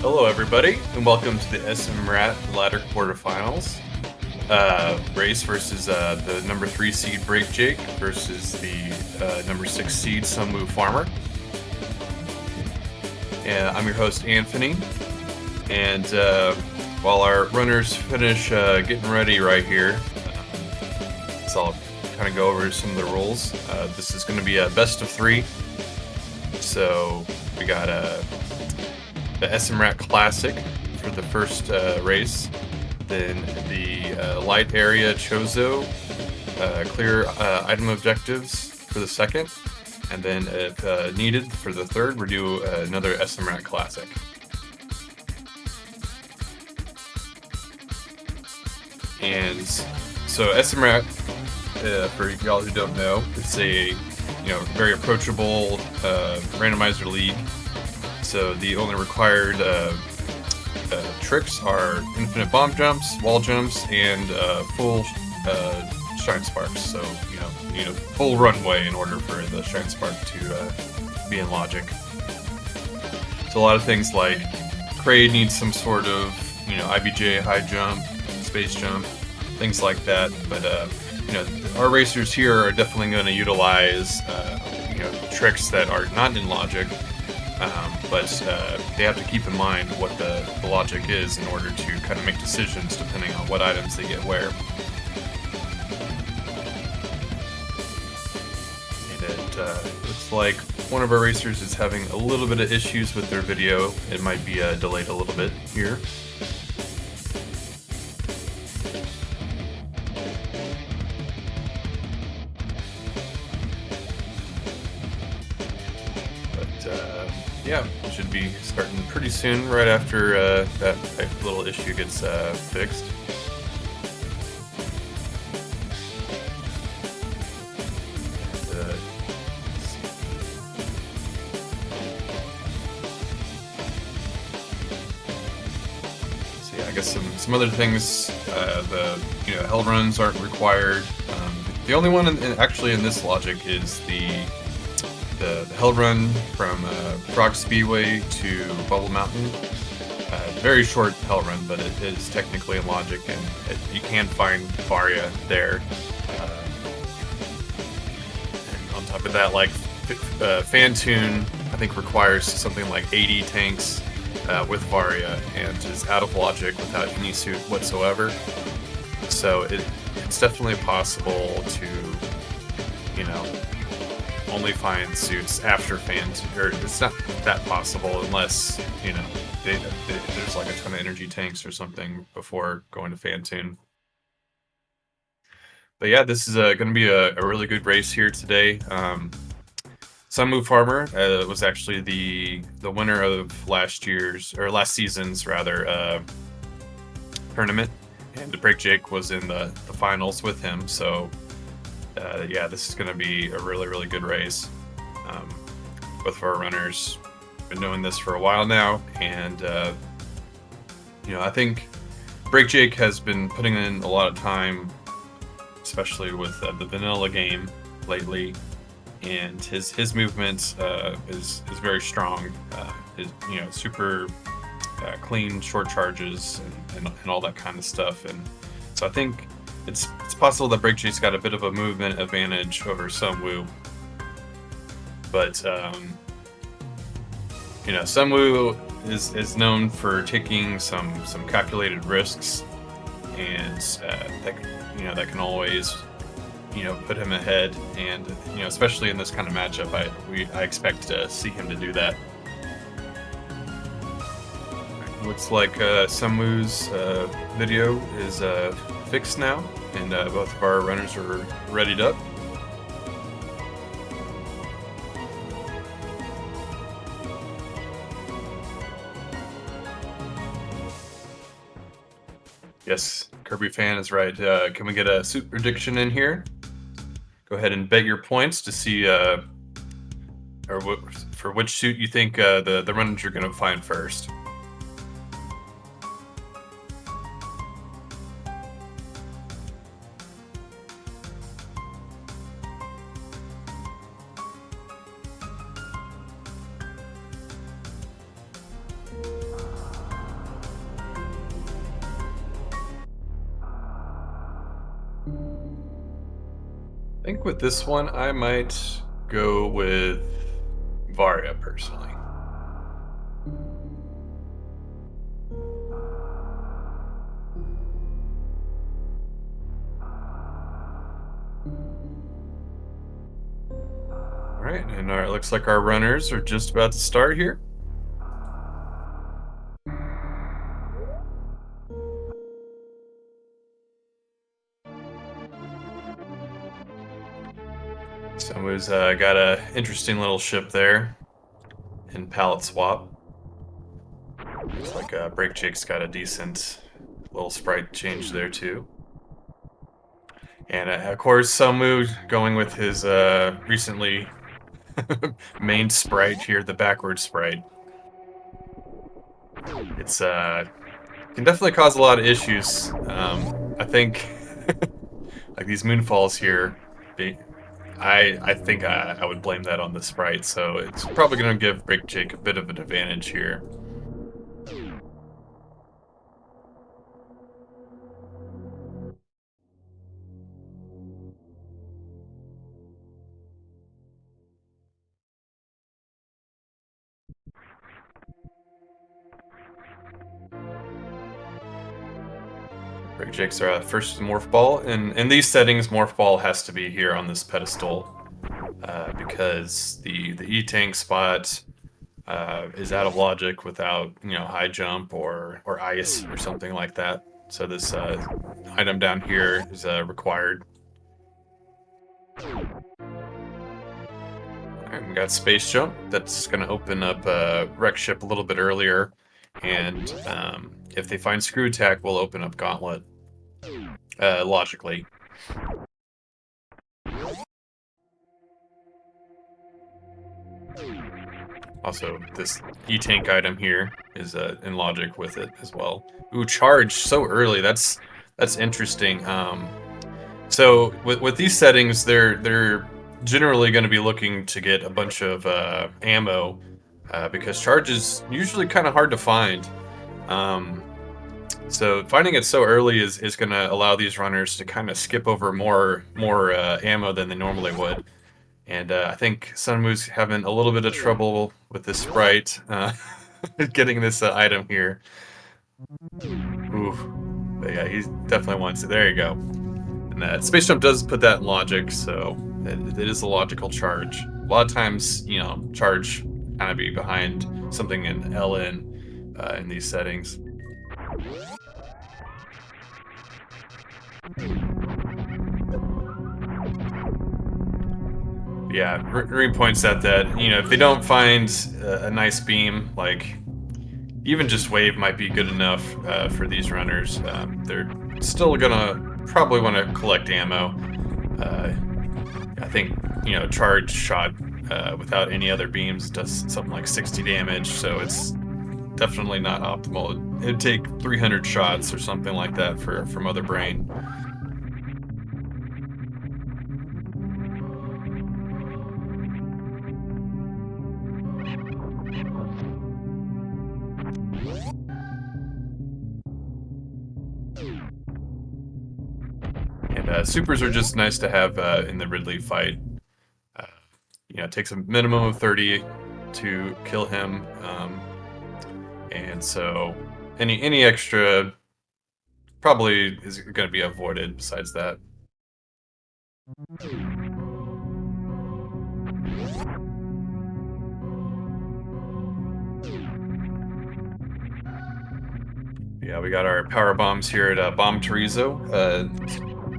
Hello, everybody, and welcome to the SMRAT ladder quarterfinals race versus the number 3 seed BrakeJake versus the number 6 seed SunWuFarmer. And I'm your host, Anthony. And while our runners finish getting ready right here, so I'll kind of go over some of the rules. This is going to be a best of 3. So we got the SMRAT Classic for the first race, then the light area Chozo clear item objectives for the second, and then if needed for the third, we'll do another SMRAT Classic. And so SMRAT, for y'all who don't know, it's a very approachable randomizer league. So the only required tricks are infinite bomb jumps, wall jumps, and full shine sparks. So you need a full runway in order for the shine spark to be in logic. So a lot of things like Kraid needs some sort of IBJ high jump, space jump, things like that. But our racers here are definitely going to utilize tricks that are not in logic. But they have to keep in mind what the logic is in order to kind of make decisions depending on what items they get where. And it looks like one of our racers is having a little bit of issues with their video. It might be delayed a little bit here. Yeah, should be starting pretty soon, right after that little issue gets fixed. So yeah, I guess some other things. The hell runs aren't required. The only one actually in this logic is the hell run from Frog Speedway to Bubble Mountain. Very short hell run, but it is technically in logic, and you can find Varia there. And on top of that, like Fantune, I think requires something like 80 tanks with Varia, and is out of logic without any suit whatsoever. So it's definitely possible to only find suits after Fantune, or it's not that possible unless there's like a ton of energy tanks or something before going to Fantune. But yeah, this is going to be a really good race here today. SunWuFarmer was actually the winner of last season's tournament, and the BrakeJake was in the finals with him. So yeah, this is going to be a really good race. Both of our runners have been doing this for a while now, and I think BrakeJake has been putting in a lot of time, especially with the vanilla game lately, and his movement is very strong. His super clean short charges and all that kind of stuff, and so I think it's possible that BrakeJake's got a bit of a movement advantage over SunWu, but SunWu is known for taking some calculated risks, and that can always put him ahead, and especially in this kind of matchup, I expect to see him to do that. Looks like SunWu's video is fixed now, and both of our runners are readied up. Yes, Kirby fan is right. Can we get a suit prediction in here? Go ahead and bet your points to see for which suit you think the runners are going to find first. I think with this one, I might go with Varia personally. All right, and it looks like our runners are just about to start here. Someone's got a interesting little ship there in pallet swap. Looks like BrakeJake's got a decent little sprite change there too. And of course, Sunwu going with his recently main sprite here, the backward sprite. It's can definitely cause a lot of issues. I think like these moonfalls here, I think I would blame that on the sprite. So it's probably going to give BrakeJake a bit of an advantage here. BrakeJake's our first morph ball, and in these settings, morph ball has to be here on this pedestal because the E-tank spot is out of logic without high jump or ice or something like that. So this item down here is required. Alright, we got space jump. That's going to open up wreck ship a little bit earlier, and if they find screw attack, we'll open up gauntlet logically. Also, this E-tank item here is in logic with it as well. Ooh, charge so early. That's interesting. So with these settings, they're generally going to be looking to get a bunch of ammo because charge is usually kind of hard to find. So finding it so early is going to allow these runners to kind of skip over more ammo than they normally would. And I think SunWu's having a little bit of trouble with this sprite getting this item here. Ooh, but yeah, he definitely wants it. There you go. And Space Jump does put that in logic, so it is a logical charge. A lot of times, charge kind of be behind something in LN in these settings. Yeah, Reem points out that, if they don't find a nice beam, like, even just wave might be good enough for these runners. They're still gonna probably want to collect ammo. I think, charge shot without any other beams does something like 60 damage, so it's definitely not optimal. It'd take 300 shots or something like that for Mother Brain. And supers are just nice to have in the Ridley fight. It takes a minimum of 30 to kill him, and so any extra probably is going to be avoided besides that. Yeah, we got our power bombs here at Bomb Chorizo.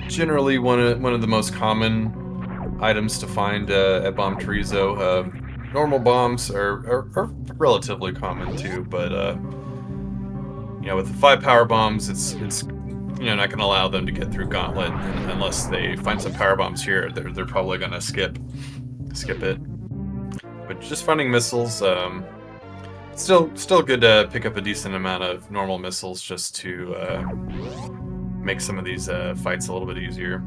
Generally one of the most common items to find at Bomb Chorizo. Normal bombs are relatively common too, but with the 5 power bombs, it's not going to allow them to get through Gauntlet unless they find some power bombs here. They're probably going to skip it. But just finding missiles, still good to pick up a decent amount of normal missiles just to make some of these fights a little bit easier.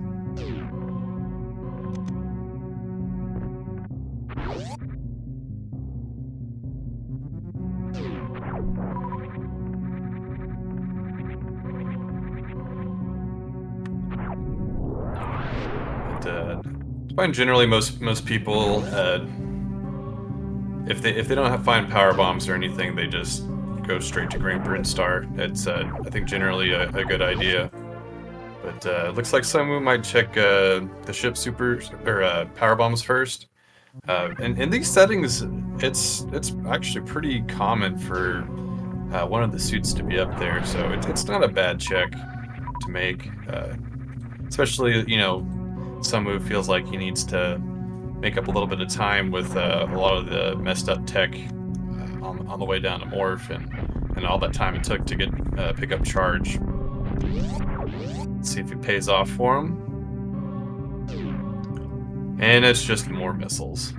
I find generally most people, if they don't find power bombs or anything, they just go straight to Great Britain Star. It's I think generally a good idea. But looks like someone might check the ship super or power bombs first. And in these settings, it's actually pretty common for one of the suits to be up there, so it's not a bad check to make. Especially, you know, SunWu feels like he needs to make up a little bit of time with a lot of the messed up tech on the way down to Morph and all that time it took to get pick up charge. Let's see if it pays off for him. And it's just more missiles.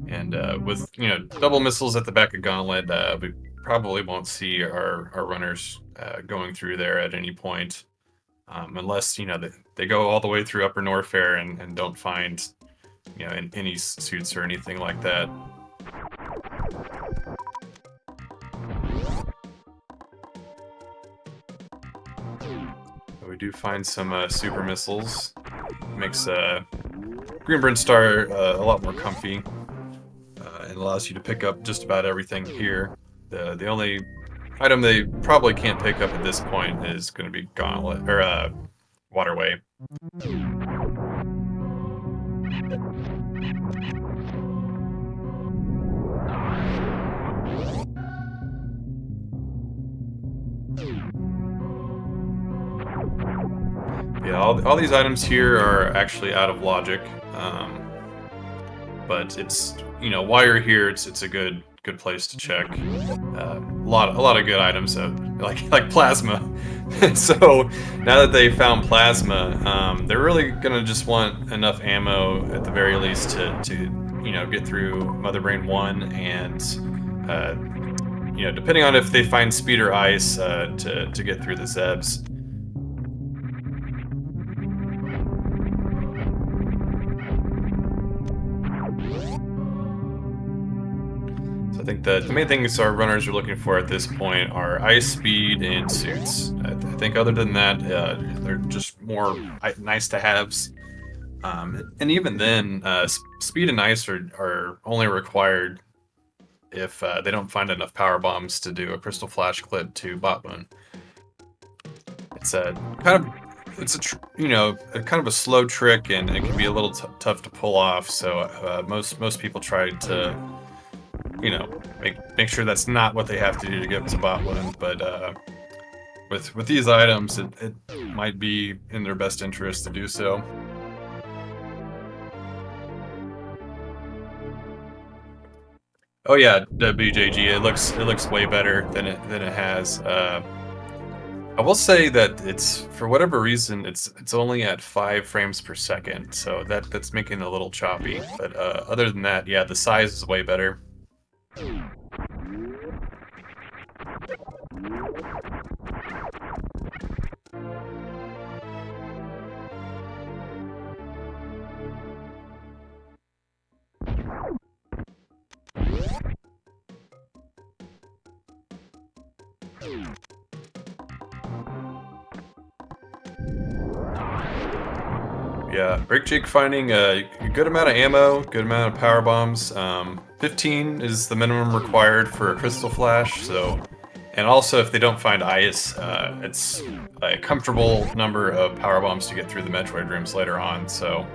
And with, you know, double missiles at the back of Gauntlet, we probably won't see our runners going through there at any point. Unless, you know, they go all the way through Upper Norfair and don't find, you know, any suits or anything like that. But we do find some super missiles. Makes Green Britain Star a lot more comfy. And allows you to pick up just about everything here. The only item they probably can't pick up at this point is going to be Gauntlet, or Waterway. Yeah, all these items here are actually out of logic, but it's, you know, while you're here, it's a good place to check. A lot of good items, like plasma. So now that they found plasma, they're really gonna just want enough ammo at the very least to you know, get through Mother Brain 1 and you know, depending on if they find speed or ice, to get through the Zebs. So I think that the main things our runners are looking for at this point are ice, speed, and suits. I think other than that, they're just more nice to haves. And even then, speed and ice are only required if they don't find enough power bombs to do a crystal flash clip to Botmoon. It's a kind of, you know, a kind of a slow trick, and it can be a little tough to pull off. So most people try to, you know, make sure that's not what they have to do to get to Botmoon. But with these items, it might be in their best interest to do so. Oh yeah, WJG. It looks way better than it has. I will say that it's, for whatever reason, it's only at 5 frames per second, so that's making it a little choppy. But other than that, yeah, the size is way better. Yeah, BrakeJake finding a good amount of ammo, good amount of power bombs. 15 is the minimum required for a crystal flash, so, and also if they don't find ice, it's a comfortable number of power bombs to get through the Metroid rooms later on. So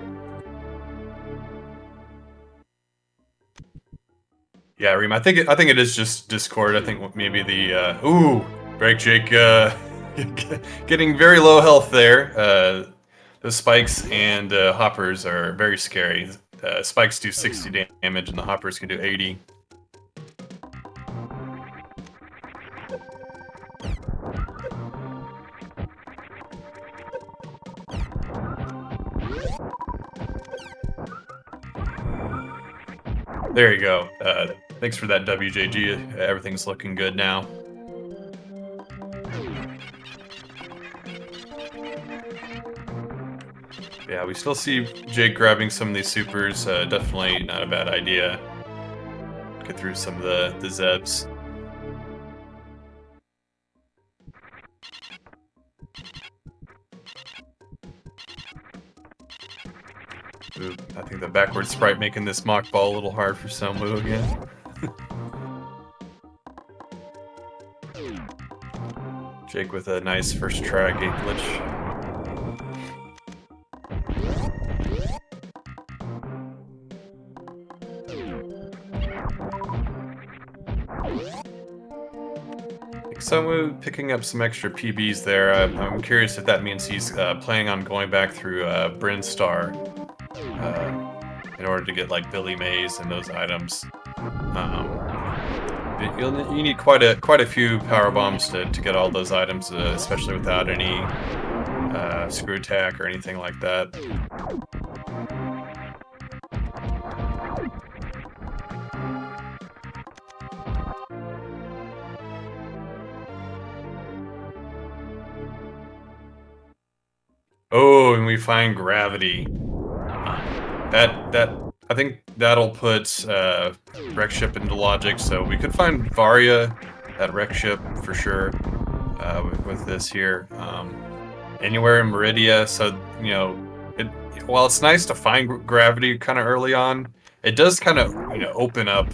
yeah, Reem, I think it is just Discord. I think maybe the BrakeJake getting very low health there. The spikes and hoppers are very scary. Spikes do 60 damage, and the hoppers can do 80. There you go. Thanks for that, WJG. Everything's looking good now. Yeah, we still see Jake grabbing some of these supers. Definitely not a bad idea. Get through some of the Zebs. Ooh, I think the backward sprite making this mock ball a little hard for SunWu again. Jake with a nice first try gate glitch. SunWu picking up some extra PBs there. I'm curious if that means he's planning on going back through Brinstar in order to get like Billy Mays and those items. You need quite a few power bombs to get all those items, especially without any screw attack or anything like that. Oh, and we find gravity. That I think that'll put wreck ship into logic. So we could find Varia at wreck ship for sure with this here. Anywhere in Meridia. So you know, while it's nice to find gravity kind of early on, it does kind of open up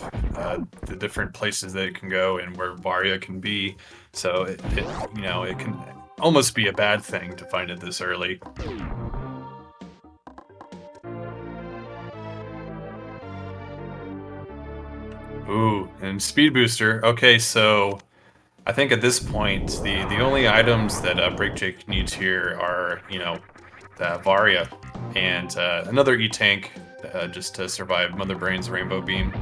the different places that it can go and where Varia can be. So it can almost be a bad thing to find it this early. Ooh, and speed booster. Okay, so I think at this point the only items that BrakeJake needs here are the Varia and another E-tank just to survive Mother Brain's Rainbow Beam.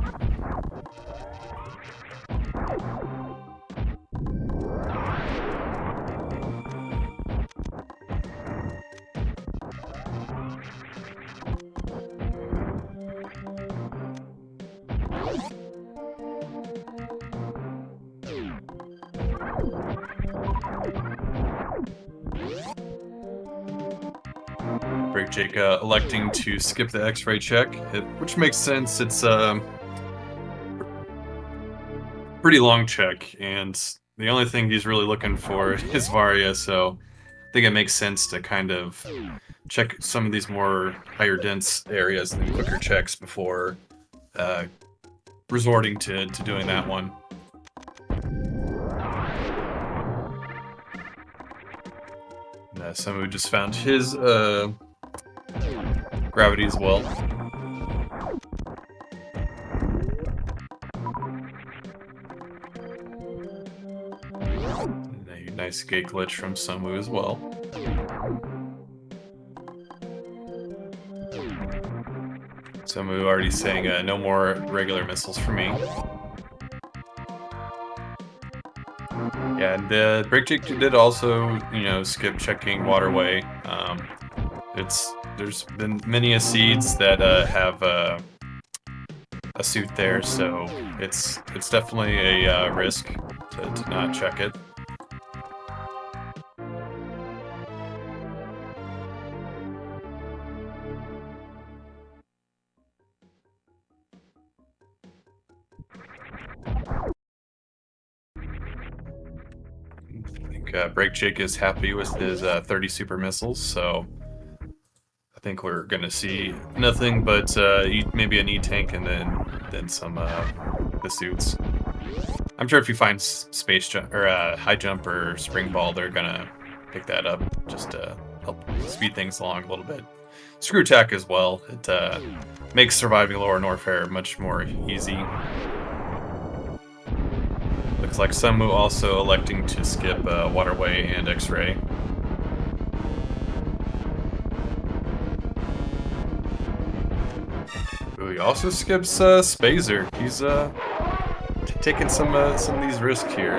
BrakeJake electing to skip the X-ray check, which makes sense. It's a pretty long check, and the only thing he's really looking for is Varia, so I think it makes sense to kind of check some of these more higher dense areas and quicker checks before resorting to doing that one. SunWu just found his gravity as well. And a nice gate glitch from SunWu as well. SunWu already saying no more regular missiles for me. Yeah, and BrakeJake did also, skip checking waterway. There's been many a seeds that have a suit there, so it's definitely a risk to not check it. I think BrakeJake is happy with his 30 super missiles, so I think we're gonna see nothing but maybe an E-tank and then some the suits. I'm sure if you find space jump or high jump or spring ball, they're gonna pick that up just to help speed things along a little bit. Screw attack as well. It makes surviving lower Norfair much more easy. Looks like SunWu also electing to skip waterway and X-ray. Ooh, he also skips Spazer. He's taking some of these risks here.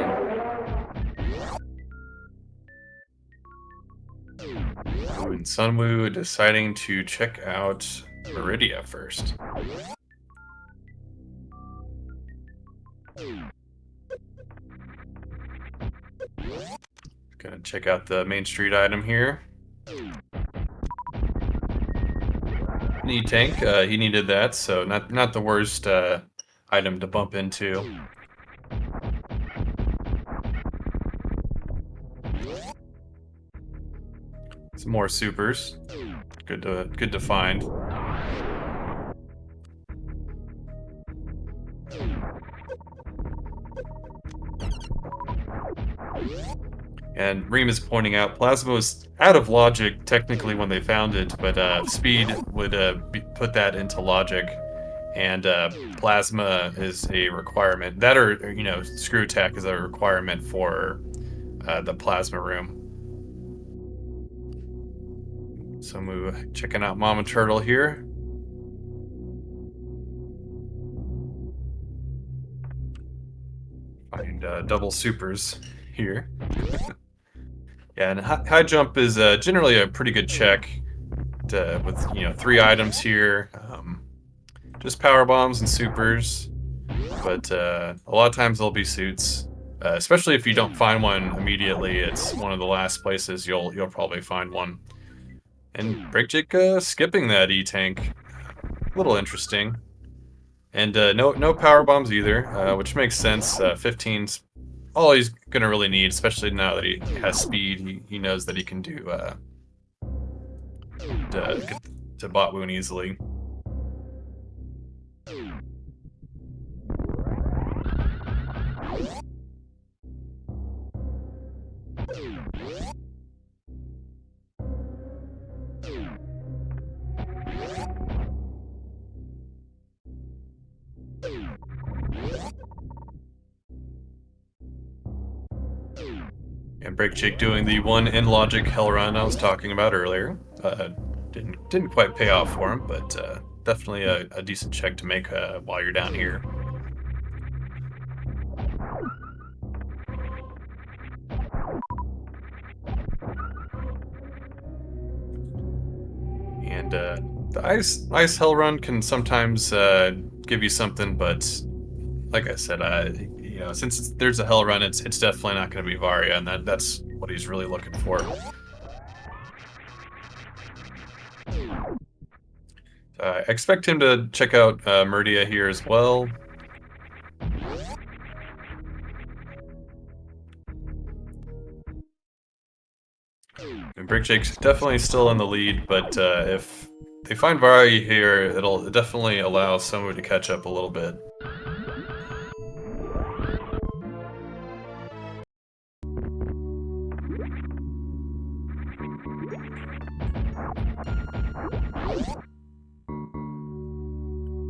Ooh, and SunWu deciding to check out Meridia first. Gonna check out the Main Street item here. E-tank, he needed that, so not the worst item to bump into. Some more supers. Good to find. And Reem is pointing out plasma was out of logic technically when they found it, but speed would put that into logic, and plasma is a requirement. That, or screw attack is a requirement for the plasma room. So we're checking out Mama Turtle here. Find double supers here. Yeah, and high jump is generally a pretty good check with 3 items here. Just power bombs and supers, but a lot of times there'll be suits. Especially if you don't find one immediately, it's one of the last places you'll probably find one. And BrakeJake skipping that E-tank, a little interesting. And no power bombs either, which makes sense. 15's all he's gonna really need, especially now that he has speed. He knows that he can do get to bot wound easily. And BrakeJake doing the one in logic hell run I was talking about earlier. Didn't quite pay off for him, but definitely a decent check to make while you're down here. And the ice hell run can sometimes give you something, but like I said, since there's a hell run, it's definitely not going to be Varia, and that's what he's really looking for. I expect him to check out Murdia here as well. And BrakeJake's definitely still in the lead, but if they find Varia here, it'll definitely allow SunWu to catch up a little bit.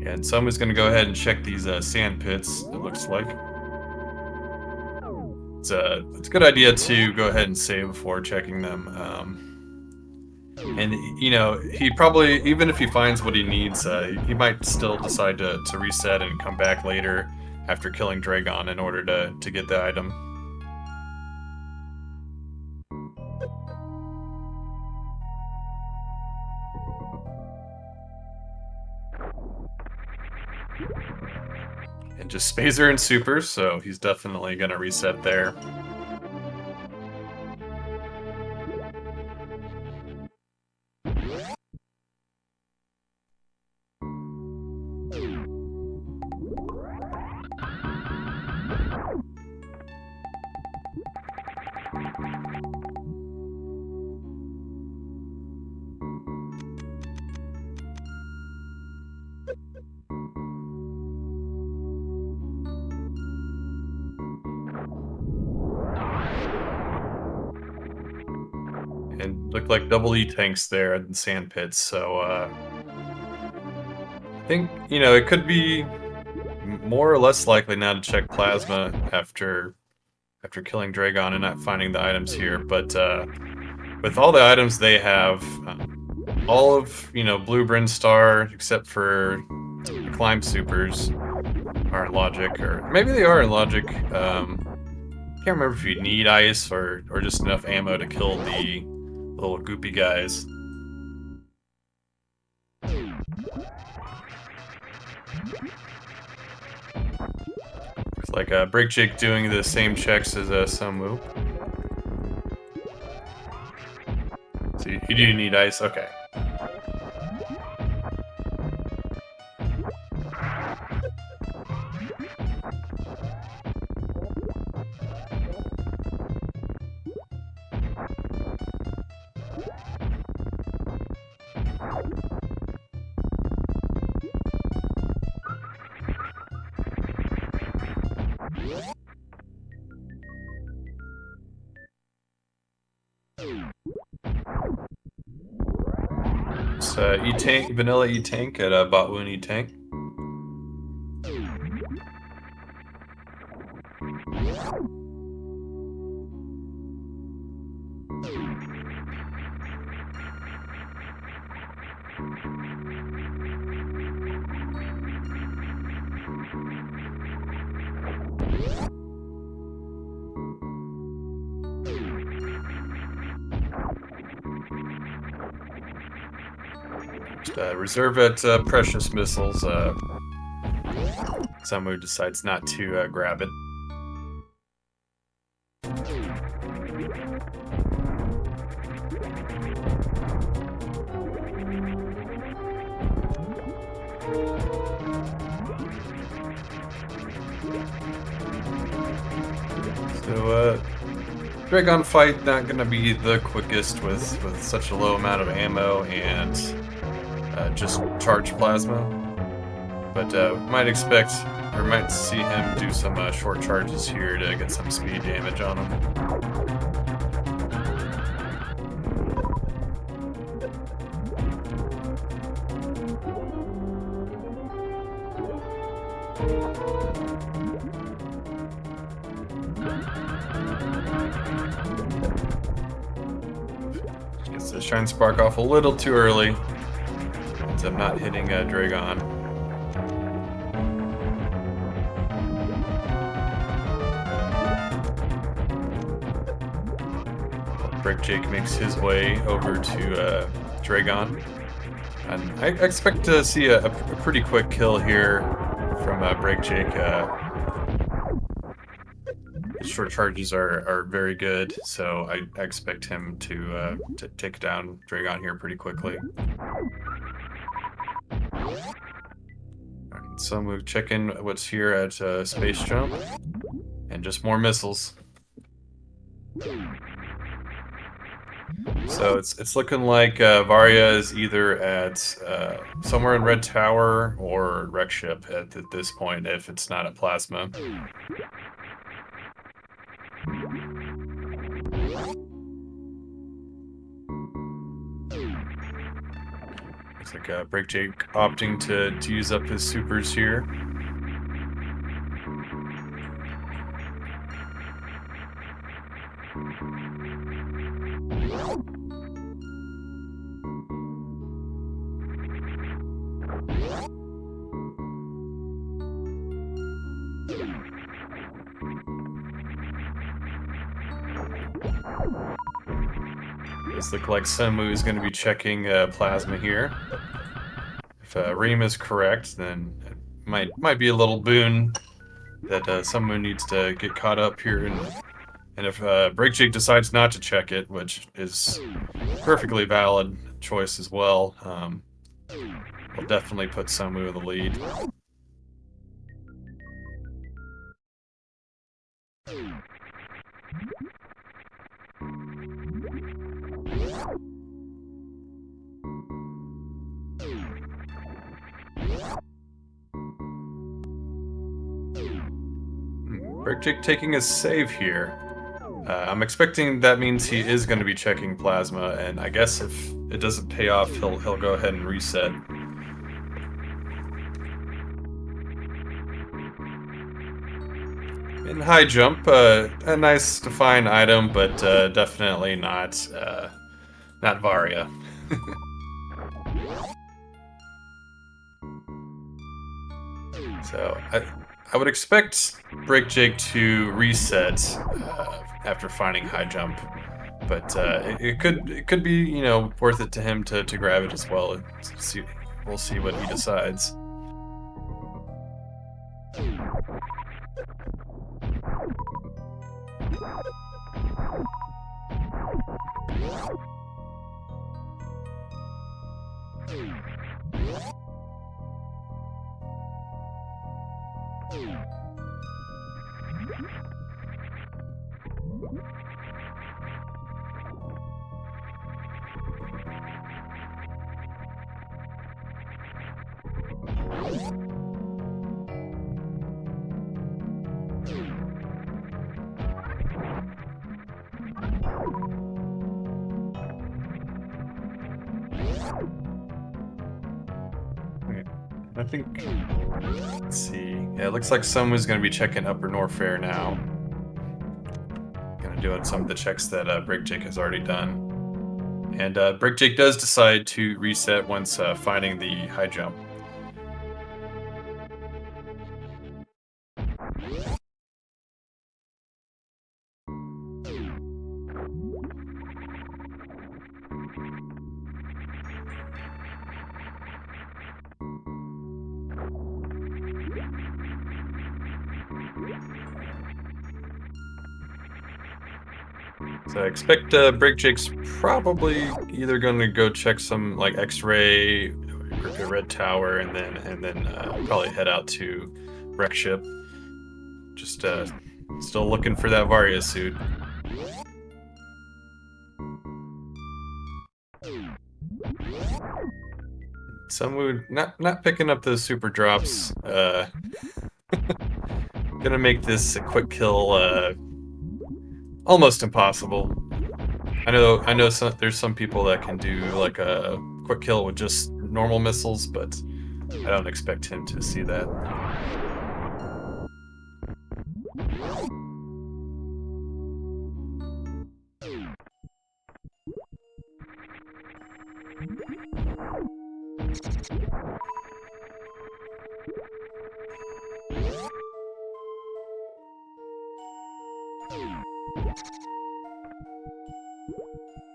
And SunWu's going to go ahead and check these sand pits, it looks like. It's a good idea to go ahead and save before checking them. And, he probably, even if he finds what he needs, he might still decide to reset and come back later after killing Dragon in order to get the item. And just Spazer and Super, so he's definitely going to reset there. And looked like double E tanks there in the sand pits, so I think, it could be more or less likely now to check Plasma after killing Dragon and not finding the items here, but with all the items they have, all of, Blue Brinstar, except for the Climb Supers, are in logic, or maybe they are in logic. Can't remember if you need ice or just enough ammo to kill the little goopy guys. Looks like BrakeJake doing the same checks as SunWu. So you do need ice? Okay. It's E-Tank, Vanilla E-Tank at Botwoon E-Tank. Reserve at Precious Missiles. SunWu decides not to grab it. So, Dragon fight not gonna be the quickest with such a low amount of ammo and just charge plasma, but might expect or might see him do some short charges here to get some speed damage on him. Gets the Shine Spark off a little too early. So I'm not hitting Dragon. BrakeJake makes his way over to Dragon. And I expect to see a pretty quick kill here from BrakeJake. Short charges are very good, so I expect him to take down Dragon here pretty quickly. Alright, so we'll check in what's here at Space Jump, and just more missiles. So it's looking like Varia is either at somewhere in Red Tower or Wreck Ship at this point, if it's not at Plasma. Looks like BrakeJake opting to use up his supers here. Does look like SunWu is going to be checking Plasma here. If Reem is correct, then it might be a little boon that SunWu needs to get caught up here, and if BrakeJake decides not to check it, which is perfectly valid choice as well, will definitely put SunWu in the lead. BrakeJake taking a save here. I'm expecting that means he is going to be checking Plasma, and I guess if it doesn't pay off, he'll go ahead and reset. In high jump, a nice to find item, but definitely not Varia. So I would expect BrakeJake to reset after finding high jump, but it could be worth it to him to grab it as well. We'll see what he decides. I think, let's see. Yeah, it looks like someone's going to be checking Upper Norfair now. Kind of doing some of the checks that BrakeJake has already done. And BrakeJake does decide to reset once finding the high jump. So I expect BrakeJake's probably either going to go check some like X-ray, Red Tower, and then probably head out to Wreck Ship. Just still looking for that Varia suit. SunWu not picking up those super drops. Gonna make this a quick kill almost impossible. I know there's some people that can do like a quick kill with just normal missiles, but I don't expect him to see that.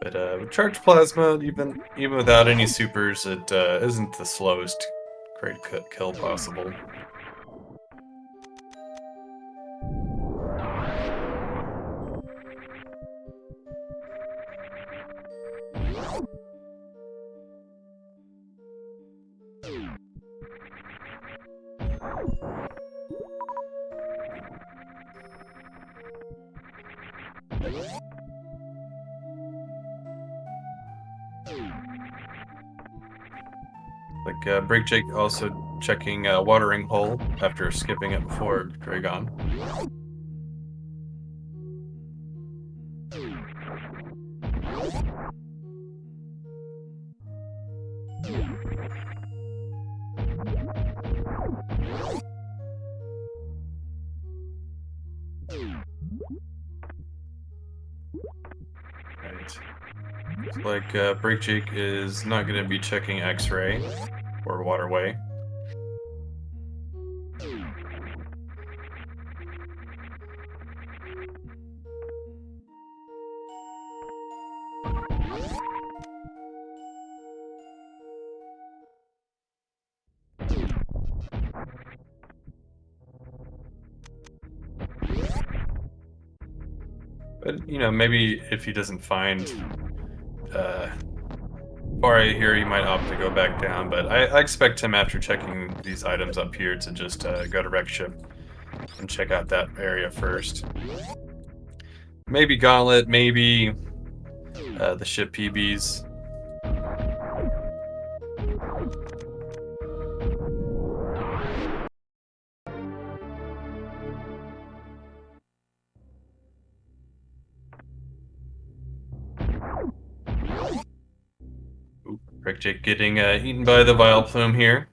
But with Charge Plasma, even without any supers, it isn't the slowest great kill possible. Like BrakeJake also checking Watering Hole after skipping it before Dragon. Right. Looks like BrakeJake is not going to be checking X-ray or Waterway. But, you know, maybe if he doesn't find Varia here, he might opt to go back down. But I expect him, after checking these items up here, to just go to Wreck Ship and check out that area first. Maybe Gauntlet, maybe the ship PBs. BrakeJake getting eaten by the Vile Plume here.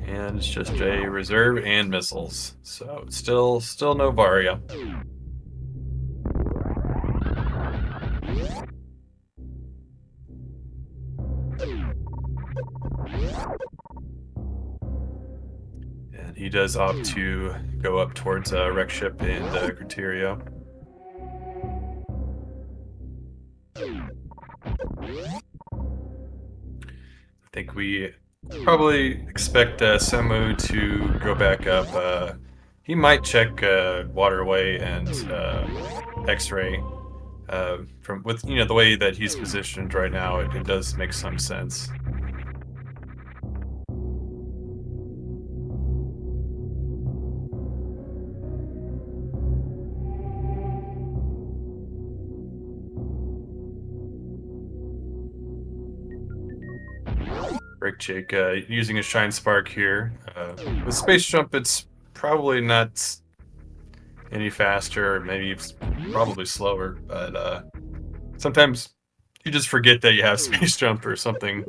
And it's just a reserve and missiles. So still no Varia. And he does opt to go up towards Wreck Ship and Criteria. I think we probably expect SunWu to go back up. He might check Waterway and X-ray. From with the way that he's positioned right now, it does make some sense. BrakeJake using a Shine Spark here. With Space Jump, it's probably not any faster, maybe it's probably slower, but sometimes you just forget that you have Space Jump or something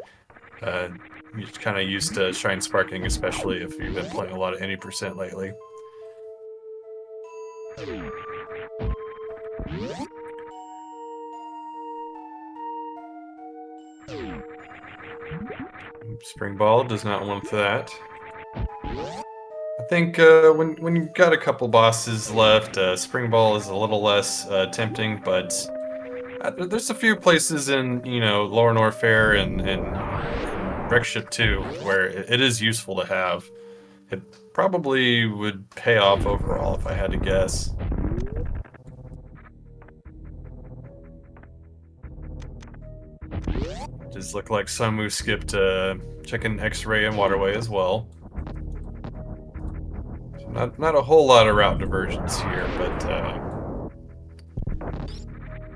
You're just kind of used to Shine Sparking, especially if you've been playing a lot of any percent lately. Spring Ball does not want that. I think when you've got a couple bosses left, Spring Ball is a little less tempting, but there's a few places in Lower Norfair and Wreckship 2 where it is useful to have. It probably would pay off overall if I had to guess. Does look like SunWu skipped checking X-ray and waterway as well. So not a whole lot of route diversions here, but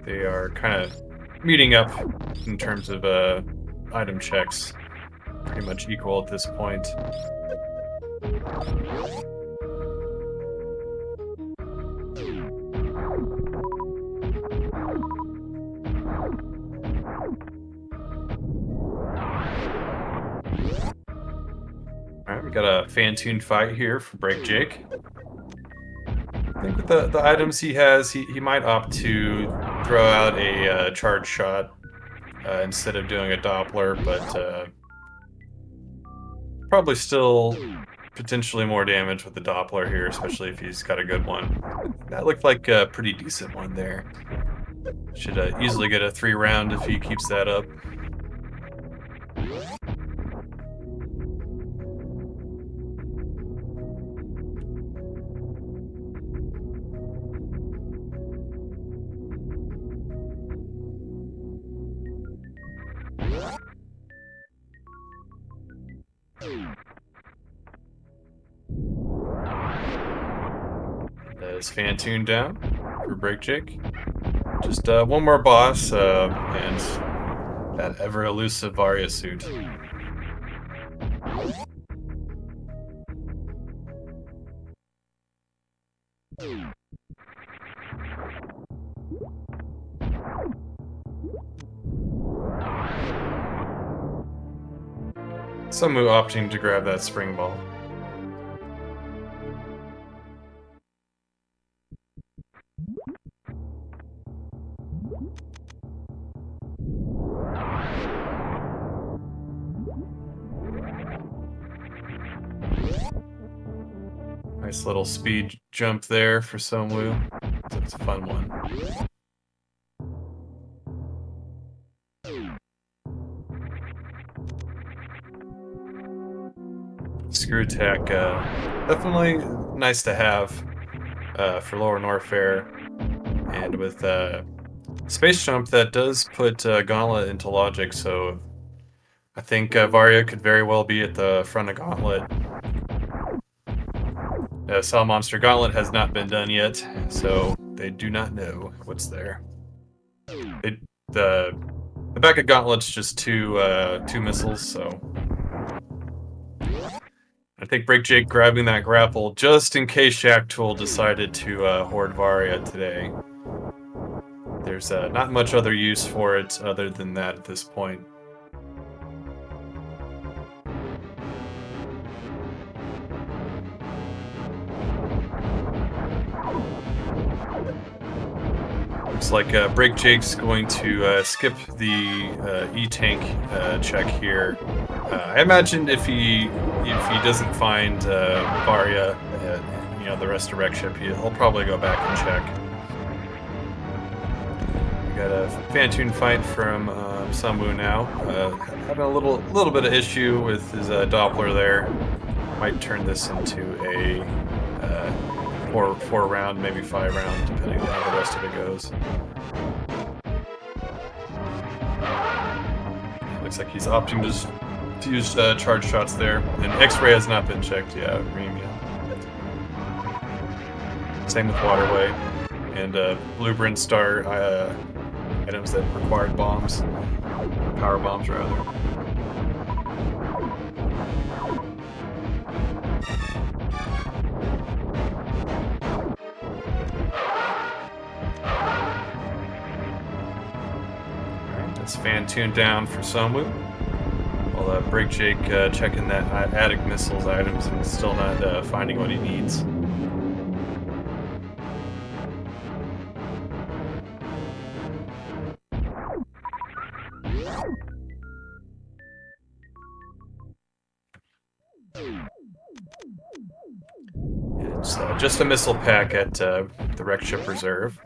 they are kind of meeting up in terms of item checks. Pretty much equal at this point. Alright, we got a fan-tuned fight here for BrakeJake. I think with the items he has, he might opt to throw out a charge shot instead of doing a Doppler, but probably still potentially more damage with the Doppler here, especially if he's got a good one. That looked like a pretty decent one there. Should easily get a 3-round if he keeps that up. Is fan tuned down for BrakeJake. Just one more boss, and that ever elusive Varia suit. SunWu opting to grab that spring ball. Nice little speed jump there for SunWu. It's a fun one. Screw attack, definitely nice to have for Lower Norfair. And with Space Jump, that does put Gauntlet into logic, so I think Varia could very well be at the front of Gauntlet. Cell Monster Gauntlet has not been done yet, so they do not know what's there. The back of Gauntlet's just two missiles, so I think BrakeJake grabbing that grapple just in case Shacktool decided to hoard Varia today. There's not much other use for it other than that at this point. Looks like BrakeJake's going to skip the E-Tank check here. I imagine if he doesn't find Varia, the rest of Wreckship, he'll probably go back and check. We got a fan-tuned fight from SunWu now, having a little bit of issue with his Doppler there. Might turn this into a 4-round, maybe 5-round, depending on how the rest of it goes. Looks like he's opting to use charge shots there, and X-ray has not been checked yet. Same with Waterway and Blueprint Star items that required bombs, power bombs rather. Alright, that's fan tuned down for SunWu. Well, BrakeJake checking that attic missiles items and still not finding what he needs. It's just a missile pack at the wreck ship reserve.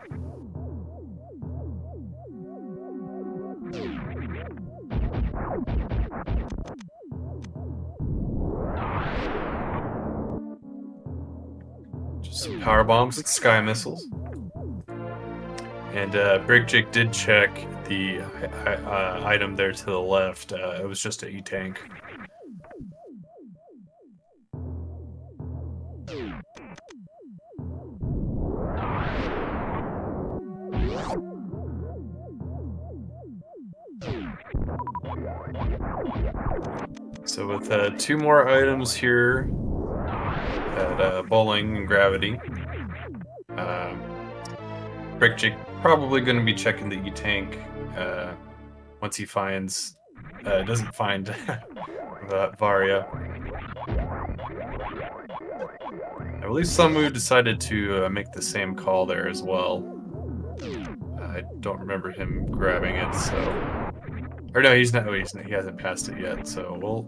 Just some power bombs and sky missiles. And BrakeJake did check the item there to the left. It was just an E-tank. So with 2 more items here at bowling and gravity, BrakeJake probably going to be checking the E-tank once he finds, doesn't find Varia. I believe SunWu decided to make the same call there as well. I don't remember him grabbing it, so... Or no, he's not. Oh, he hasn't passed it yet, so we'll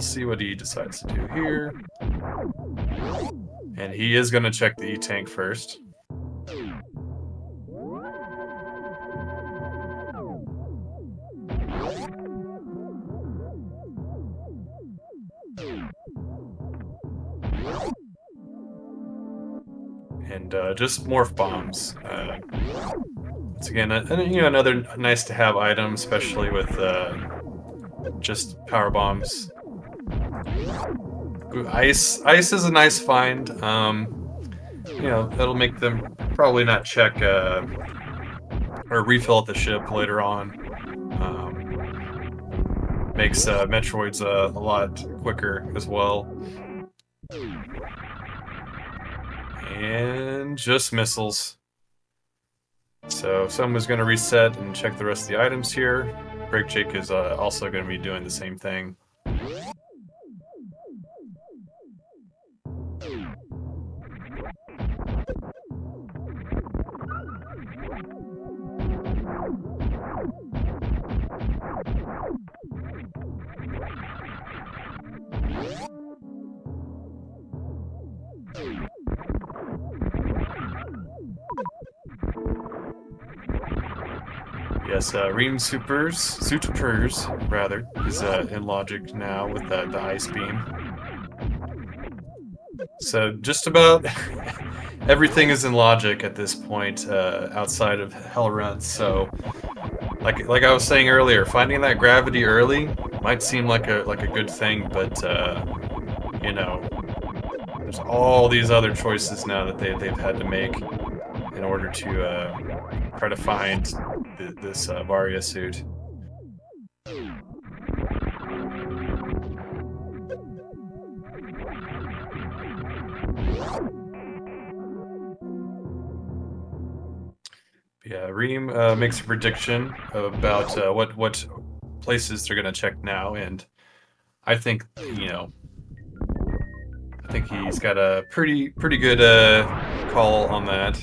see what he decides to do here. And he is going to check the E-tank first. And just morph bombs. Once again, another nice to have item, especially with just power bombs. Ooh, ice is a nice find. That'll make them probably not check or refill at the ship later on. Makes Metroids a lot quicker as well. And just missiles. So someone's going to reset and check the rest of the items here. BrakeJake is also going to be doing the same thing. Yes, Ream Supers, rather, is in logic now with the ice beam. So just about everything is in logic at this point, outside of Hell Runs. So, like I was saying earlier, finding that gravity early might seem like a good thing, but there's all these other choices now that they've had to make in order to try to find this Varia suit. Yeah, Ream makes a prediction about what places they're gonna check now, and I think he's got a pretty good call on that.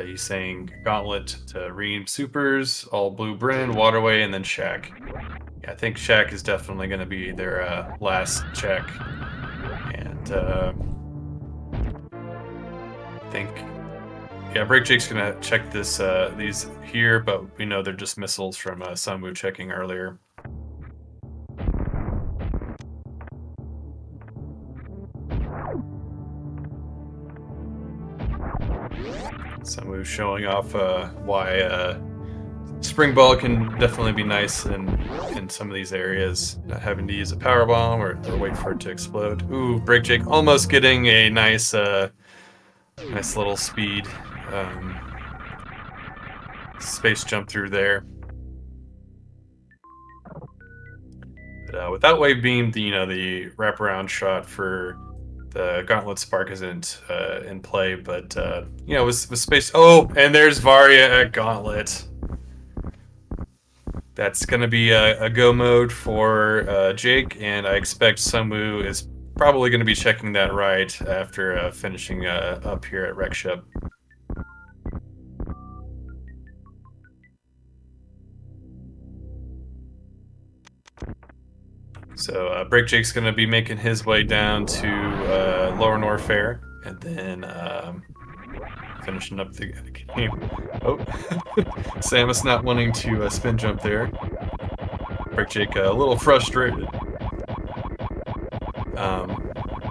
He's saying Gauntlet to Ream Supers, all Blue Bryn, Waterway, and then Shack. Yeah, I think Shack is definitely going to be their last check. And I think, yeah, BrakeJake's going to check these here, but we know they're just missiles from SunWu checking earlier. SunWu showing off why Spring Ball can definitely be nice in some of these areas, not having to use a power bomb or wait for it to explode. Ooh, BrakeJake almost getting a nice little speed space jump through there. But with that wave beam, the wraparound shot for the Gauntlet Spark isn't in play, but with space. Oh, and there's Varia at Gauntlet. That's going to be a go mode for Jake, and I expect Sunwu is probably going to be checking that right after finishing up here at Rec Shop. So BrakeJake's going to be making his way down to Lower North Fair, and then finishing up the game. Oh, Samus not wanting to spin jump there. BrakeJake a little frustrated.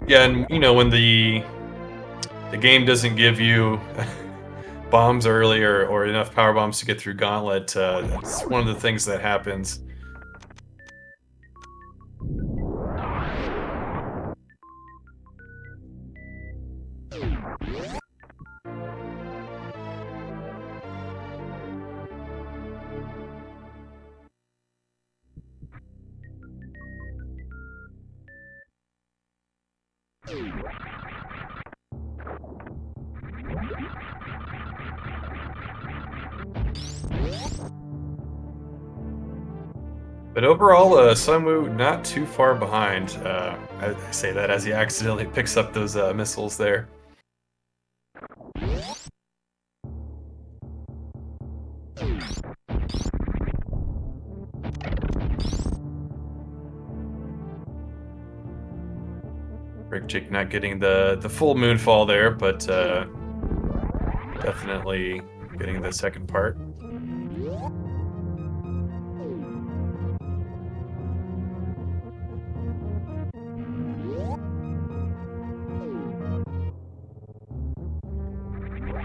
Yeah, and you know when the game doesn't give you bombs early or enough power bombs to get through Gauntlet, that's one of the things that happens. But overall, Sunwu not too far behind. I say that as he accidentally picks up those missiles there. BrakeJake not getting the full moonfall there, but definitely getting the second part.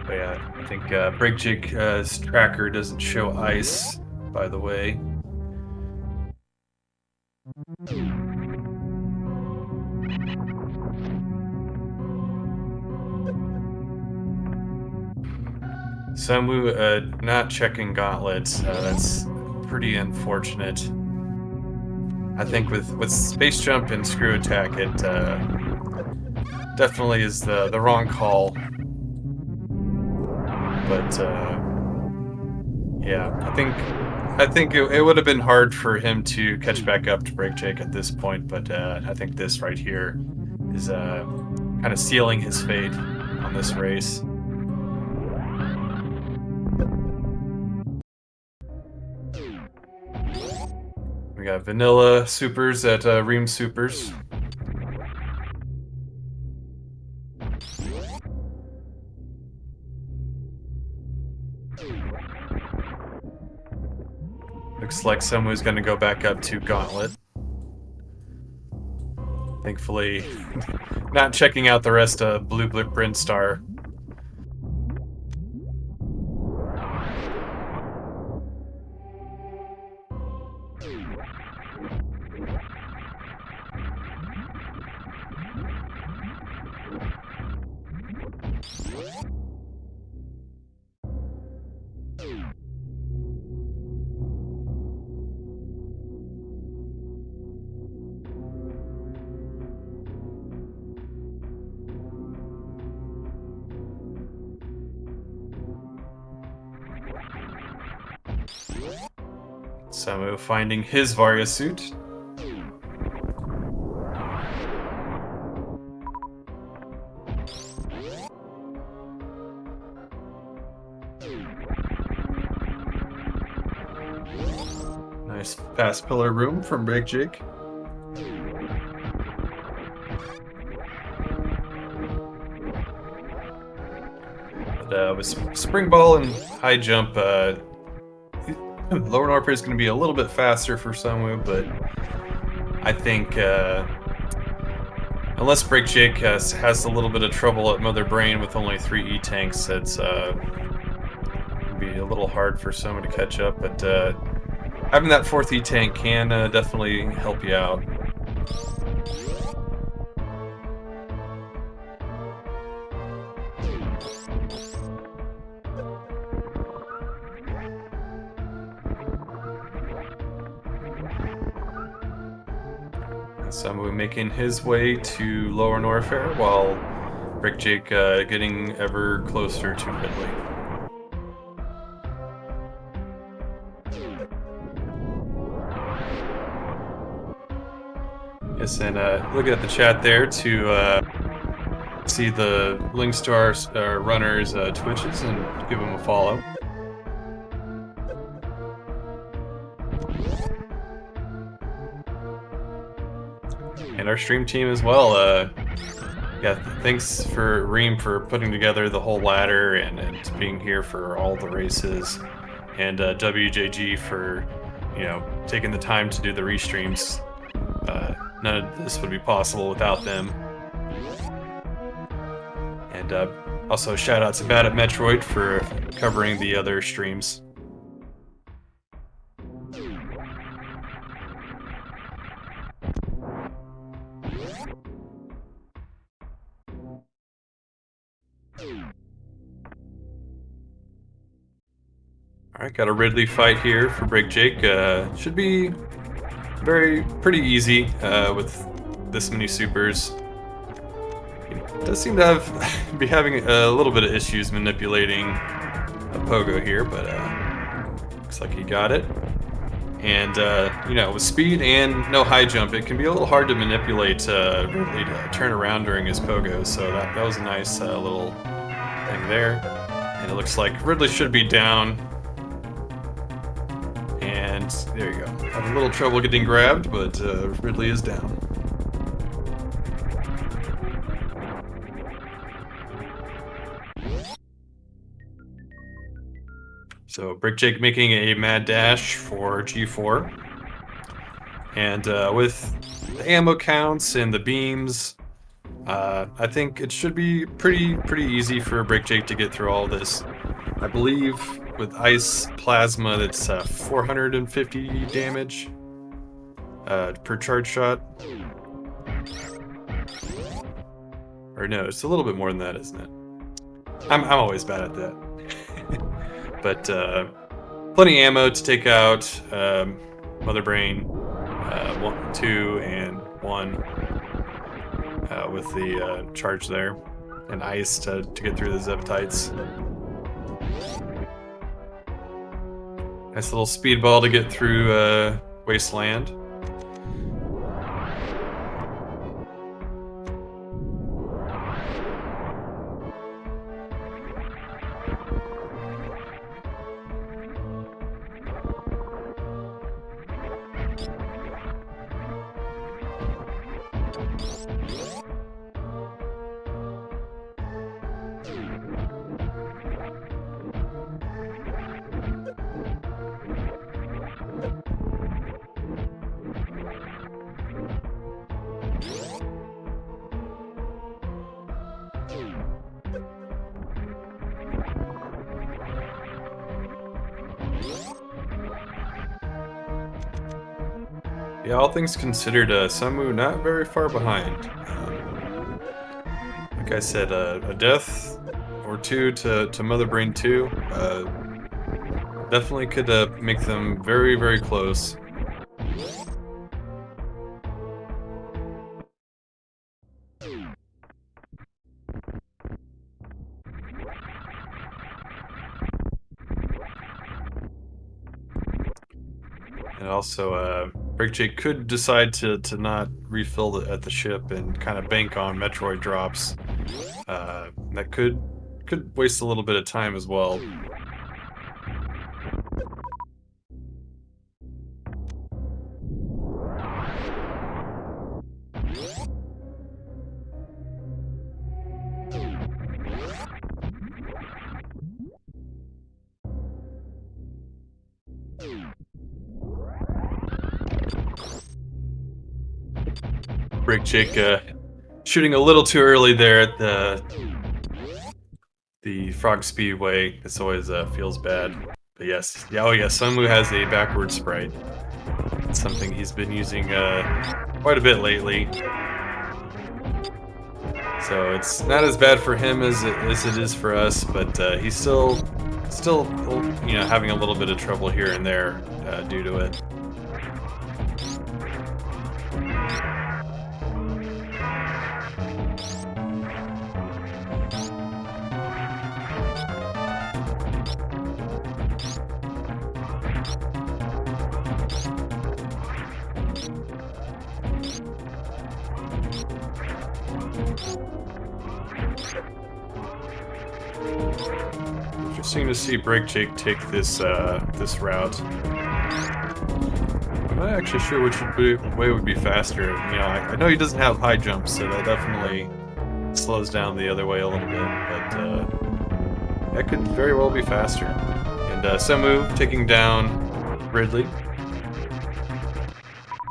But yeah, I think BrakeJake's tracker doesn't show ice, by the way. Sunwu not checking gauntlets. That's pretty unfortunate. I think with Space Jump and Screw Attack, it definitely is the wrong call. But yeah, I think it would have been hard for him to catch back up to BrakeJake at this point. But I think this right here is kind of sealing his fate on this race. We got Vanilla Supers at Ream Supers. Looks like someone's going to go back up to Gauntlet. Thankfully, not checking out the rest of Blue Blueprint Star. Samu finding his Varia suit. Nice fast pillar room from BrakeJake. But with Spring Ball and High Jump, Lower North is going to be a little bit faster for Sunwu, but I think unless BrakeJake has a little bit of trouble at Mother Brain with only 3 E-Tanks, it's be a little hard for Sunwu to catch up, but having that 4th E-Tank can definitely help you out. Sunwu making his way to Lower Norfair while BrakeJake getting ever closer to Ridley. Yes, and looking at the chat there to see the links to our runners' Twitches and give them a follow. And our stream team as well. Yeah, thanks for Reem for putting together the whole ladder and being here for all the races, and WJG for, you know, taking the time to do the restreams. None of this would be possible without them. And also shout out to Bad at Metroid for covering the other streams. Alright, got a Ridley fight here for BrakeJake. Should be pretty easy with this many supers. He does seem to be having a little bit of issues manipulating a pogo here, but looks like he got it. And you know, with speed and no high jump, it can be a little hard to manipulate Ridley to turn around during his pogo. So that was a nice little thing there. And it looks like Ridley should be down. And there you go. Had a little trouble getting grabbed, but Ridley is down. So BrakeJake making a mad dash for G4. And with the ammo counts and the beams, I think it should be pretty easy for BrakeJake to get through all this. I believe with ice plasma, that's 450 damage per charge shot. Or no, it's a little bit more than that, isn't it? I'm always bad at that. But plenty of ammo to take out Mother Brain 1, 2, and 1 with the charge there, and ice to get through the Zeptites. Nice little speedball to get through Wasteland. Yeah, all things considered, SunWu not very far behind. Like I said, a death or two to Mother Brain 2 definitely could make them very close. And also, BrakeJake could decide to not refill at the ship and kind of bank on Metroid drops. That could waste a little bit of time as well. BrakeJake shooting a little too early there at the Frog Speedway. This always feels bad. But yes, yeah, oh yeah, SunWu has a backward sprite. It's something he's been using quite a bit lately. So it's not as bad for him as it is for us, but he's still you know, having a little bit of trouble here and there due to it. Interesting to see BrakeJake take this this route. I'm not actually sure which way would be faster. You know, I know he doesn't have high jumps, so that definitely slows down the other way a little bit, but that could very well be faster. And Sunwu taking down Ridley.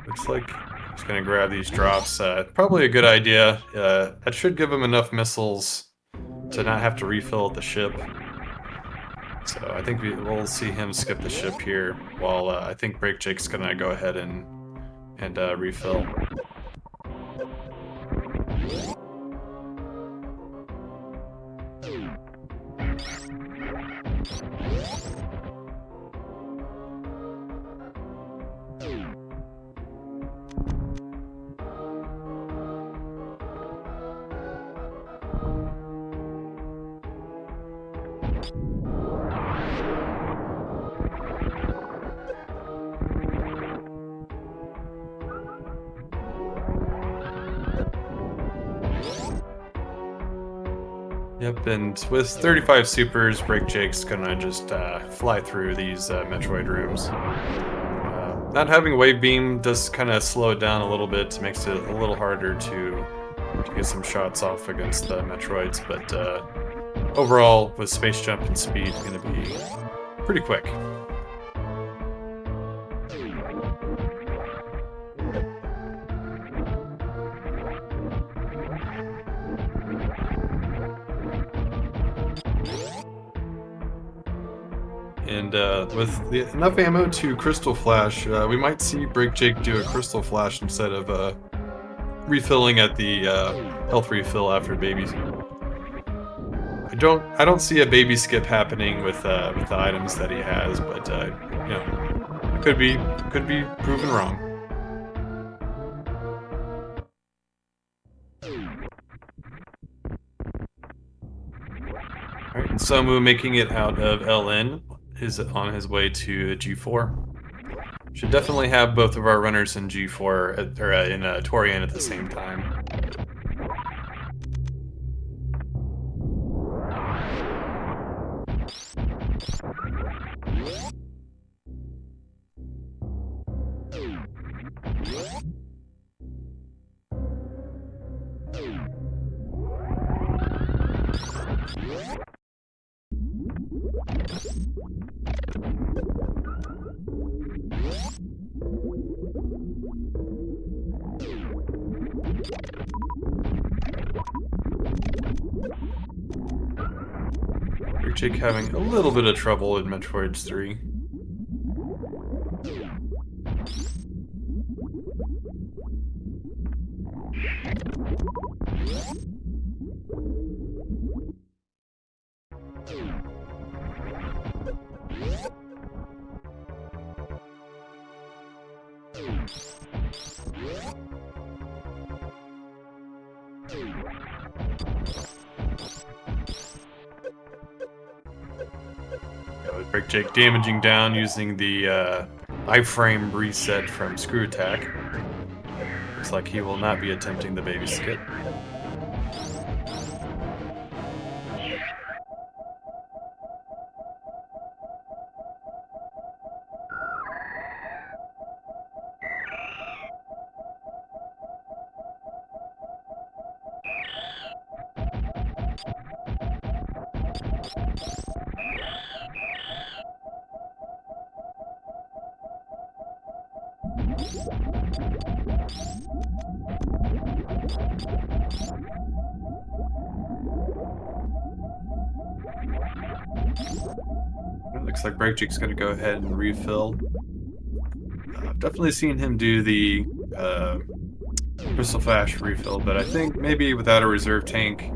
Looks like he's gonna grab these drops. Probably a good idea. That should give him enough missiles to not have to refill at the ship. So I think we'll see him skip the ship here, while I think BrakeJake's gonna go ahead and refill. Yep, and with 35 supers, BrakeJake's gonna just fly through these Metroid rooms. Not having Wave Beam does kind of slow it down a little bit, makes it a little harder to get some shots off against the Metroids, but overall, with Space Jump and Speed, it's gonna be pretty quick. And with enough ammo to Crystal Flash, we might see BrakeJake do a Crystal Flash instead of refilling at the health refill after babies. I don't see a baby skip happening with the items that he has, but you know, could be proven wrong. All right, Sunwu making it out of LN. Is on his way to G4. Should definitely have both of our runners in G4 or in Torian at the same time. BrakeJake having a little bit of trouble in Metroids 3. BrakeJake damaging down using the iframe reset from Screw Attack. Looks like he will not be attempting the baby skip. It looks like BrakeJake's going to go ahead and refill. I've definitely seen him do the Crystal Flash refill, but I think maybe without a reserve tank,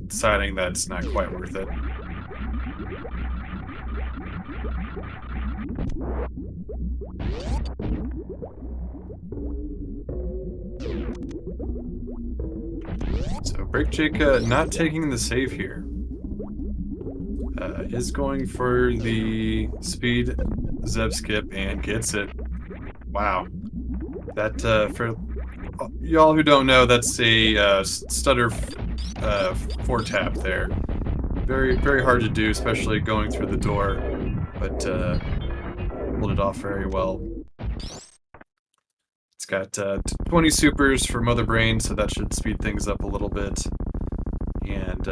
deciding that's not quite worth it. So BrakeJake not taking the save here. Is going for the speed Zeb skip and gets it. Wow. That for y'all who don't know, that's a stutter 4-tap there. Very hard to do, especially going through the door, but pulled it off very well. It's got 20 supers for Mother Brain, so that should speed things up a little bit, and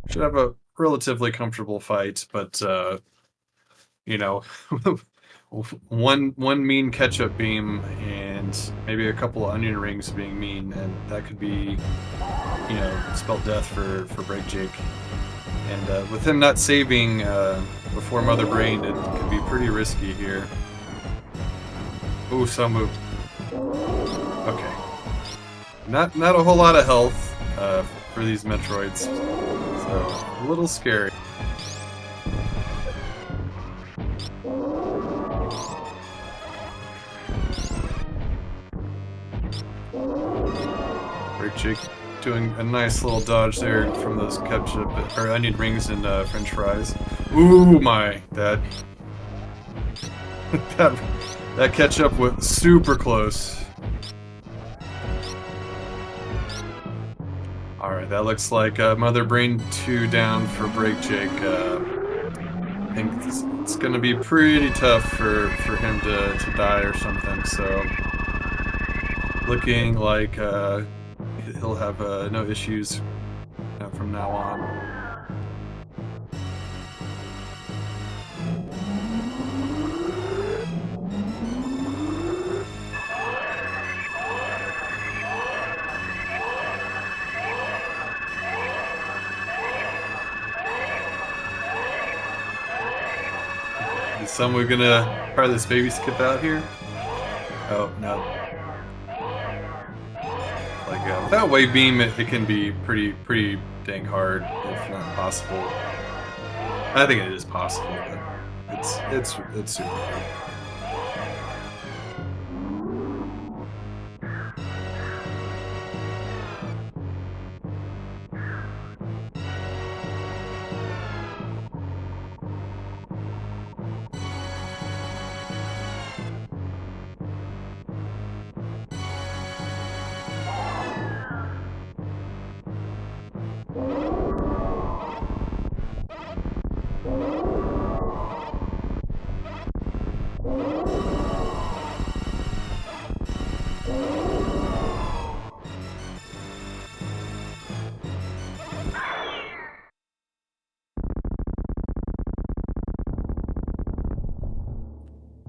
should have a relatively comfortable fight. But you know, one mean ketchup beam and maybe a couple of onion rings being mean, and that could be, you know, spelled death for BrakeJake. And with him not saving before Mother Brain, it could be pretty risky here. Ooh, SunWu. Okay. Not a whole lot of health for these Metroids, so a little scary. BrakeJake doing a nice little dodge there from those ketchup or onion rings and French fries. Ooh my, that ketchup was super close. All right, that looks like Mother Brain 2 down for BrakeJake. I think it's gonna be pretty tough for him to die or something. So looking like he'll have no issues from now on. Is someone gonna try this baby skip out here? Oh, no. Like, without wave beam, it can be pretty dang hard, if not possible. I think it is possible, but it's super hard.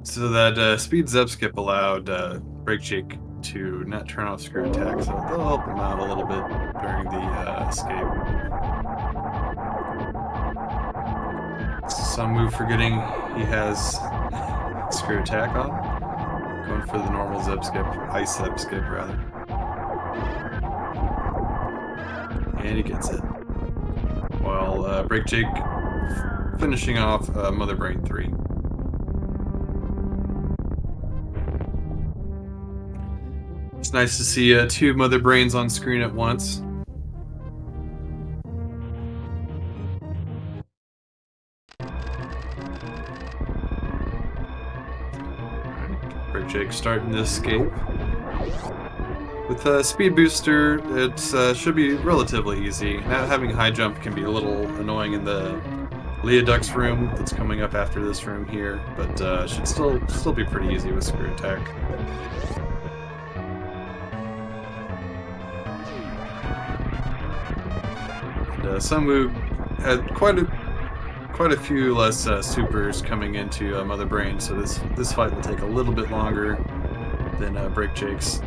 So that speed up skip allowed BrakeJake to not turn off screw attack, so that'll help him out a little bit during the escape. Some move forgetting he has screw attack on. Going for the normal zip skip, ice zip skip rather. And he gets it. While BrakeJake finishing off Mother Brain 3. It's nice to see two Mother Brains on screen at once. BrakeJake starting to escape. With a speed booster, it should be relatively easy. Not having high jump can be a little annoying in the Leoduct's room that's coming up after this room here, but should still be pretty easy with screw attack. SunWu had quite a few less supers coming into Mother Brain, so this fight will take a little bit longer than BrakeJake's.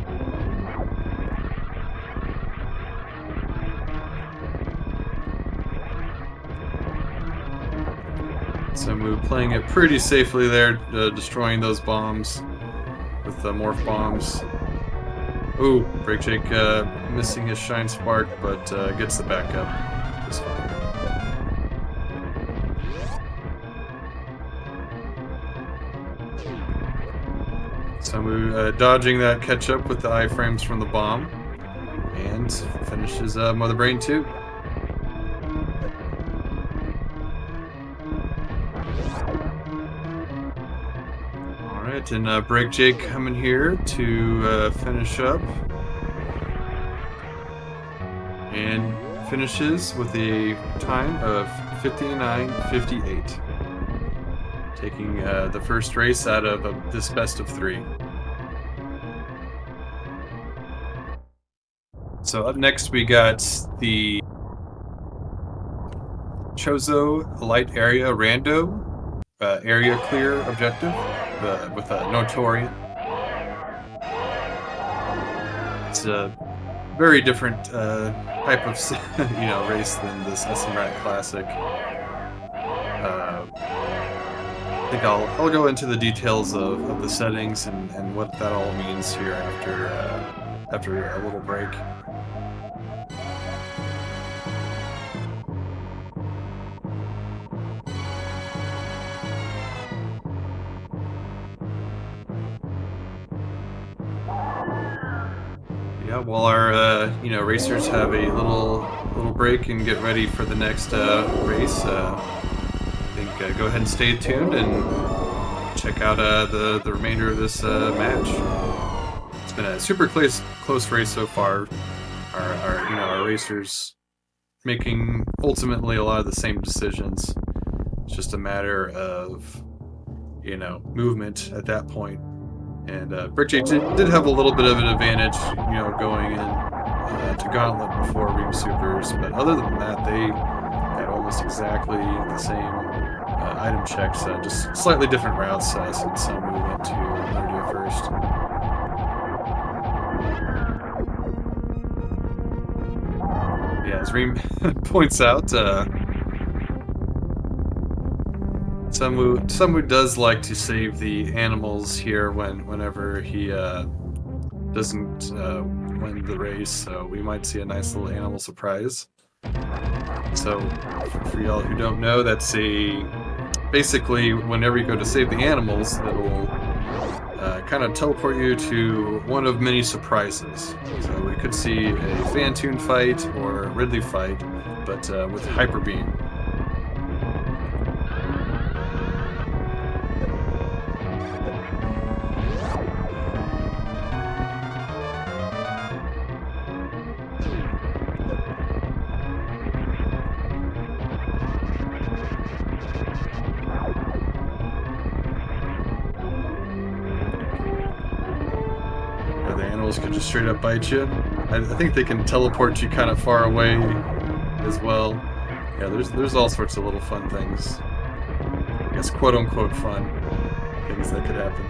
SunWu playing it pretty safely there, destroying those bombs with the morph bombs. Ooh, BrakeJake missing his shine spark, but gets the backup. Just fine. SunWu dodging that catch-up with the iframes from the bomb, and finishes Mother Brain 2. Alright, Alright, and BrakeJake coming here to finish up. And finishes with a time of 59:58. Taking the first race out of this best of 3. So up next we got the Chozo Light Area Rando area clear objective with a Notorian. It's a very different type of race than this SMRAT Classic. I think I'll go into the details of the settings and what that all means here after a little break. Yeah, while our racers have a little break and get ready for the next race, I think go ahead and stay tuned and check out the remainder of this match. It's been a super close race so far. Our racers making ultimately a lot of the same decisions. It's just a matter of movement at that point. And BrakeJake did have a little bit of an advantage, going in to Gauntlet before Ream Supers, but other than that, they had almost exactly the same item checks, just slightly different routes since we went to India first. Yeah, as Ream points out, SunWu does like to save the animals here whenever he doesn't win the race, so we might see a nice little animal surprise. So for y'all who don't know, that's basically whenever you go to save the animals, it'll kind of teleport you to one of many surprises. So we could see a Fantoon fight or a Ridley fight, but with Hyper Beam. The animals could just straight up bite you. I think they can teleport you kind of far away as well. Yeah, there's all sorts of little fun things. I guess quote unquote fun things that could happen.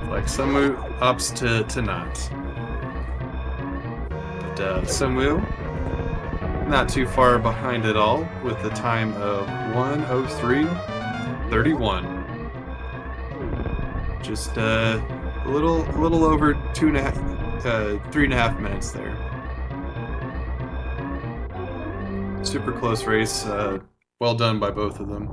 Like SunWu opts to not. But SunWu not too far behind at all with the time of 1:03:31. Just a little over 3.5 minutes there. Super close race. Well done by both of them.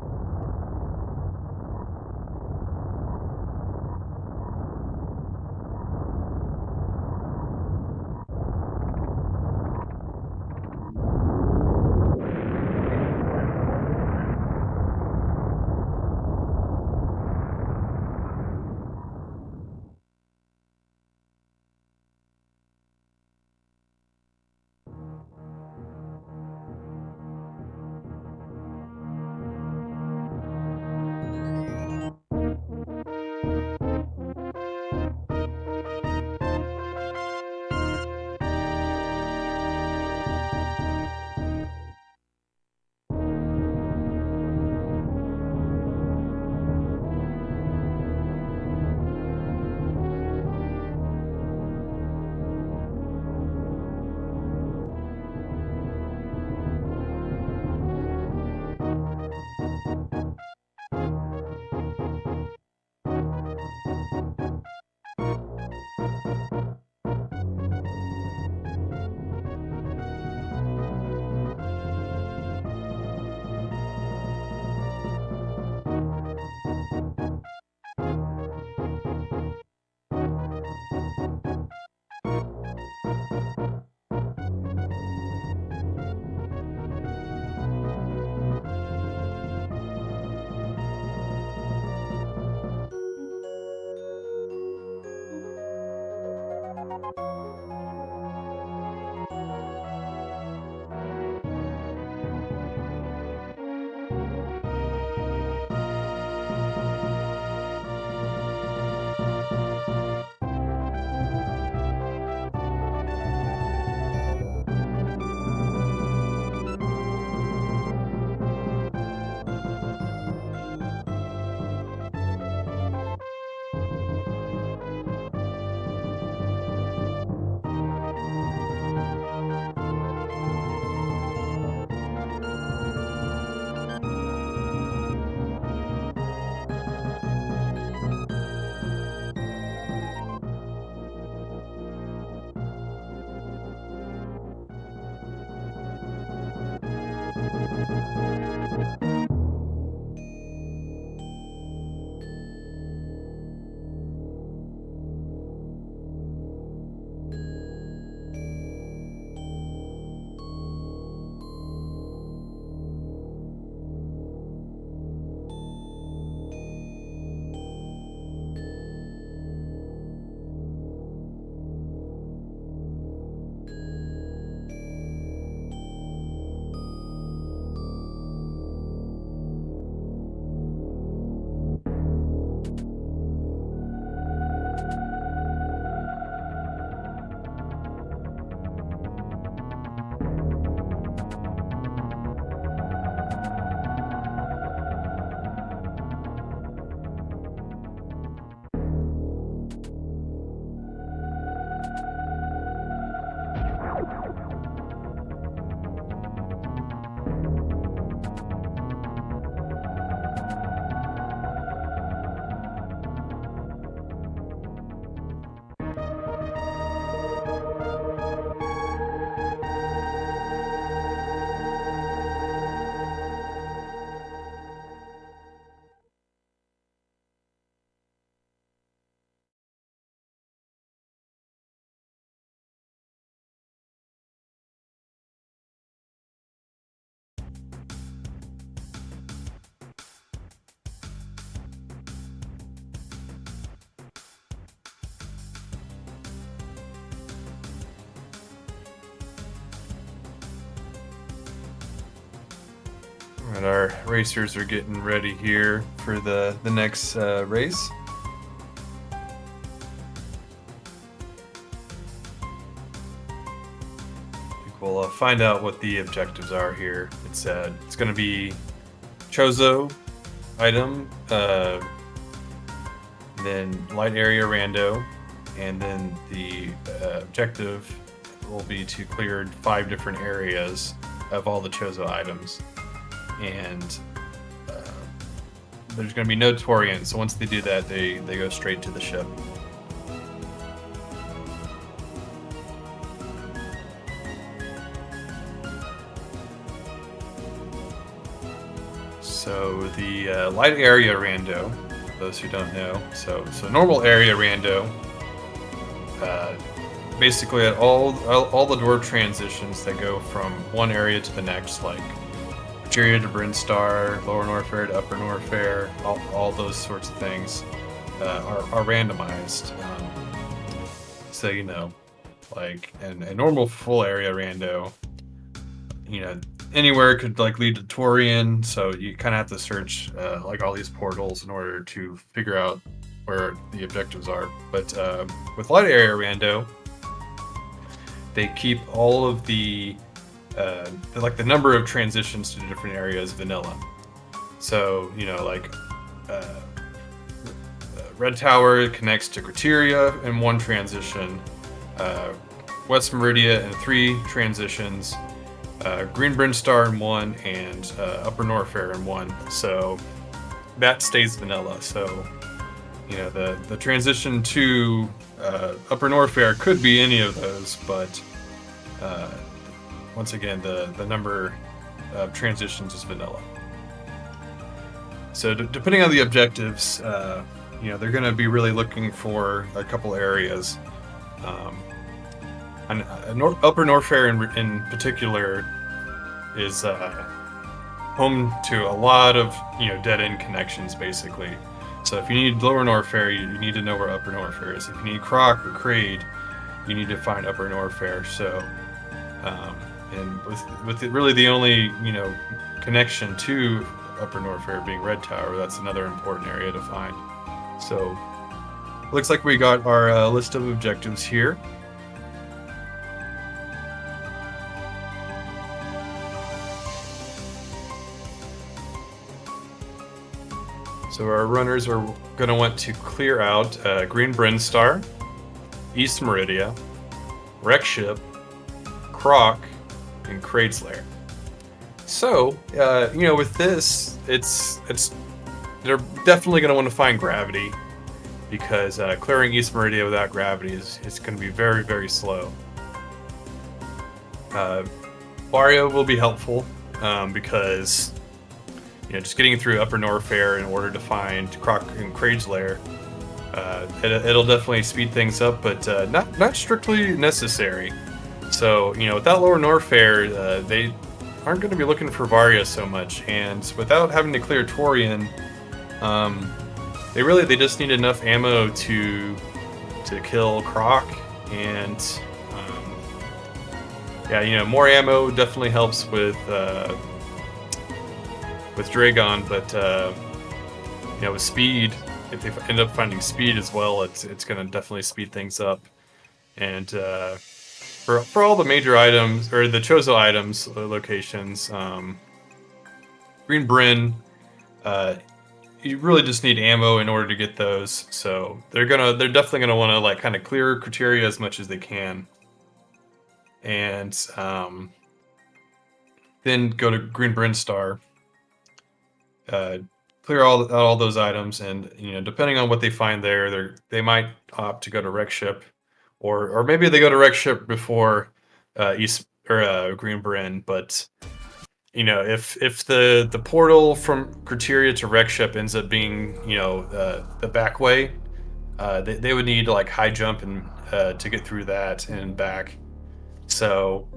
And our racers are getting ready here for the next race. I think we'll find out what the objectives are here. It's going to be Chozo item, then light area rando, and then the objective will be to clear 5 different areas of all the Chozo items. And there's going to be no Torian, so once they do that, they go straight to the ship. So the light area rando, those who don't know, so normal area rando, basically at all the dwarf transitions that go from one area to the next, like Materia to Brinstar, Lower Norfair to Upper Norfair, all those sorts of things are randomized. So like a normal full area rando, anywhere could like lead to Torian. So you kind of have to search like all these portals in order to figure out where the objectives are. But with light area rando, they keep all of the like the number of transitions to different areas vanilla. So like Red Tower connects to Criteria in 1 transition, West Meridia in 3 transitions, Green Brinstar in 1, and Upper Norfair in 1. So that stays vanilla. So the transition to Upper Norfair could be any of those, but once again, the number of transitions is vanilla. So depending on the objectives, they're going to be really looking for a couple areas. And Upper Norfair in particular is home to a lot of dead-end connections, basically. So if you need Lower Norfair, you need to know where Upper Norfair is. If you need Croc or Kraid, you need to find Upper Norfair. So, and with really the only connection to Upper Norfair being Red Tower, that's another important area to find. So, looks like we got our list of objectives here. So our runners are going to want to clear out Green Brinstar, East Meridia, Wreck Ship, Croc, and Kraid's Lair. So, with this, they're definitely going to want to find Gravity, because clearing East Meridia without Gravity is going to be very, very slow. Vario will be helpful because just getting through Upper Norfair in order to find Croc and Kraid's Lair, it'll definitely speed things up, but not strictly necessary. So, without Lower Norfair, they aren't going to be looking for Varia so much, and without having to clear Torian, they just need enough ammo to kill Croc, and more ammo definitely helps with Dragon, but with speed, if they end up finding speed as well, it's going to definitely speed things up. And for all the major items, or the Chozo items locations, Green Bryn, you really just need ammo in order to get those. So they're definitely gonna want to kind of clear criteria as much as they can, and then go to Green Brinstar. Clear all those items, and depending on what they find there, they might opt to go to Wreck Ship, or maybe they go to Wreck Ship before East or Green Bryn. But if the portal from Criteria to Wreck Ship ends up being the back way, they would need to high jump and to get through that and back. So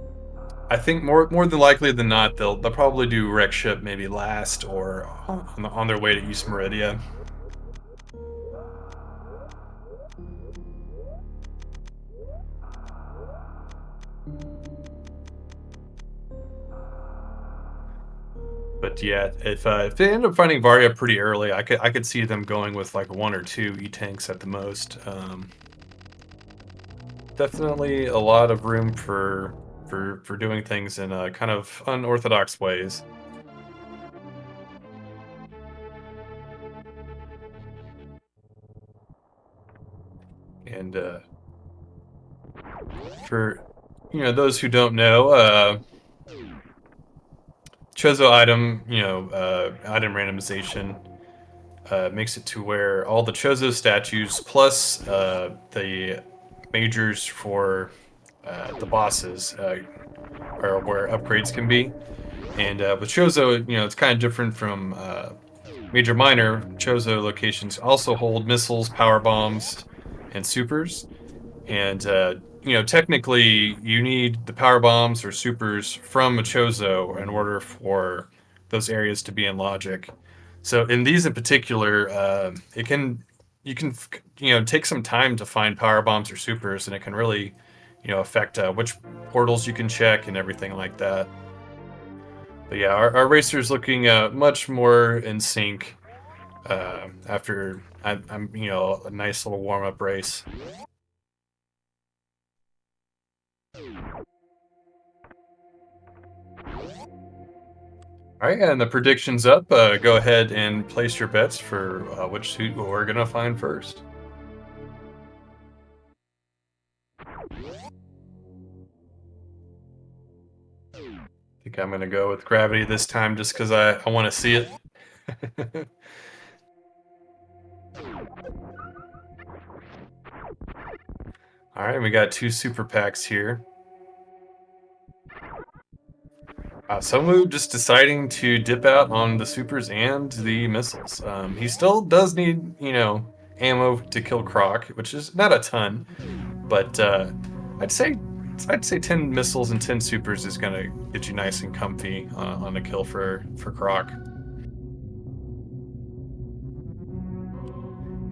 I think more than likely than not, they'll probably do Wreck Ship maybe last, or on their way to East Meridia. But yeah, if they end up finding Varia pretty early, I could see them going with 1 or 2 E-tanks at the most. Definitely a lot of room for doing things in kind of unorthodox ways. And for those who don't know, Chozo item item randomization makes it to where all the Chozo statues plus the majors for the bosses are where upgrades can be. And with Chozo, it's kind of different from Major Minor. Chozo locations also hold missiles, power bombs, and supers. And technically, you need the power bombs or supers from a Chozo in order for those areas to be in logic. So in these in particular, you can take some time to find power bombs or supers, and it can really affect which portals you can check and everything like that. But yeah, our racer's looking much more in sync after I'm a nice little warm-up race. All right, and the prediction's up. Go ahead and place your bets for which suit we're gonna find first. I think I'm gonna go with Gravity this time, just because I want to see it. All right, we got 2 super packs here. SunWu just deciding to dip out on the supers and the missiles. He still does need, ammo to kill Croc, which is not a ton, but I'd say 10 missiles and 10 supers is gonna get you nice and comfy on a kill for Croc.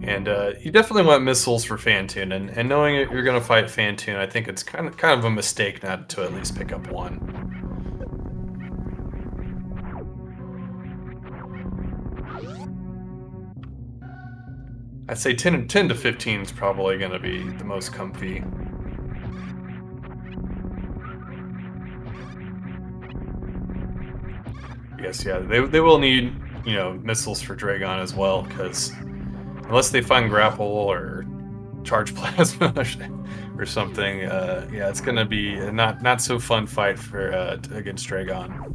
And you definitely want missiles for Fantoon, and knowing you're going to fight Fantoon, I think it's kind of a mistake not to at least pick up one. I'd say 10 to 15 is probably going to be the most comfy. Yes, yeah, they will need, missiles for Dragon as well, because unless they find grapple or charge plasma or something, yeah, it's gonna be a not so fun fight for against Dragon.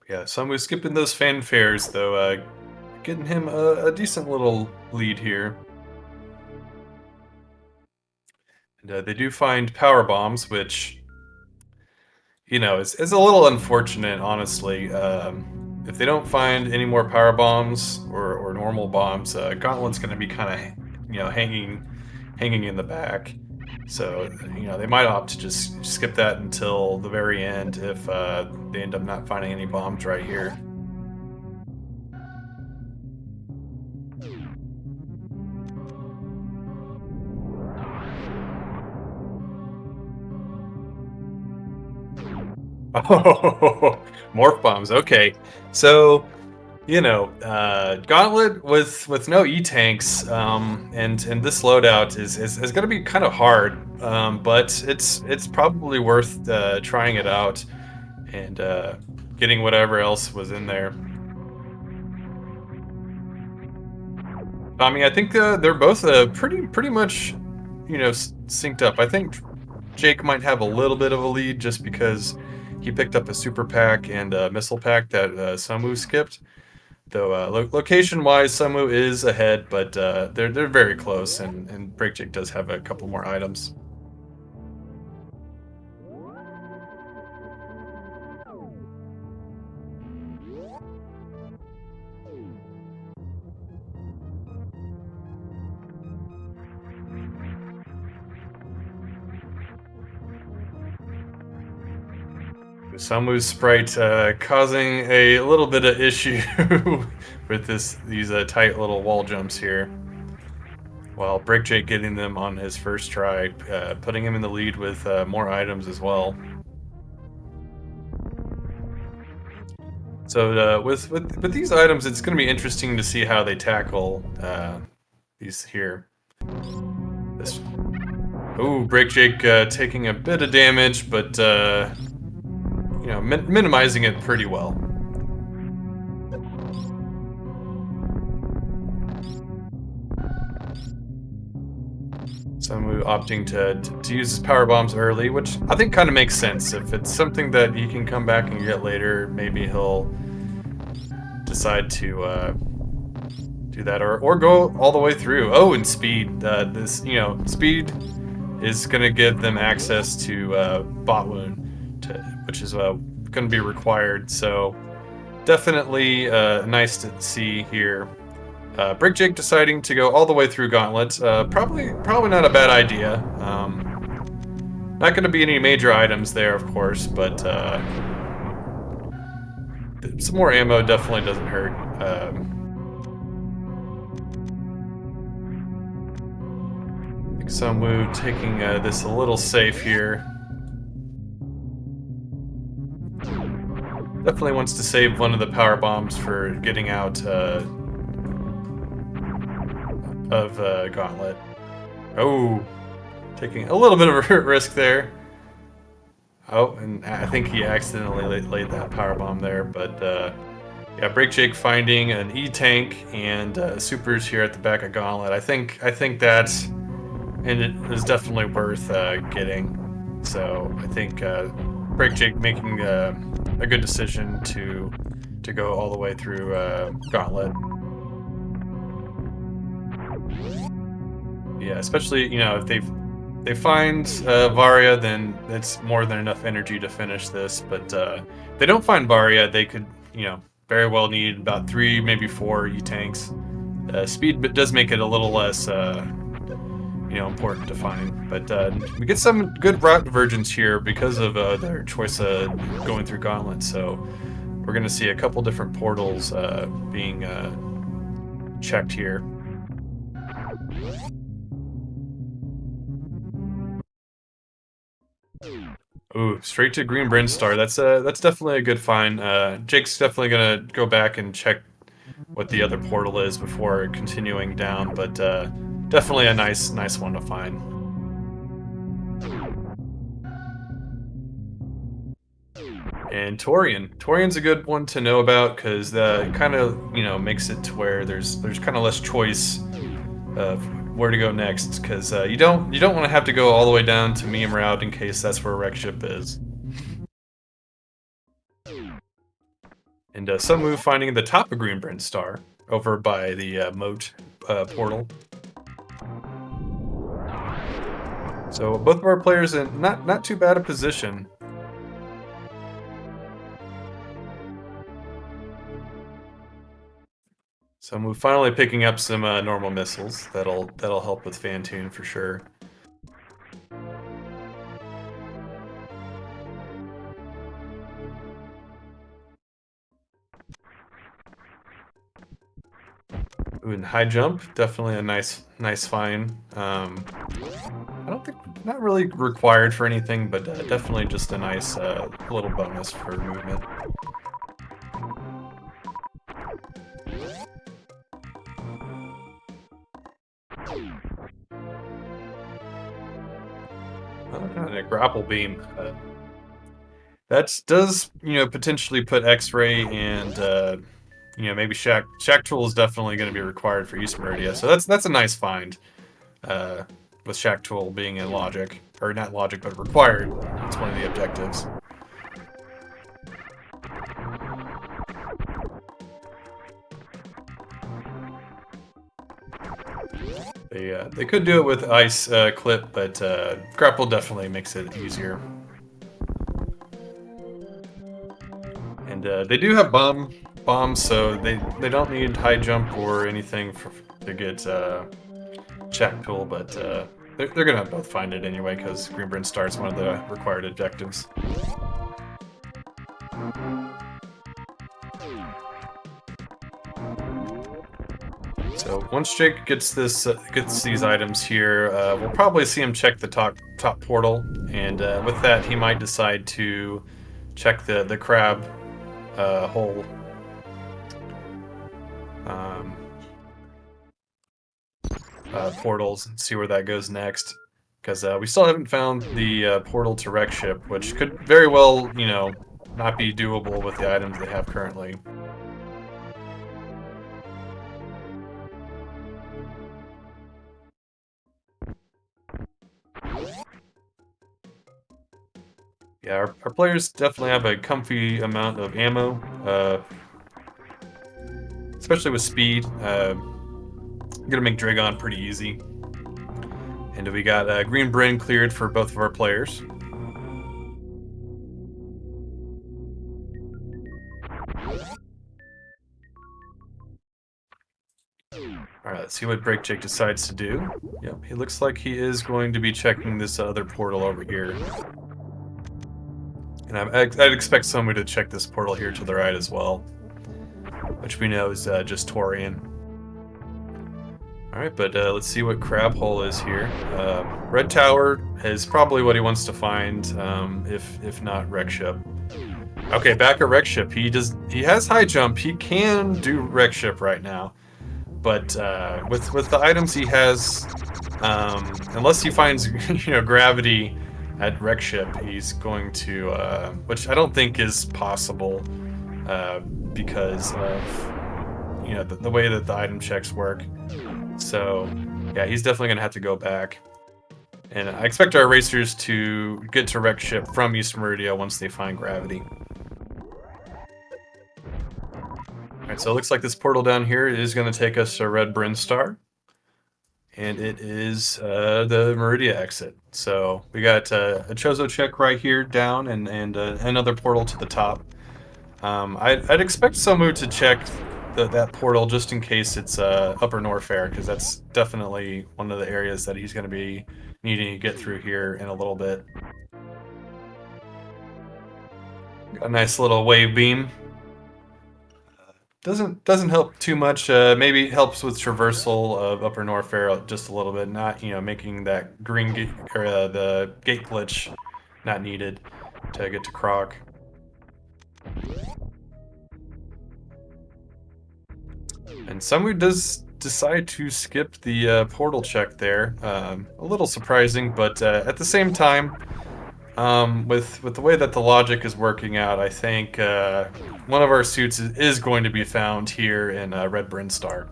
Yeah, so I'm skipping those fanfares though, getting him a decent little lead here. And they do find power bombs, which is a little unfortunate, honestly. If they don't find any more power bombs or normal bombs, Gauntlet's going to be kind of, hanging in the back. So, they might opt to just skip that until the very end if they end up not finding any bombs right here. Oh, morph bombs. Okay, so Gauntlet with no E tanks, and this loadout is going to be kind of hard, but it's probably worth trying it out and getting whatever else was in there. I mean, I think they're both pretty much synced up. I think Jake might have a little bit of a lead just because he picked up a super pack and a missile pack that Sunwu skipped. Though location-wise, Sunwu is ahead, but they're very close, and BrakeJake does have a couple more items. Sunwu's sprite causing a little bit of issue with these tight little wall jumps here. While BrakeJake getting them on his first try, putting him in the lead with more items as well. So with these items, it's going to be interesting to see how they tackle these here. Ooh, BrakeJake taking a bit of damage, but minimizing it pretty well. Sunwu opting to use his power bombs early, which I think kind of makes sense. If it's something that he can come back and get later, maybe he'll decide to do that or go all the way through. Oh, and speed. Speed is going to give them access to bot wound, which is going to be required. So definitely nice to see here. BrakeJake deciding to go all the way through Gauntlet. Probably not a bad idea. Not going to be any major items there, of course, but some more ammo definitely doesn't hurt. I think Sunwu taking this a little safe here. Definitely wants to save one of the power bombs for getting out of Gauntlet. Oh, taking a little bit of a risk there. Oh, and I think he accidentally laid that power bomb there, but yeah, BrakeJake finding an E-tank and supers here at the back of Gauntlet. I think that and it is definitely worth getting. So I think BrakeJake making a good decision to go all the way through Gauntlet. Yeah, especially if they find Varia, then it's more than enough energy to finish this. But if they don't find Varia, they could very well need about 3, maybe 4 E-tanks Speed does make it a little less, important to find. But we get some good route divergence here because of their choice of going through Gauntlet. So we're going to see a couple different portals being checked here. Ooh, straight to Green Brinstar. That's definitely a good find. Jake's definitely gonna go back and check what the other portal is before continuing down, but definitely a nice one to find. And Torian's a good one to know about because kind of makes it to where there's kind of less choice of where to go next because you don't want to have to go all the way down to Meme Route in case that's where Wreck Ship is. And SunWu finding the top of Green Brinstar over by the moat portal. So both of our players in not too bad a position. So we're finally picking up some normal missiles. That'll help with Fantoon for sure. Ooh, and high jump, definitely a nice find. I don't think not really required for anything, but definitely just a nice little bonus for movement. And a grapple beam. That does, potentially put X-ray and, maybe Shack Tool is definitely going to be required for East Meridia. So that's a nice find, with Shack Tool being in Logic. Or not Logic, but required. It's one of the objectives. They could do it with Ice Clip, but Grapple definitely makes it easier. And they do have bombs, so they don't need high jump or anything to get Shack Tool, but they're gonna both find it anyway because Green Brinstar is one of the required objectives. So once Jake gets these items here, we'll probably see him check the top portal, and with that he might decide to check the crab hole. Portals and see where that goes next, because we still haven't found the portal to Wreck Ship, which could very well, not be doable with the items they have currently. Yeah, our players definitely have a comfy amount of ammo, especially with speed. Gonna make Dragon pretty easy. And we got Green Bryn cleared for both of our players. Alright, let's see what BrakeJake decides to do. Yep, he looks like he is going to be checking this other portal over here. And I'd expect somebody to check this portal here to the right as well, which we know is just Torian. Alright, but let's see what Crab Hole is here. Red Tower is probably what he wants to find, if not Wreck Ship. Okay, back at Wreck Ship. He has high jump. He can do Wreck Ship right now. But with the items he has, unless he finds gravity at Wreck Ship, he's going to, which I don't think is possible, because of the way that the item checks work. So yeah, he's definitely gonna have to go back. And I expect our racers to get to Wreck Ship from East Meridia once they find gravity. Alright, so it looks like this portal down here is going to take us to Red Brinstar. And it is the Meridia exit. So we got a Chozo check right here down and another portal to the top. I'd expect SunWu to check that portal just in case it's Upper Norfair, because that's definitely one of the areas that he's going to be needing to get through here in a little bit. Got a nice little wave beam. Doesn't help too much. Maybe it helps with traversal of Upper Norfair just a little bit. Not making that green gate or the gate glitch not needed to get to Croc. And SunWu does decide to skip the portal check there. A little surprising, but at the same time, with the way that the logic is working out, I think one of our suits is going to be found here in Red Brinstar.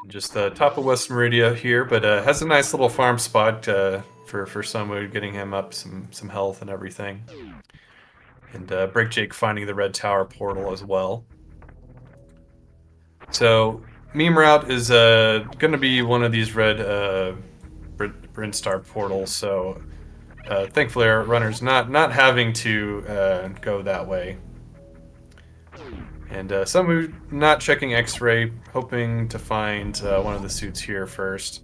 Just the top of West Meridia here, but has a nice little farm spot for SunWu, getting him up some health and everything. And BrakeJake finding the Red Tower portal as well. So Meme Route is going to be one of these red Brinstar portals. So thankfully our runner's not having to go that way. And SunWu not checking X-ray, hoping to find one of the suits here first.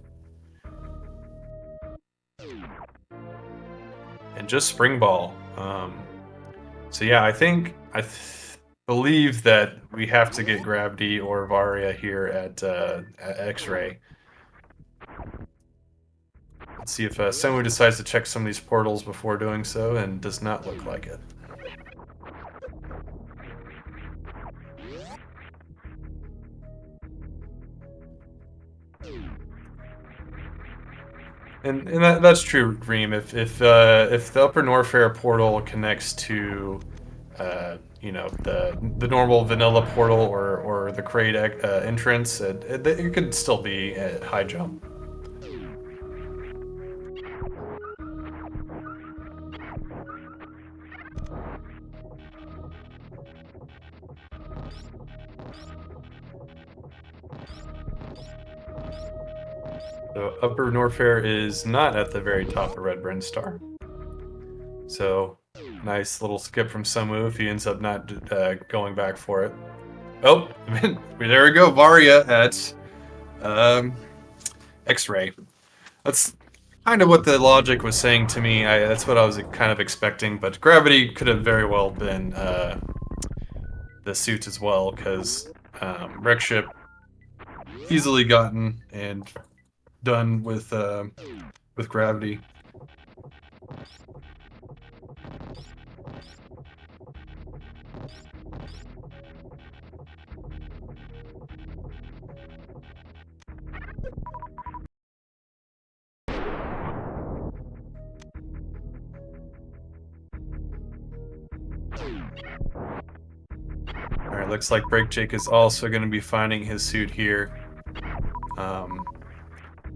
And just Spring Ball. So yeah, I believe that we have to get Gravity or Varia here at X-ray. Let's see if SunWu decides to check some of these portals before doing so, and does not look like it. And that's true, Reem. If the Upper Norfair portal connects to the normal vanilla portal or the crate entrance, it could still be at high jump. So Upper Norfair is not at the very top of Red Brinstar. So nice little skip from SunWu if he ends up not going back for it. Oh, there we go, Varia at X-ray. That's kind of what the logic was saying to me. That's what I was kind of expecting, but Gravity could have very well been the suit as well, because Wreck Ship easily gotten and done with Gravity. Alright, looks like BrakeJake is also going to be finding his suit here.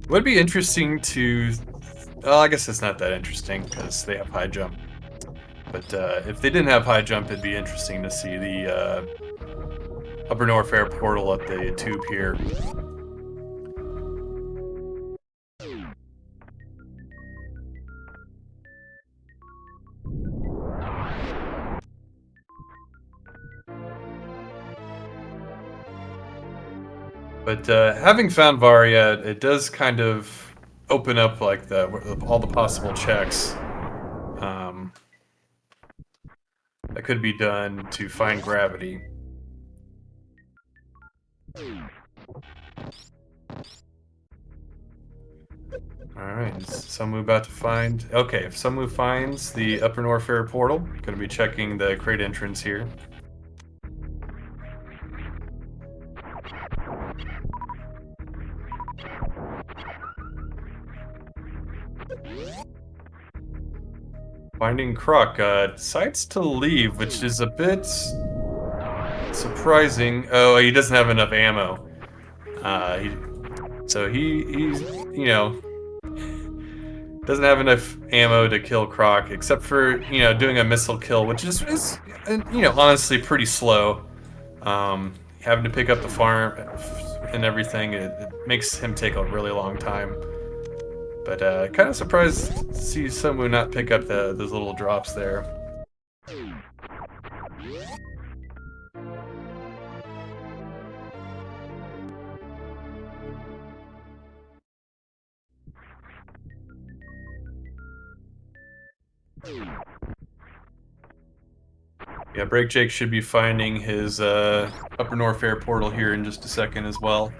Would be interesting to... Well, I guess it's not that interesting, because they have high jump. But if they didn't have high jump, it'd be interesting to see the Upper Norfair portal at the tube here. But having found Varia, it does kind of open up like all the possible checks that could be done to find Gravity. Alright, is SunWu about to find... Okay, if SunWu finds the Upper Norfair portal, gonna be checking the crate entrance here. Finding Croc, decides to leave, which is a bit surprising. Oh, he doesn't have enough ammo. So he's, doesn't have enough ammo to kill Croc, except for, doing a missile kill, which is honestly pretty slow. Having to pick up the farm and everything, it makes him take a really long time. But kind of surprised to see SunWu not pick up those little drops there. Yeah, BrakeJake should be finding his Upper North Air portal here in just a second as well.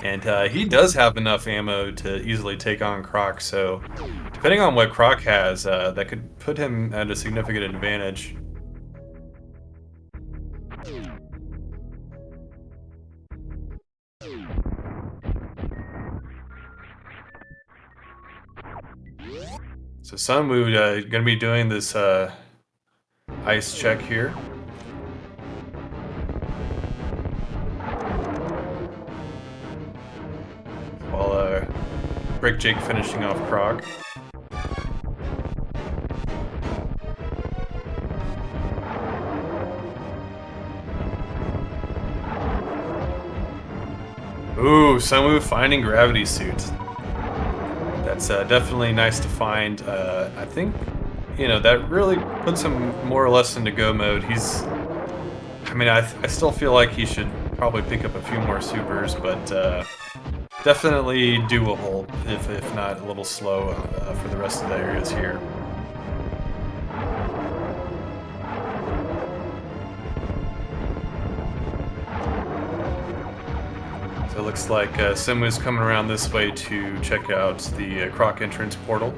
And he does have enough ammo to easily take on Croc, so depending on what Croc has, that could put him at a significant advantage. So SunWu gonna be doing this ice check here. While BrakeJake finishing off Croc. Ooh, SunWu finding gravity suit. That's definitely nice to find. I think, you know, that really puts him more or less into go mode. I mean, I still feel like he should probably pick up a few more supers, but definitely doable, if not a little slow for the rest of the areas here. So it looks like SunWu's coming around this way to check out the Croc entrance portal.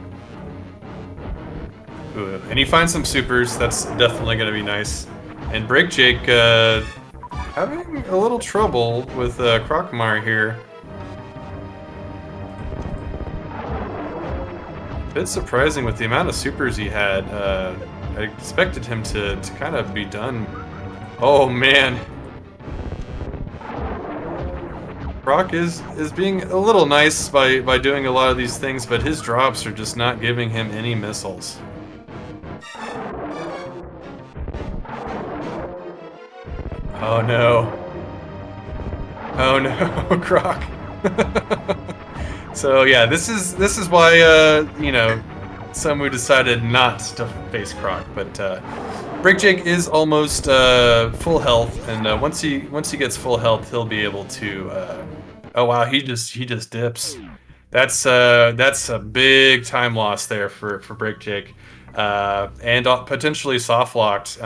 Ooh, and he finds some supers, that's definitely going to be nice. And BrakeJake having a little trouble with Crocmar here. A bit surprising with the amount of supers he had. I expected him to kind of be done. Oh man. Croc is being a little nice by doing a lot of these things, but his drops are just not giving him any missiles. Oh no. Oh no, Croc. So yeah, this is why you know, SunWu decided not to face Croc, but BrakeJake is almost full health, and once he gets full health, he'll be able to. Oh wow, he just dips. That's a big time loss there for BrakeJake, and potentially soft locked.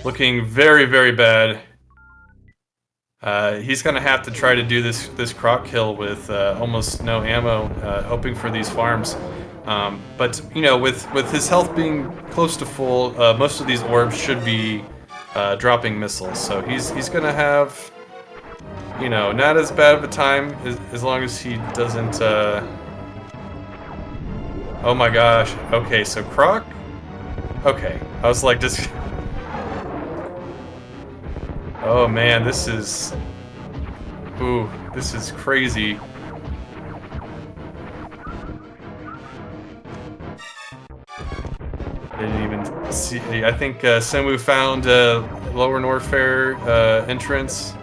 Looking very bad. He's gonna have to try to do this Croc kill with almost no ammo, hoping for these farms. But you know, with his health being close to full, most of these orbs should be dropping missiles. So he's gonna have, you know, not as bad of a time as long as he doesn't. Oh my gosh. Okay, so Croc. Okay, I was like just. Oh man, this is... Ooh, this is crazy. I didn't even see... I think SunWu found Lower North Air entrance.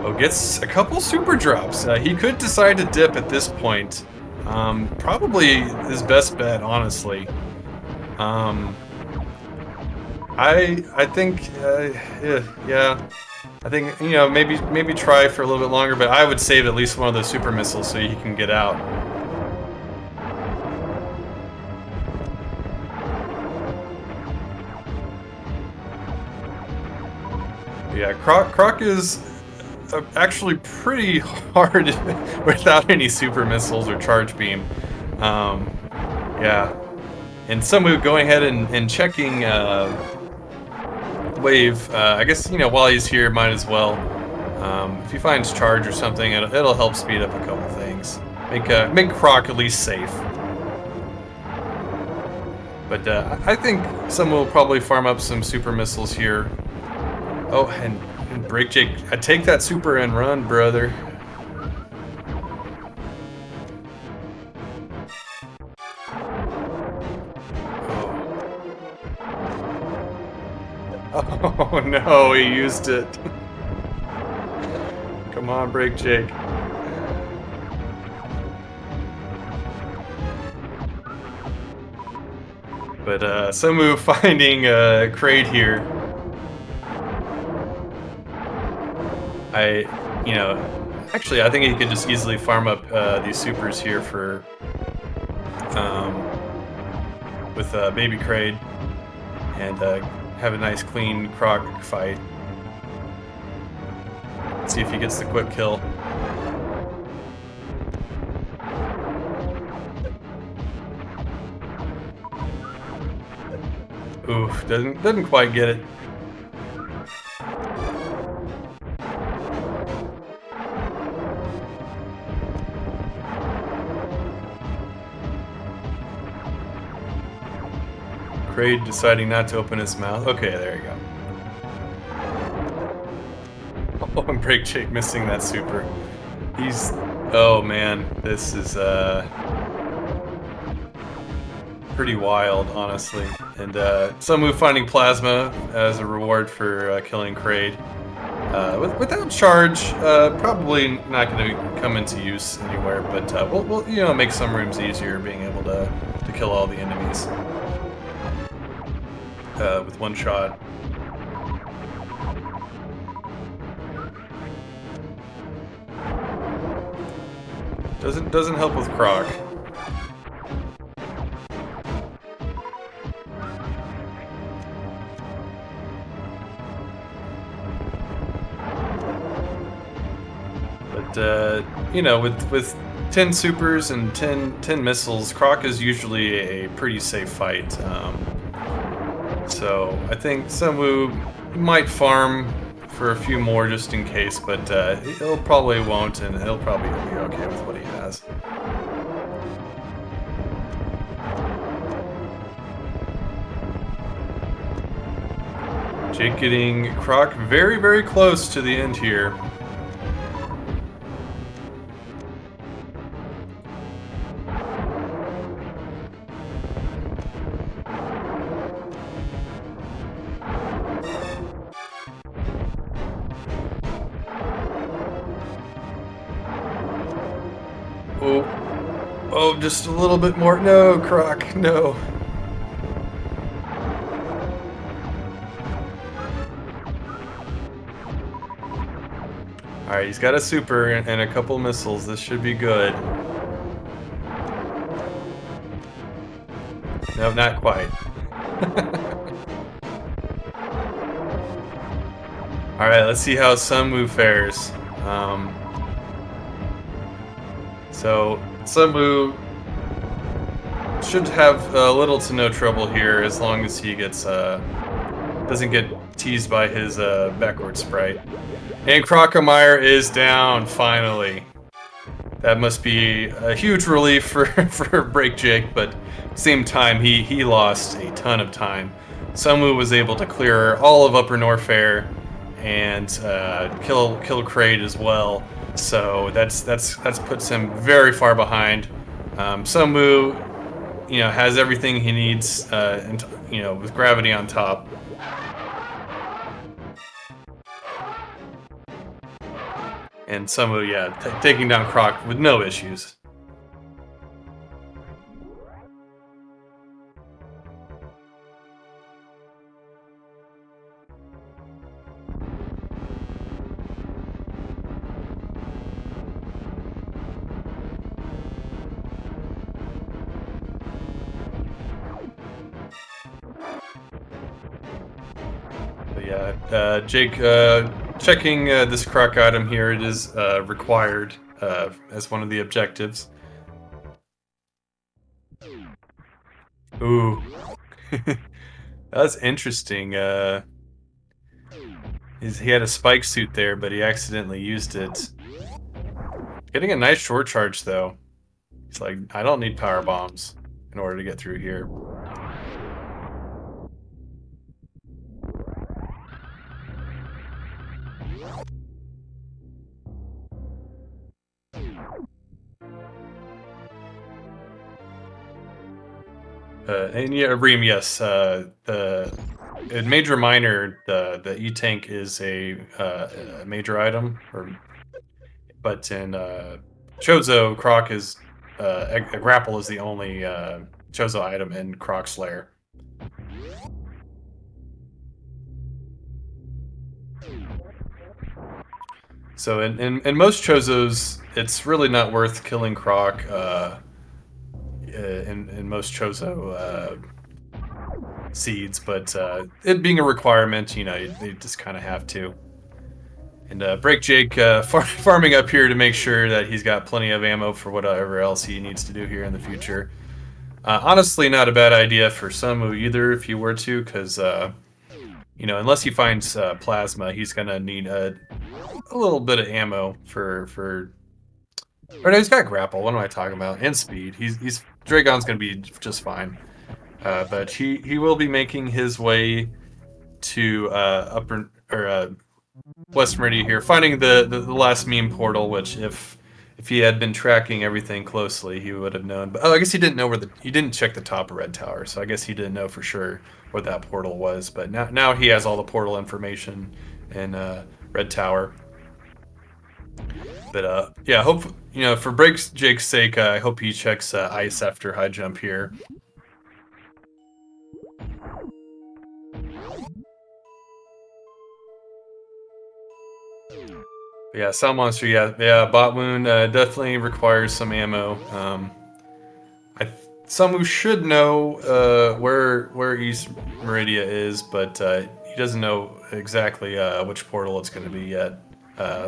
Oh, gets a couple super drops. He could decide to dip at this point. Probably his best bet, honestly. I think, yeah. I think, you know, maybe try for a little bit longer, but I would save at least one of those super missiles so he can get out. Yeah, Croc is actually pretty hard without any super missiles or charge beam. Yeah. And SunWu going ahead and checking wave. I guess, you know, while he's here, might as well. If he finds charge or something, it'll help speed up a couple things. Make Croc at least safe. But I think SunWu will probably farm up some super missiles here. Oh, and BrakeJake, take that super and run, brother. Oh no, he used it. Come on, BrakeJake. But SunWu finding Kraid here. Actually, I think he could just easily farm up these supers here for with Baby Kraid and have a nice clean Croc fight. See if he gets the quick kill. Oof, doesn't quite get it. Kraid deciding not to open his mouth. Okay, there you go. Oh, and BrakeJake missing that super. He's... Oh man, this is pretty wild, honestly. And SunWu finding Plasma as a reward for killing Kraid. Without charge, probably not going to come into use anywhere, but we'll make some rooms easier being able to kill all the enemies with one shot. Doesn't help with Croc. But with 10 supers and 10 missiles, Croc is usually a pretty safe fight. So I think SunWu might farm for a few more just in case, but he'll probably won't, and he'll probably be okay with what he has. Jake getting Croc very, very close to the end here. Oh, just a little bit more. No, Croc, no. Alright, he's got a super and a couple missiles. This should be good. No, not quite. Alright, let's see how SunWu fares. So, SunWu should have little to no trouble here as long as he gets doesn't get teased by his backward sprite. And Crocomire is down, finally. That must be a huge relief for BrakeJake, but at the same time, he lost a ton of time. SunWu was able to clear all of Upper Norfair and kill Kraid as well. So that's puts him very far behind. SunWu, has everything he needs, and with gravity on top. And SunWu, yeah, taking down Croc with no issues. But yeah, Jake, checking this Croc item here, it is required as one of the objectives. Ooh. That's interesting. He had a spike suit there, but he accidentally used it. Getting a nice short charge, though. He's like, I don't need power bombs in order to get through here. And yeah, Reem, yes. In Major Minor, the E-Tank is a major item, or But in Chozo, Croc is a grapple is the only Chozo item in Croc's lair. So in most Chozos, it's really not worth killing Croc. In most Chozo seeds, but it being a requirement, you know, they just kind of have to. And BrakeJake farming up here to make sure that he's got plenty of ammo for whatever else he needs to do here in the future. Honestly, not a bad idea for Sunwu either if he were to, because, you know, unless he finds plasma, he's going to need a little bit of ammo for... Or no, he's got grapple. What am I talking about? And speed. Dragon's going to be just fine. But he will be making his way to West Meridia here, finding the last meme portal, which if he had been tracking everything closely, he would have known. But I guess he didn't know he didn't check the top of Red Tower, so I guess he didn't know for sure where that portal was. But now he has all the portal information in Red Tower. But yeah, hope you know for BrakeJake's sake, I hope he checks ice after high jump here. Yeah, Sound Monster, yeah, Bot Wound definitely requires some ammo. Sunwu should know where East Meridia is, but he doesn't know exactly which portal it's going to be yet.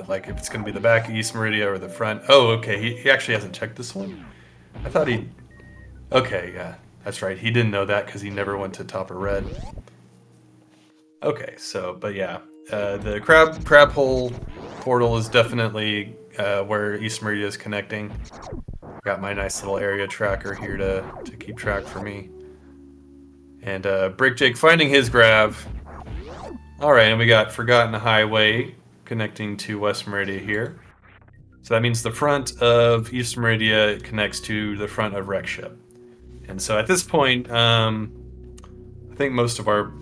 Like if it's going to be the back East Meridia or the front. Oh, okay, he actually hasn't checked this one. I thought he... Okay, yeah, that's right. He didn't know that because he never went to top of red. Okay, so, but yeah. The crab hole portal is definitely where East Meridia is connecting. Got my nice little area tracker here to keep track for me. And BrakeJake finding his grav. Alright, and we got Forgotten Highway connecting to West Meridia here. So that means the front of East Meridia connects to the front of Wreck Ship. And so at this point, I think most of our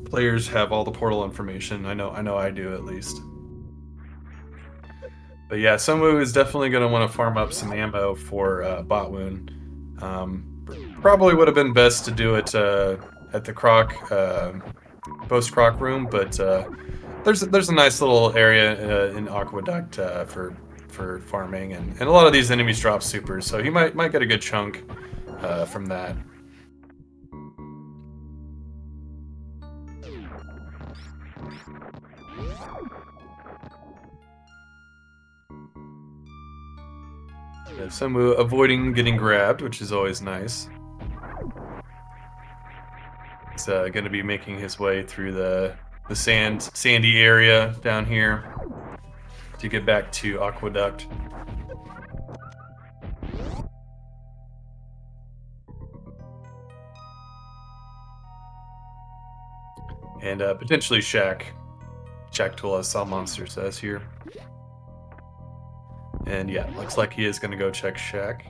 players have all the portal information. I know I do at least. But yeah, Sunwu is definitely going to want to farm up some ammo for Bot Wound. Probably would have been best to do it at the post-Croc room, but there's a nice little area in Aqueduct for farming, and a lot of these enemies drop supers, so he might get a good chunk from that. Some avoiding getting grabbed, which is always nice. He's going to be making his way through the sandy area down here to get back to Aqueduct. And potentially Shack Tool, as Sound Monster says here. And yeah, looks like he is going to go check Shack.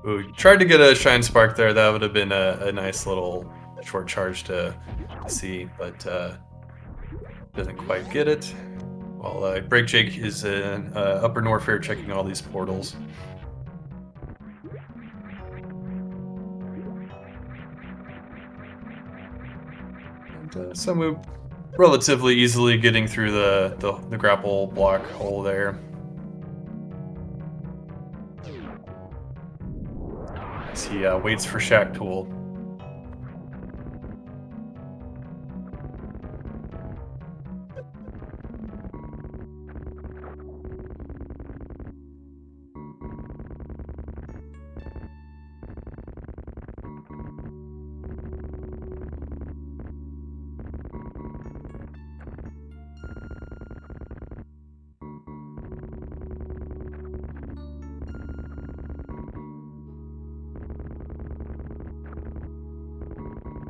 Ooh, tried to get a Shine Spark there. That would have been a nice little short charge to see, but doesn't quite get it. While BrakeJake is in Upper Norfair checking all these portals. And Sunwu relatively easily getting through the grapple block hole there. As he waits for Shack Tool.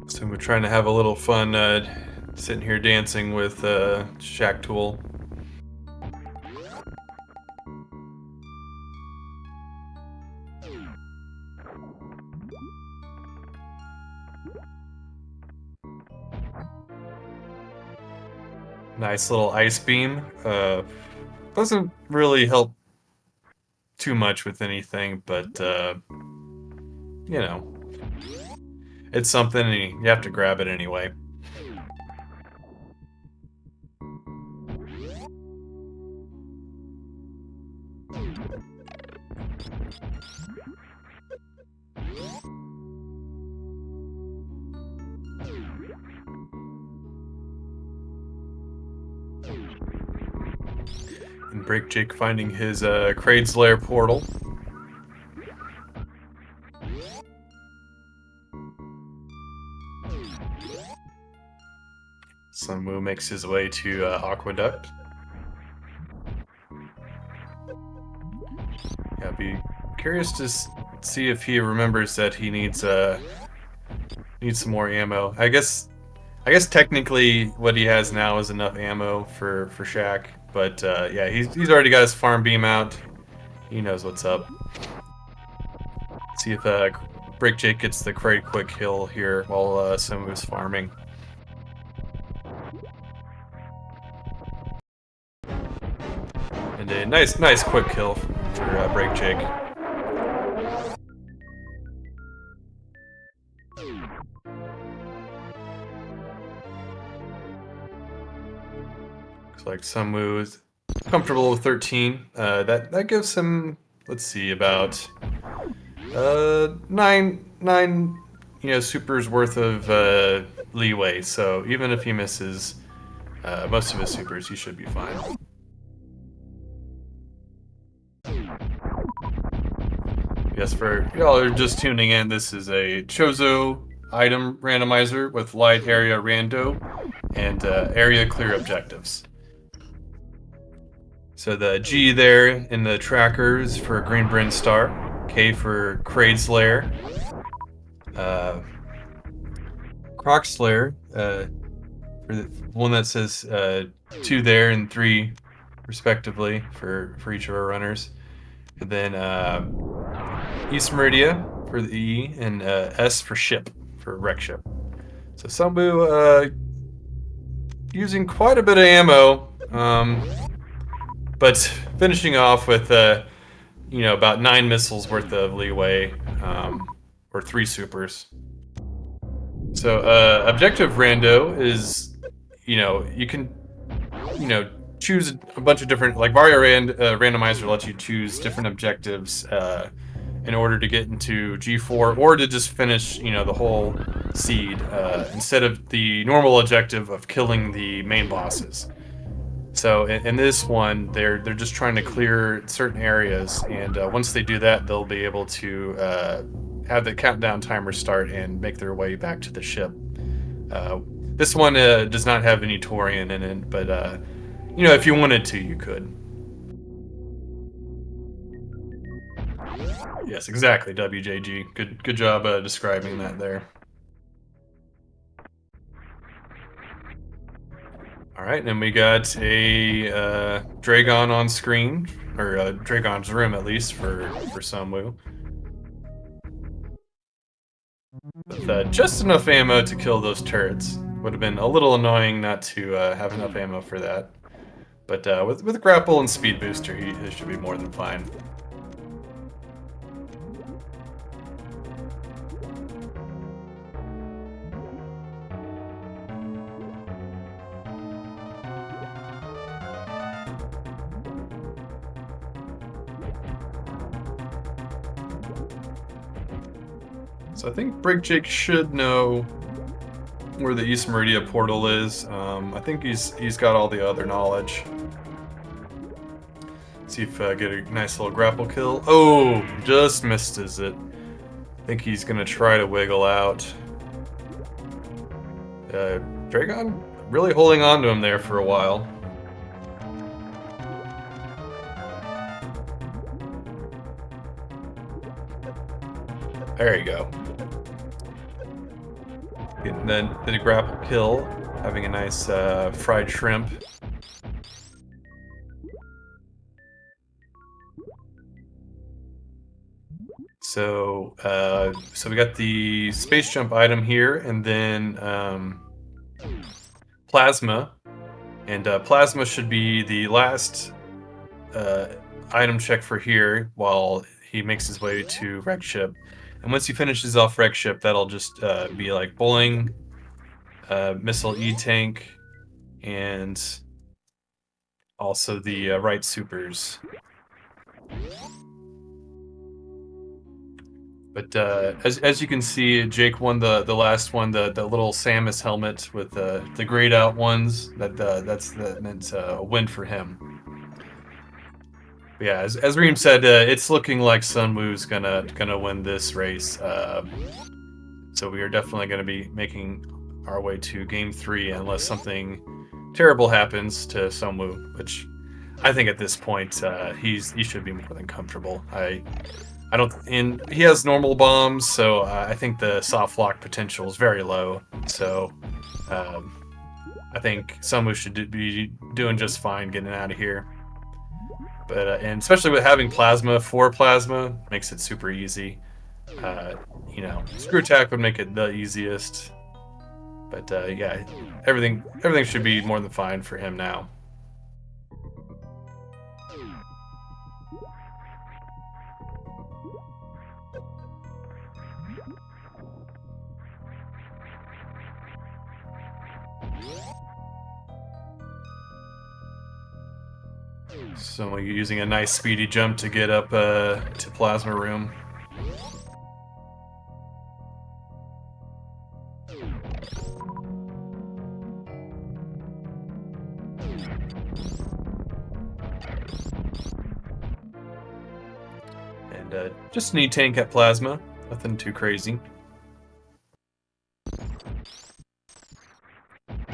So we're trying to have a little fun sitting here dancing with Shack Tool. Nice little ice beam. Doesn't really help too much with anything, but you know, it's something and you have to grab it anyway. And BrakeJake finding his Kraid's Lair portal. SunWu makes his way to Aqueduct. Yeah, be curious to see if he remembers that he needs some more ammo. I guess technically what he has now is enough ammo for Shaq, but yeah, he's already got his farm beam out. He knows what's up. See if BrakeJake gets the Kraid quick kill here while SunWu's farming. And a nice quick kill for BrakeJake. Looks like SunWu is comfortable with 13. That gives him, let's see, about nine supers worth of leeway. So even if he misses most of his supers, he should be fine. Yes, for y'all who are just tuning in, this is a Chozo item randomizer with light area rando and area clear objectives. So the G there in the trackers for Green Bryn Star, K for Kraid's Lair, Croc's Lair, for the one that says 2 there and 3 respectively for each of our runners. And then East Meridia for the E, and S for ship, for wreck ship. So SunWu using quite a bit of ammo, but finishing off with about 9 missiles worth of leeway, or 3 supers. So objective rando is, you can, choose a bunch of different, like Vario randomizer lets you choose different objectives in order to get into G4 or to just finish, the whole seed instead of the normal objective of killing the main bosses. So in this one, they're just trying to clear certain areas, and once they do that, they'll be able to have the countdown timer start and make their way back to the ship. This one does not have any Torian in it, but if you wanted to, you could. Yes, exactly, WJG. Good job describing that there. All right, and we got a Dragon on screen, or Dragon's room at least for SunWu. With just enough ammo to kill those turrets. Would have been a little annoying not to have enough ammo for that. But with grapple and speed booster, he should be more than fine. So I think BrakeJake should know where the East Meridia portal is. I think he's got all the other knowledge. See if I get a nice little grapple kill. Oh, just misses it. I think he's gonna try to wiggle out. Dragon really holding on to him there for a while. There you go. And then did a grapple kill, having a nice fried shrimp. So we got the space jump item here, and then plasma, And Plasma should be the last item check for here while he makes his way to Wreck Ship. And once he finishes off Wreck Ship, that'll just be like Bowling, Missile E-Tank, and also the right supers. But as you can see, Jake won the last one, the little Samus helmet with the grayed out ones. That meant a win for him. But yeah, as Reem said, it's looking like SunWu's gonna win this race. So we are definitely gonna be making our way to Game 3 unless something terrible happens to SunWu, which I think at this point he should be more than comfortable. I don't, and he has normal bombs, so I think the soft lock potential is very low. So I think SunWu should be doing just fine getting out of here. But and especially with having Plasma for Plasma makes it super easy. You know, Screw Attack would make it the easiest. But yeah, everything should be more than fine for him now. So you're using a nice speedy jump to get up to Plasma Room. And just an E-Tank at Plasma, nothing too crazy.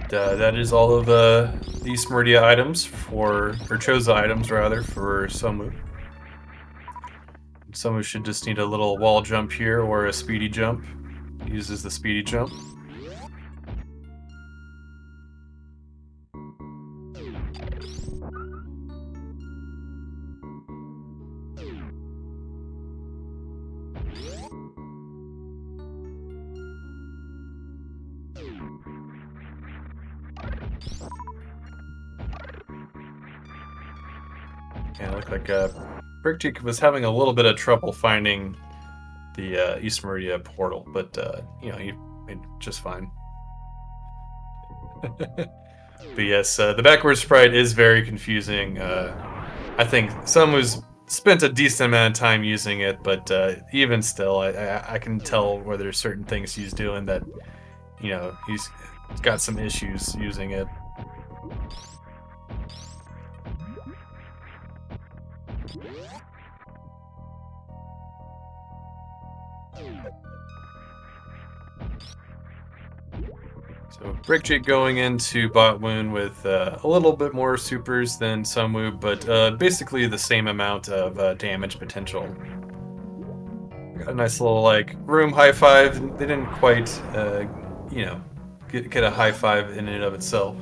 That is all of the SMRAT items or Choza items rather for SunWu. SunWu should just need a little wall jump here or a speedy jump. He uses the speedy jump. Yeah, it looked like BrakeJake was having a little bit of trouble finding the East Meridia portal, but you know, he made just fine. But yes, the backward sprite is very confusing. I think SunWu's spent a decent amount of time using it, but even still, I can tell where there's certain things he's doing that, you know, he's got some issues using it. So BrakeJake going into bot wound with a little bit more supers than SunWu, but basically the same amount of damage potential. Got a nice little like room high five. They didn't quite, you know, get a high five in and of itself.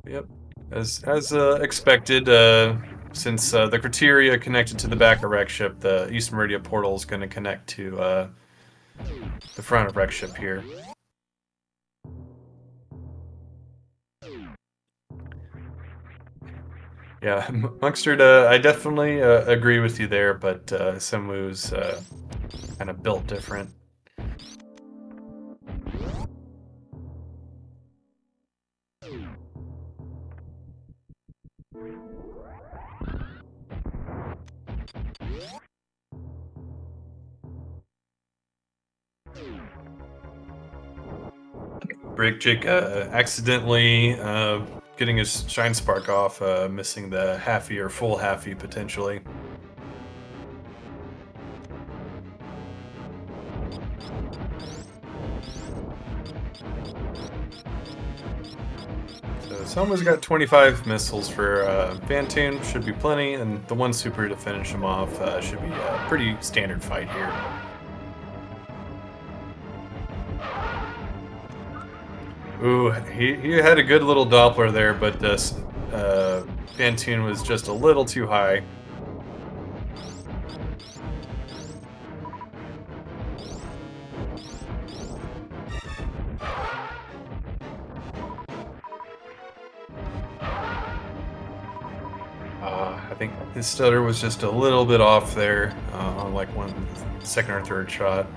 Yep, as expected. Since the criteria connected to the back of Wreck Ship, the East Meridia portal is going to connect to the front of Wreck Ship here. Yeah, Mustard, I definitely agree with you there, but SunWu's kind of built different. BrakeJake accidentally getting his Shine Spark off, missing the halfie or full halfie potentially. So someone's got 25 missiles for Vantoon, should be plenty, and the one super to finish him off should be a pretty standard fight here. Ooh, he had a good little Doppler there, but Vantoon was just a little too high. I think his stutter was just a little bit off there on like one second or third shot.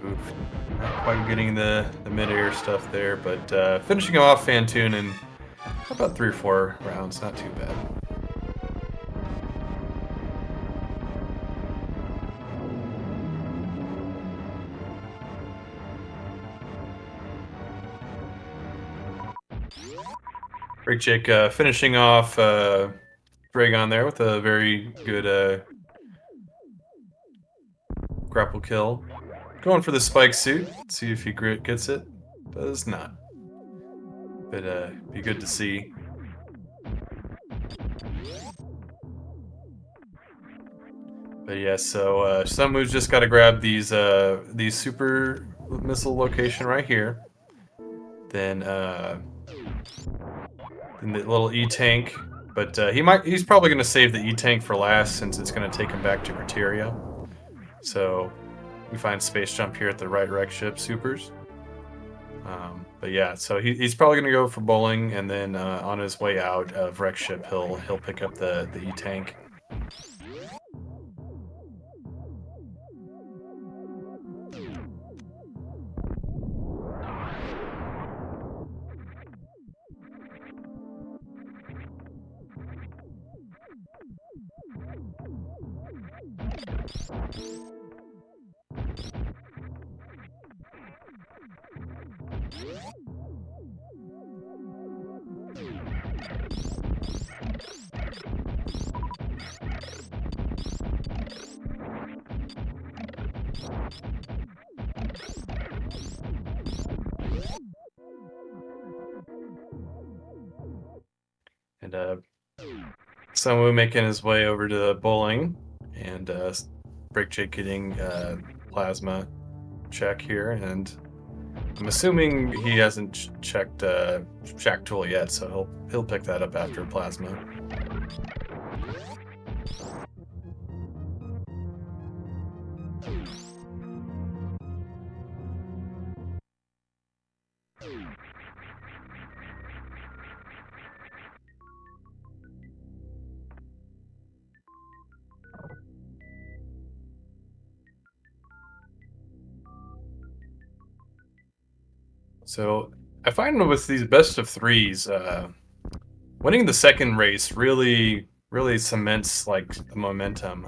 Oof. Not quite getting the mid-air stuff there, but finishing off Fantoon in about 3 or 4 rounds, not too bad. BrakeJake finishing off Dragon there with a very good grapple kill. Going for the spike suit, see if he gets it. Does not. But be good to see. But yeah, so SunWu's just got to grab these super missile location right here. Then the little E-tank, but he's probably going to save the E-tank for last since it's going to take him back to Criteria. So we find space jump here at the right wreck ship supers. But yeah, so he's probably going to go for bowling, and then on his way out of wreck ship, he'll pick up the E-tank. And SunWu making his way over to the bowling, and BrakeJake getting plasma check here, and I'm assuming he hasn't checked Shack Tool yet, so he'll pick that up after plasma. So I find with these best of threes, winning the second race really cements like the momentum.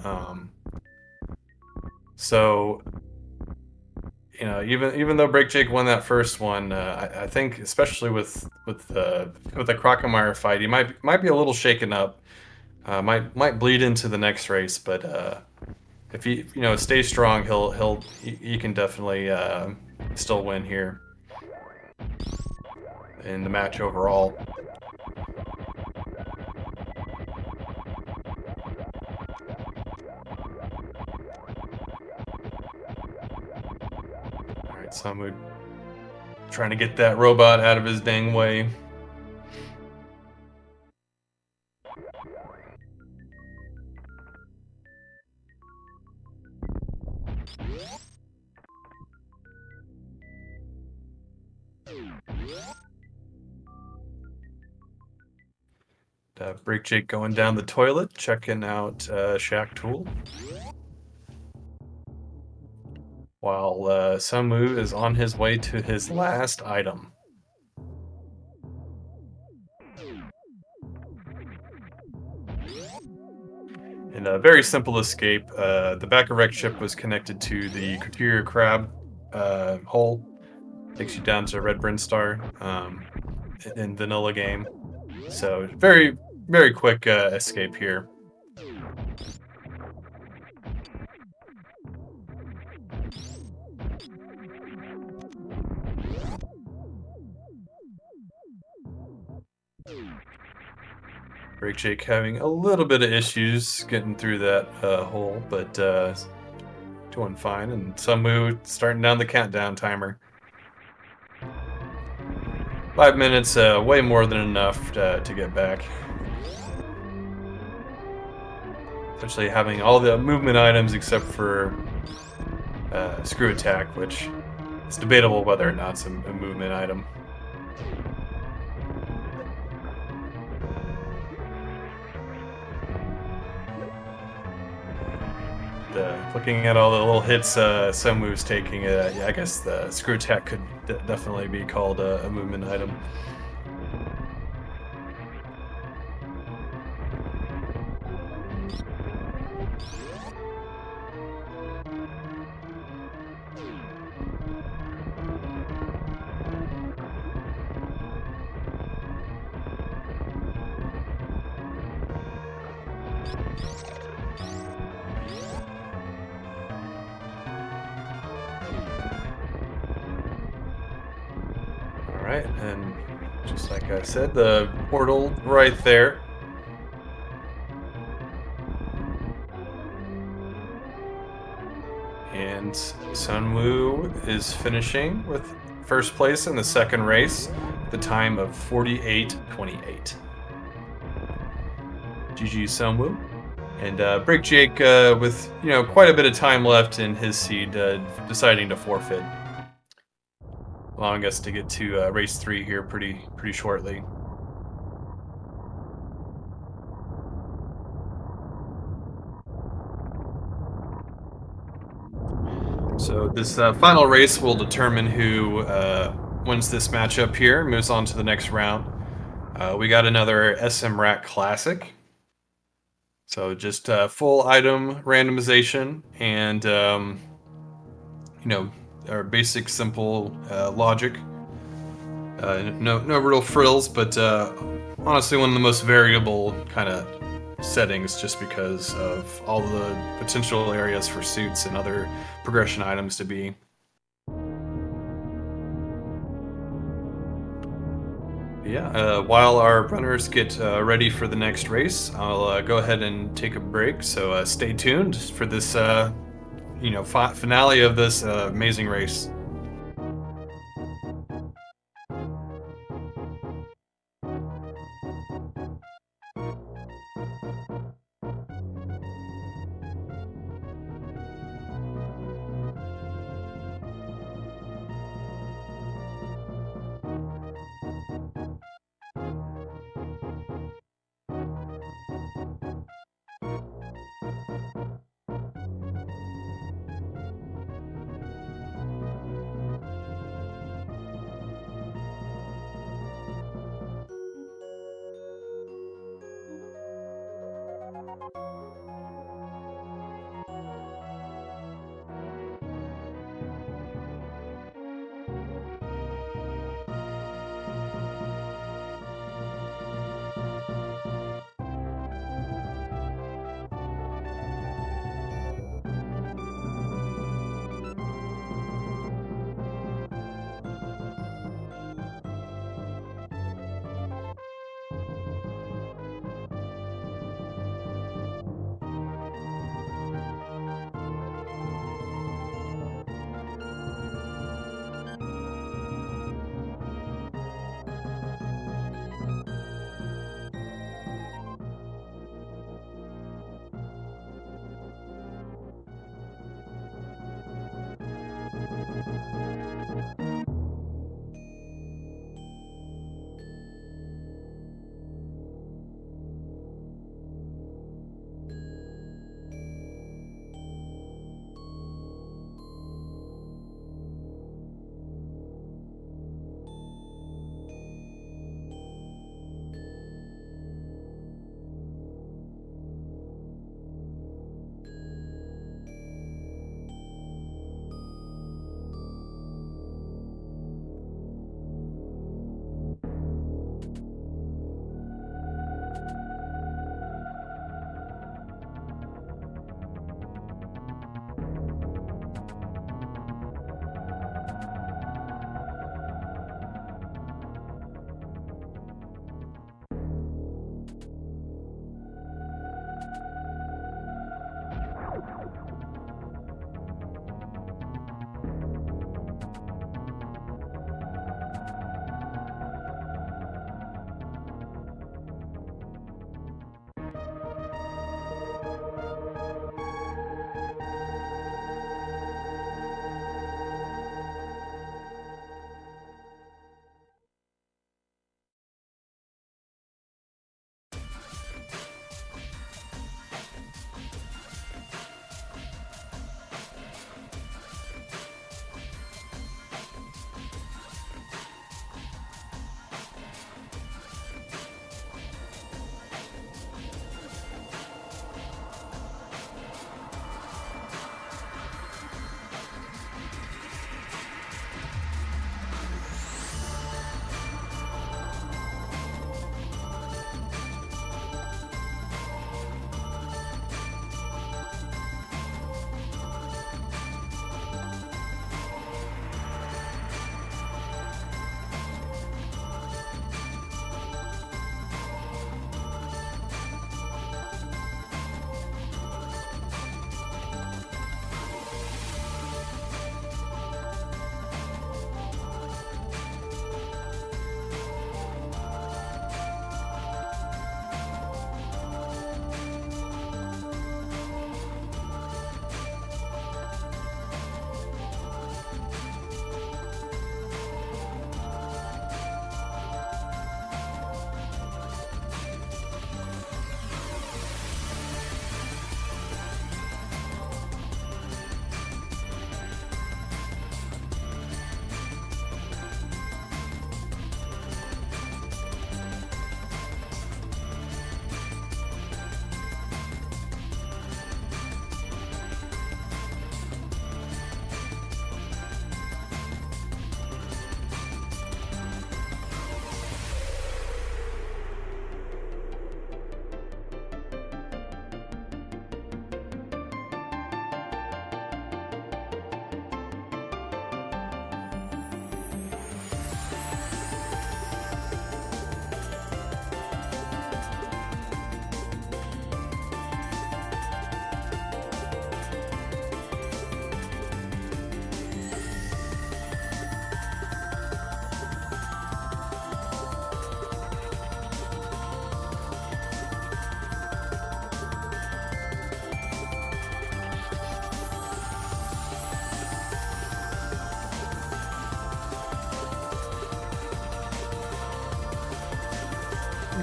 So you know, even though BrakeJake won that first one, I think especially with the Crocomire fight, he might be a little shaken up. Might bleed into the next race, but if he stays strong, he can definitely still win here in the match overall. All right, SunWu trying to get that robot out of his dang way. BrakeJake going down the toilet, checking out Shack Tool. While SunWu is on his way to his last item. In a very simple escape, the back of wreck ship was connected to the Criteria Crab hole. Takes you down to Red Brinstar in vanilla game. So very quick escape here. BrakeJake having a little bit of issues getting through that hole, but doing fine. And SunWu starting down the countdown timer. 5 minutes, way more than enough to get back. Essentially having all the movement items except for screw attack, which It's debatable whether or not it's a movement item. Looking at all the little hits SunWu's taking, yeah, I guess the screw attack could definitely be called a movement item. All right, and just like I said, the portal right there. And SunWu is finishing with first place in the second race, the time of 48:28. GG SunWu. And BrakeJake, with quite a bit of time left in his seed, deciding to forfeit, allowing us to get to race 3 here pretty shortly. So this final race will determine who wins this matchup here, moves on to the next round. We got another SMRAT Classic. So just full item randomization and our basic simple logic. No real frills, but honestly one of the most variable kind of settings, just because of all the potential areas for suits and other progression items to be. Yeah, while our runners get ready for the next race, I'll go ahead and take a break. So stay tuned for this, finale of this amazing race.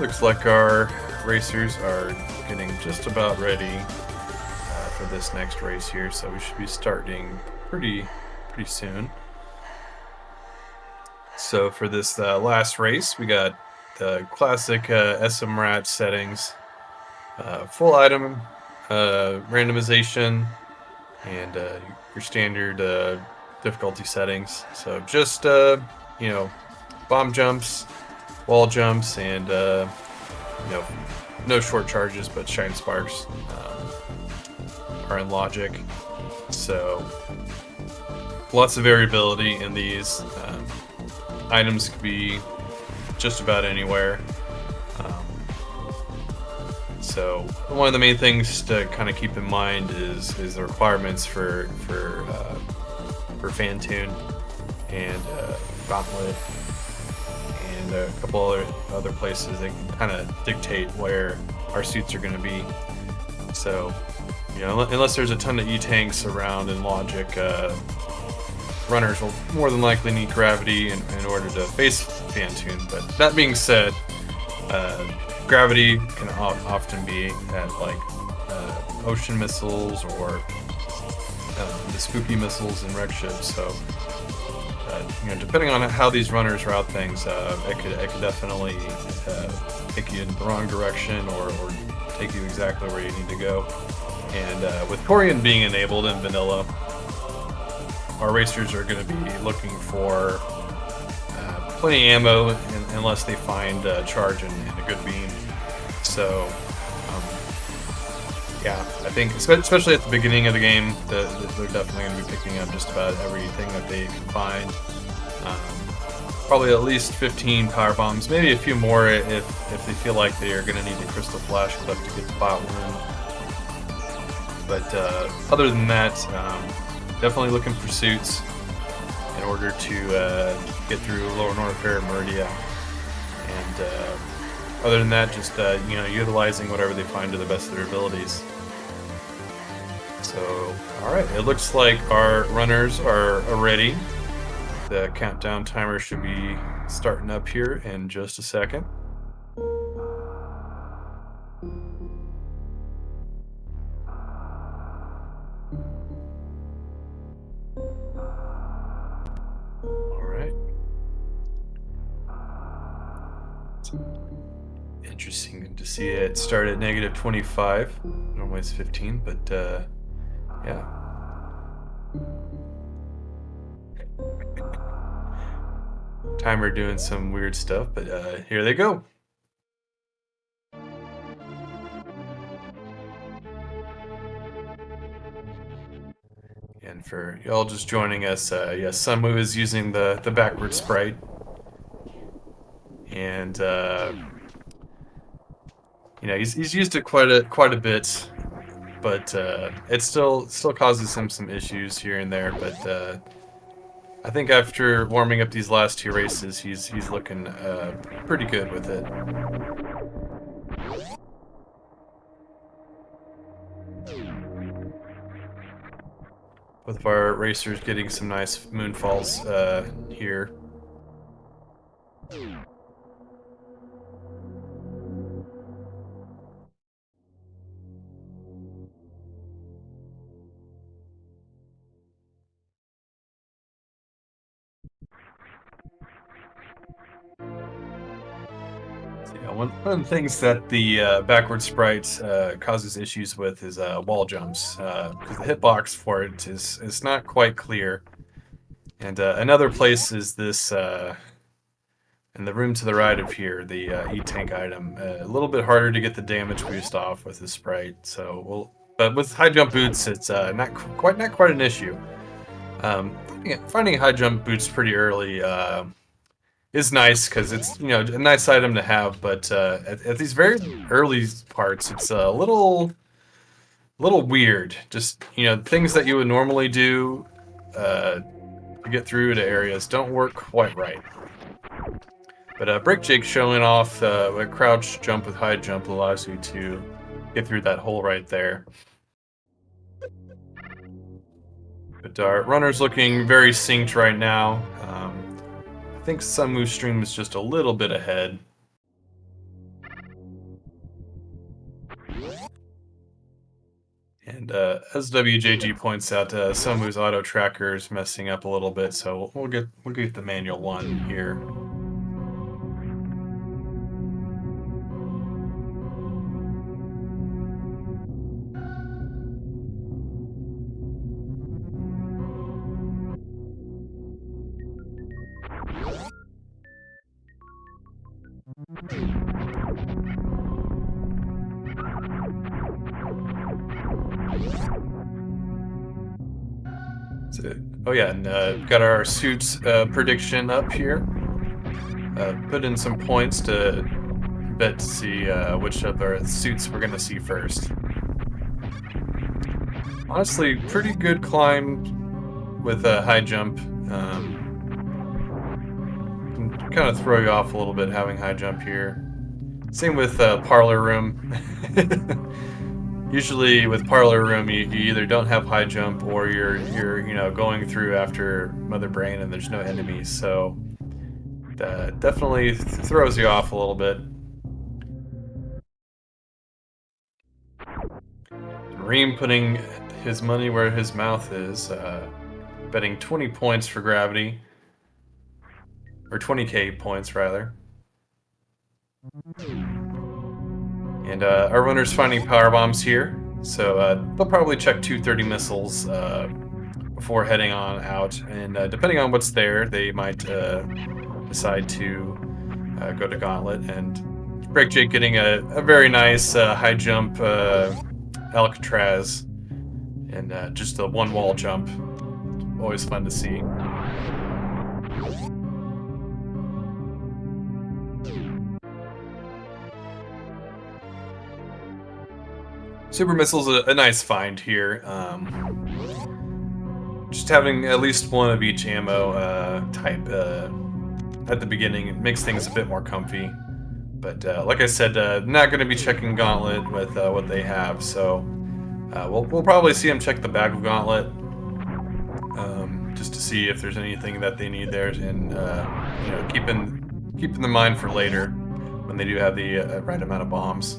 Looks like our racers are getting just about ready for this next race here, so we should be starting pretty soon. So for this last race, we got the classic SMRAT settings, full item randomization, and your standard difficulty settings. So just bomb jumps, wall jumps, and no short charges, but shine sparks are in logic. So lots of variability in these. Items could be just about anywhere. So one of the main things to kind of keep in mind is the requirements for Fantune and Gauntlet and a couple other places that can kind of dictate where our suits are going to be. So, unless there's a ton of E-tanks around in Logic, runners will more than likely need gravity in order to face Fantune. But that being said, gravity can often be at ocean missiles or the spooky missiles and wreck ships. So, depending on how these runners route things, it could definitely take you in the wrong direction or take you exactly where you need to go. And with Corian being enabled in vanilla, our racers are going to be looking for plenty of ammo unless they find charge and a good beam. So, I think especially at the beginning of the game, they're definitely going to be picking up just about everything that they can find. Probably at least 15 power bombs, maybe a few more if they feel like they are going to need a crystal flash clip to get the bot wound. But other than that, definitely looking for suits in order to get through Lower North Fair and Meridia. And other than that, just utilizing whatever they find to the best of their abilities. So, all right, it looks like our runners are ready. The countdown timer should be starting up here in just a second. All right. Interesting to see it start at -25. Normally it's 15, but yeah. Timer doing some weird stuff, but here they go. And for y'all just joining us, yes, Sunwu is using the backward sprite, and he's used it quite a bit, but it still causes him some issues here and there. But I think after warming up these last two races, he's looking pretty good with it. Both of our racers getting some nice moonfalls here. One of the things that the backward sprite causes issues with is wall jumps, because the hitbox for it is not quite clear. And another place is this, in the room to the right of here, the E-tank item. A little bit harder to get the damage boost off with the sprite. So but with high jump boots, it's not quite an issue. Finding high jump boots pretty early is nice because it's a nice item to have, but at these very early parts, it's a little weird. Just things that you would normally do to get through to areas don't work quite right. But BrakeJake showing off a crouch jump with high jump allows you to get through that hole right there. But our runner's looking very synced right now. I think SunWu's stream is just a little bit ahead. And as WJG points out, SunWu's auto tracker is messing up a little bit, so we'll get the manual one here. So, oh yeah, and got our suits prediction up here. Put in some points to bet to see which of our suits we're gonna see first. Honestly, pretty good climb with a high jump. Can kind of throw you off a little bit having high jump here. Same with Parlor Room. Usually with Parlor Room, you either don't have high jump or you're going through after Mother Brain and there's no enemies. So that definitely throws you off a little bit. Reem putting his money where his mouth is, betting 20 points for gravity, or 20k points rather. And our runner's finding power bombs here, so they'll probably check 230 missiles before heading on out. And depending on what's there, they might decide to go to Gauntlet. And BrakeJake getting a very nice high jump Alcatraz, and just a one wall jump. Always fun to see. Super Missile's a nice find here. Just having at least one of each ammo type at the beginning, it makes things a bit more comfy. But like I said, not going to be checking Gauntlet with what they have, so we'll probably see them check the back of Gauntlet just to see if there's anything that they need there, and keeping in mind for later when they do have the right amount of bombs.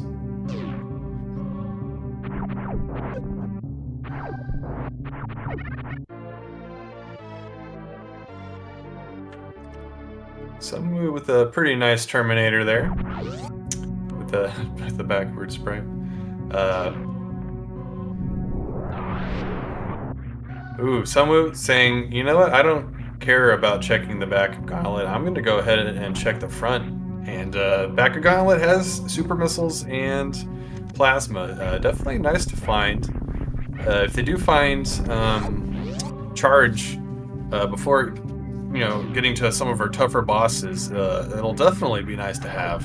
SunWu with a pretty nice Terminator there, with the with the backward spray. Ooh, SunWu saying, you know what? I don't care about checking the back of Gauntlet. I'm going to go ahead and check the front. And back of Gauntlet has super missiles and plasma. Definitely nice to find. If they do find charge before getting to some of our tougher bosses, it'll definitely be nice to have.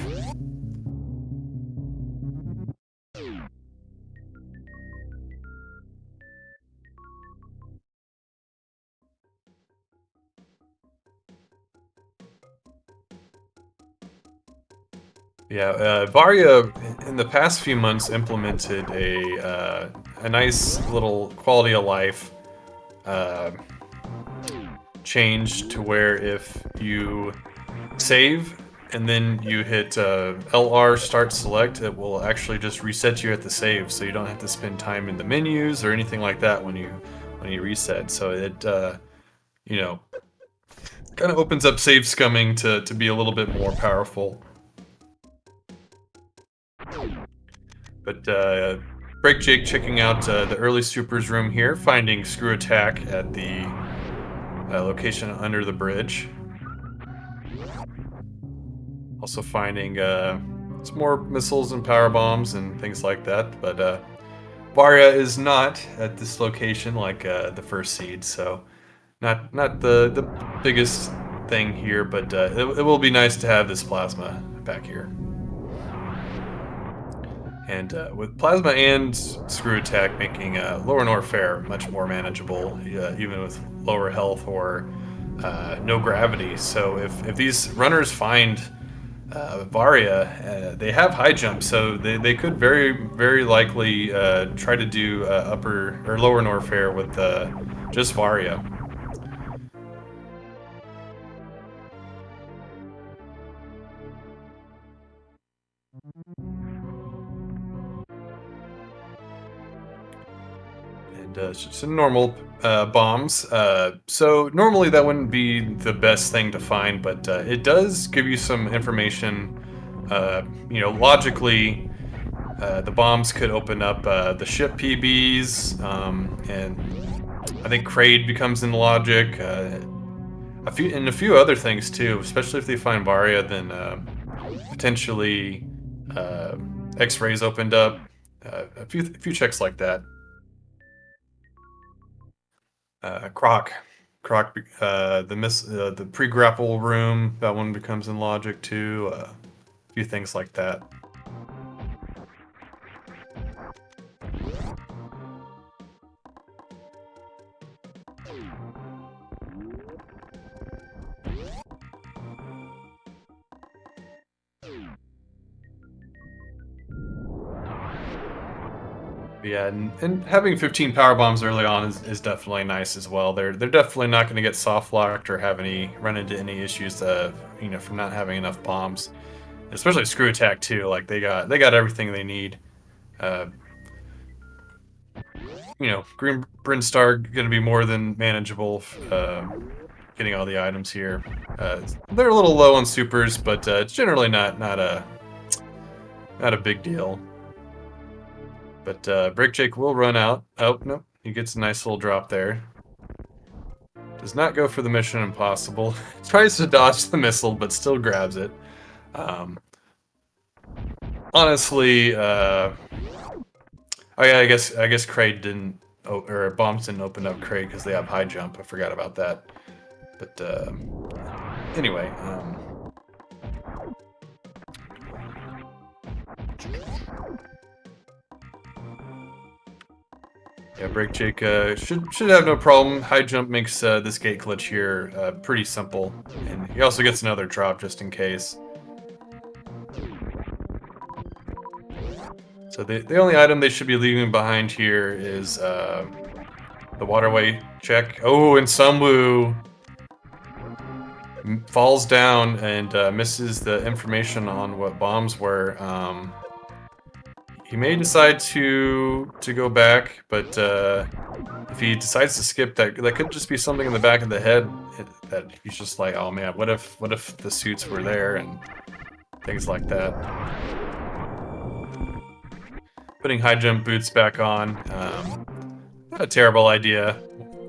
Yeah, Varia in the past few months implemented a nice little quality of life uh, change to where if you save and then you hit LR start select, it will actually just reset you at the save, so you don't have to spend time in the menus or anything like that when you reset. So it kind of opens up save scumming to be a little bit more powerful. But BrakeJake checking out the early supers room here, finding Screw Attack at the location under the bridge. Also finding some more missiles and power bombs and things like that. But Varia is not at this location like the first seed, so not the biggest thing here. But it will be nice to have this plasma back here. And with Plasma and Screw Attack making Lower Norfair much more manageable, even with lower health or no gravity. So if these runners find Varia, they have high jump, so they could very likely try to do upper or lower Norfair with just Varia. And some normal bombs. So normally that wouldn't be the best thing to find, but it does give you some information. Logically, the bombs could open up the ship PBs, and I think Kraid becomes in logic. A few other things too, especially if they find Varia, then potentially uh, X-rays opened up. A few checks like that. Croc, the pre-grapple room, that one becomes in logic too. A few things like that. Yeah, and having 15 power bombs early on is definitely nice as well. They're definitely not going to get soft locked or run into any issues from not having enough bombs. Especially screw attack too. Like they got everything they need. Uh, Green Brinstar going to be more than manageable. Getting all the items here. They're a little low on supers, but it's generally not a big deal. But BrakeJake will run out. Oh, no. He gets a nice little drop there. Does not go for the Mission Impossible. Tries to dodge the missile, but still grabs it. Honestly, oh yeah, I guess Kraid didn't, or bombs didn't open up Kraid because they have high jump. I forgot about that. But anyway, yeah, BrakeJake should have no problem. High jump makes this gate glitch here pretty simple, and he also gets another drop just in case. So the only item they should be leaving behind here is the waterway check. Oh, and SunWu falls down and misses the information on what bombs were. He may decide to go back, but if he decides to skip, that could just be something in the back of the head that he's just like, oh man, what if the suits were there and things like that. Putting high jump boots back on, not a terrible idea.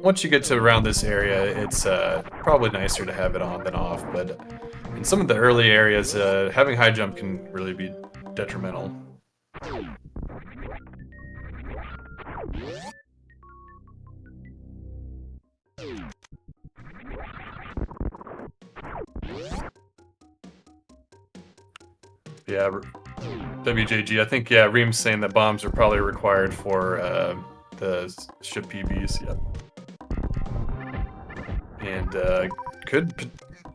Once you get to around this area, it's probably nicer to have it on than off, but in some of the early areas, having high jump can really be detrimental. Yeah, WJG, I think, yeah, Reem's saying that bombs are probably required for the ship PBs, yep.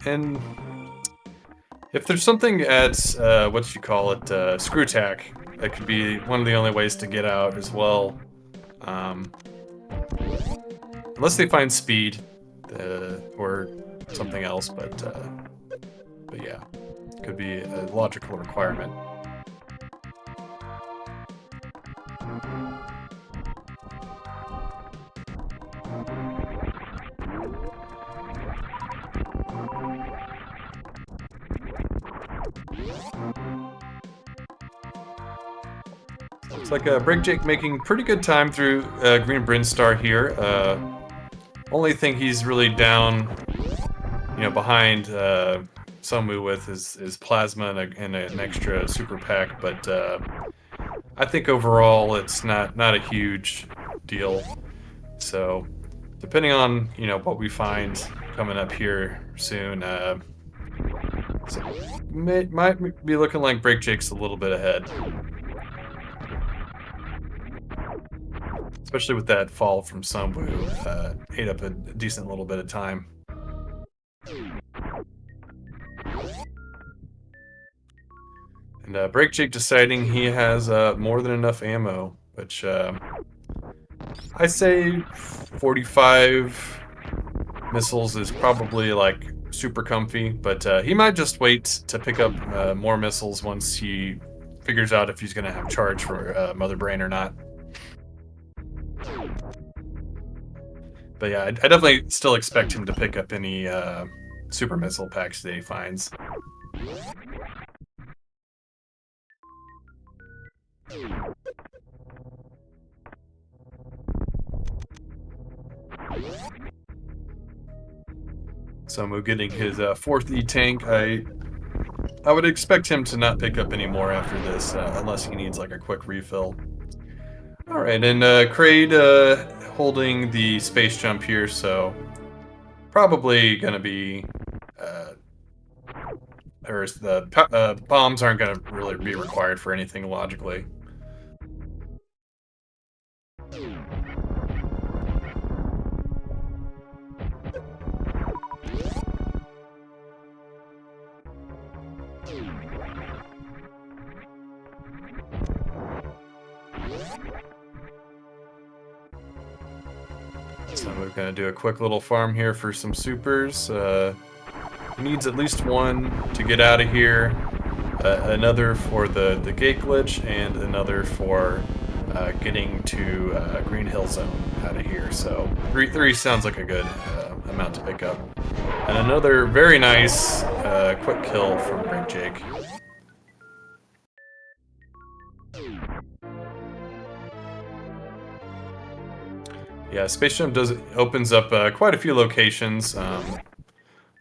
And if there's something at, screw attack, that could be one of the only ways to get out as well. Unless they find speed, or something else, but yeah, could be a logical requirement. Looks like BrakeJake making pretty good time through Green Brinstar here. Only thing he's really down, behind SunWu with is Plasma and an extra super pack, but I think overall it's not a huge deal. So depending on what we find coming up here soon, so might be looking like BrakeJake's a little bit ahead. Especially with that fall from SunWu, ate up a decent little bit of time. And BrakeJake deciding he has more than enough ammo, which I say 45 missiles is probably like super comfy, but he might just wait to pick up more missiles once he figures out if he's going to have charge for Mother Brain or not. But yeah, I definitely still expect him to pick up any super missile packs that he finds. Sunwu getting his fourth E-Tank. I would expect him to not pick up any more after this, unless he needs like a quick refill. Alright, and Kraid holding the space jump here, so probably gonna be or the bombs aren't gonna really be required for anything logically. So we're gonna do a quick little farm here for some supers. Needs at least one to get out of here. Another for the gate glitch, and another for getting to Green Hill Zone out of here. So three sounds like a good amount to pick up. And another very nice quick kill from BrakeJake. Yeah, Space Jump opens up quite a few locations.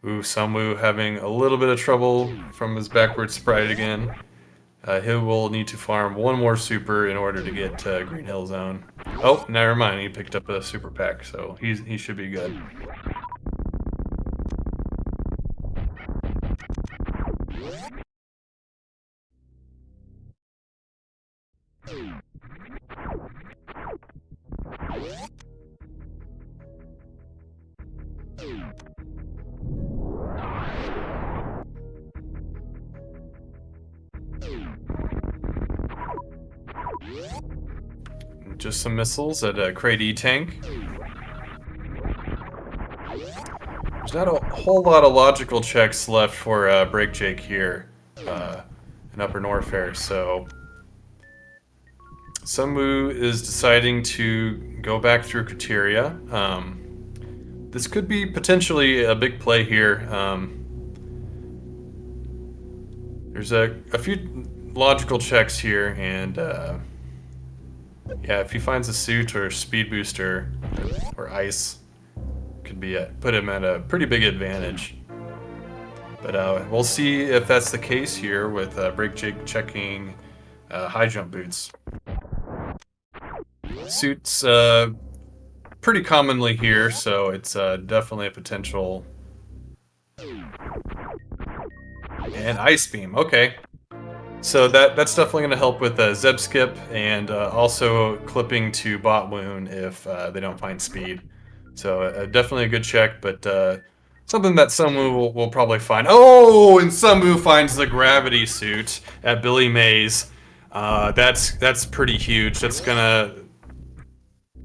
SunWu having a little bit of trouble from his backward sprite again. He will need to farm one more super in order to get to Green Hill Zone. Oh, never mind. He picked up a super pack, so he should be good. Just some missiles at a Crate E-Tank. There's not a whole lot of logical checks left for BrakeJake here in Upper Norfair, so SunWu is deciding to go back through Criteria. This could be potentially a big play here. There's a few logical checks here, and yeah, if he finds a suit or a speed booster or ice, could be put him at a pretty big advantage. But we'll see if that's the case here with BrakeJake checking high jump boots. Suits pretty commonly here, so it's definitely a potential. And Ice Beam, okay. So that's definitely going to help with Zeb Skip, and also clipping to Bot Wound if they don't find speed. So definitely a good check, but something that SunWu will probably find. Oh, and SunWu finds the gravity suit at Billy Mays. That's pretty huge. That's gonna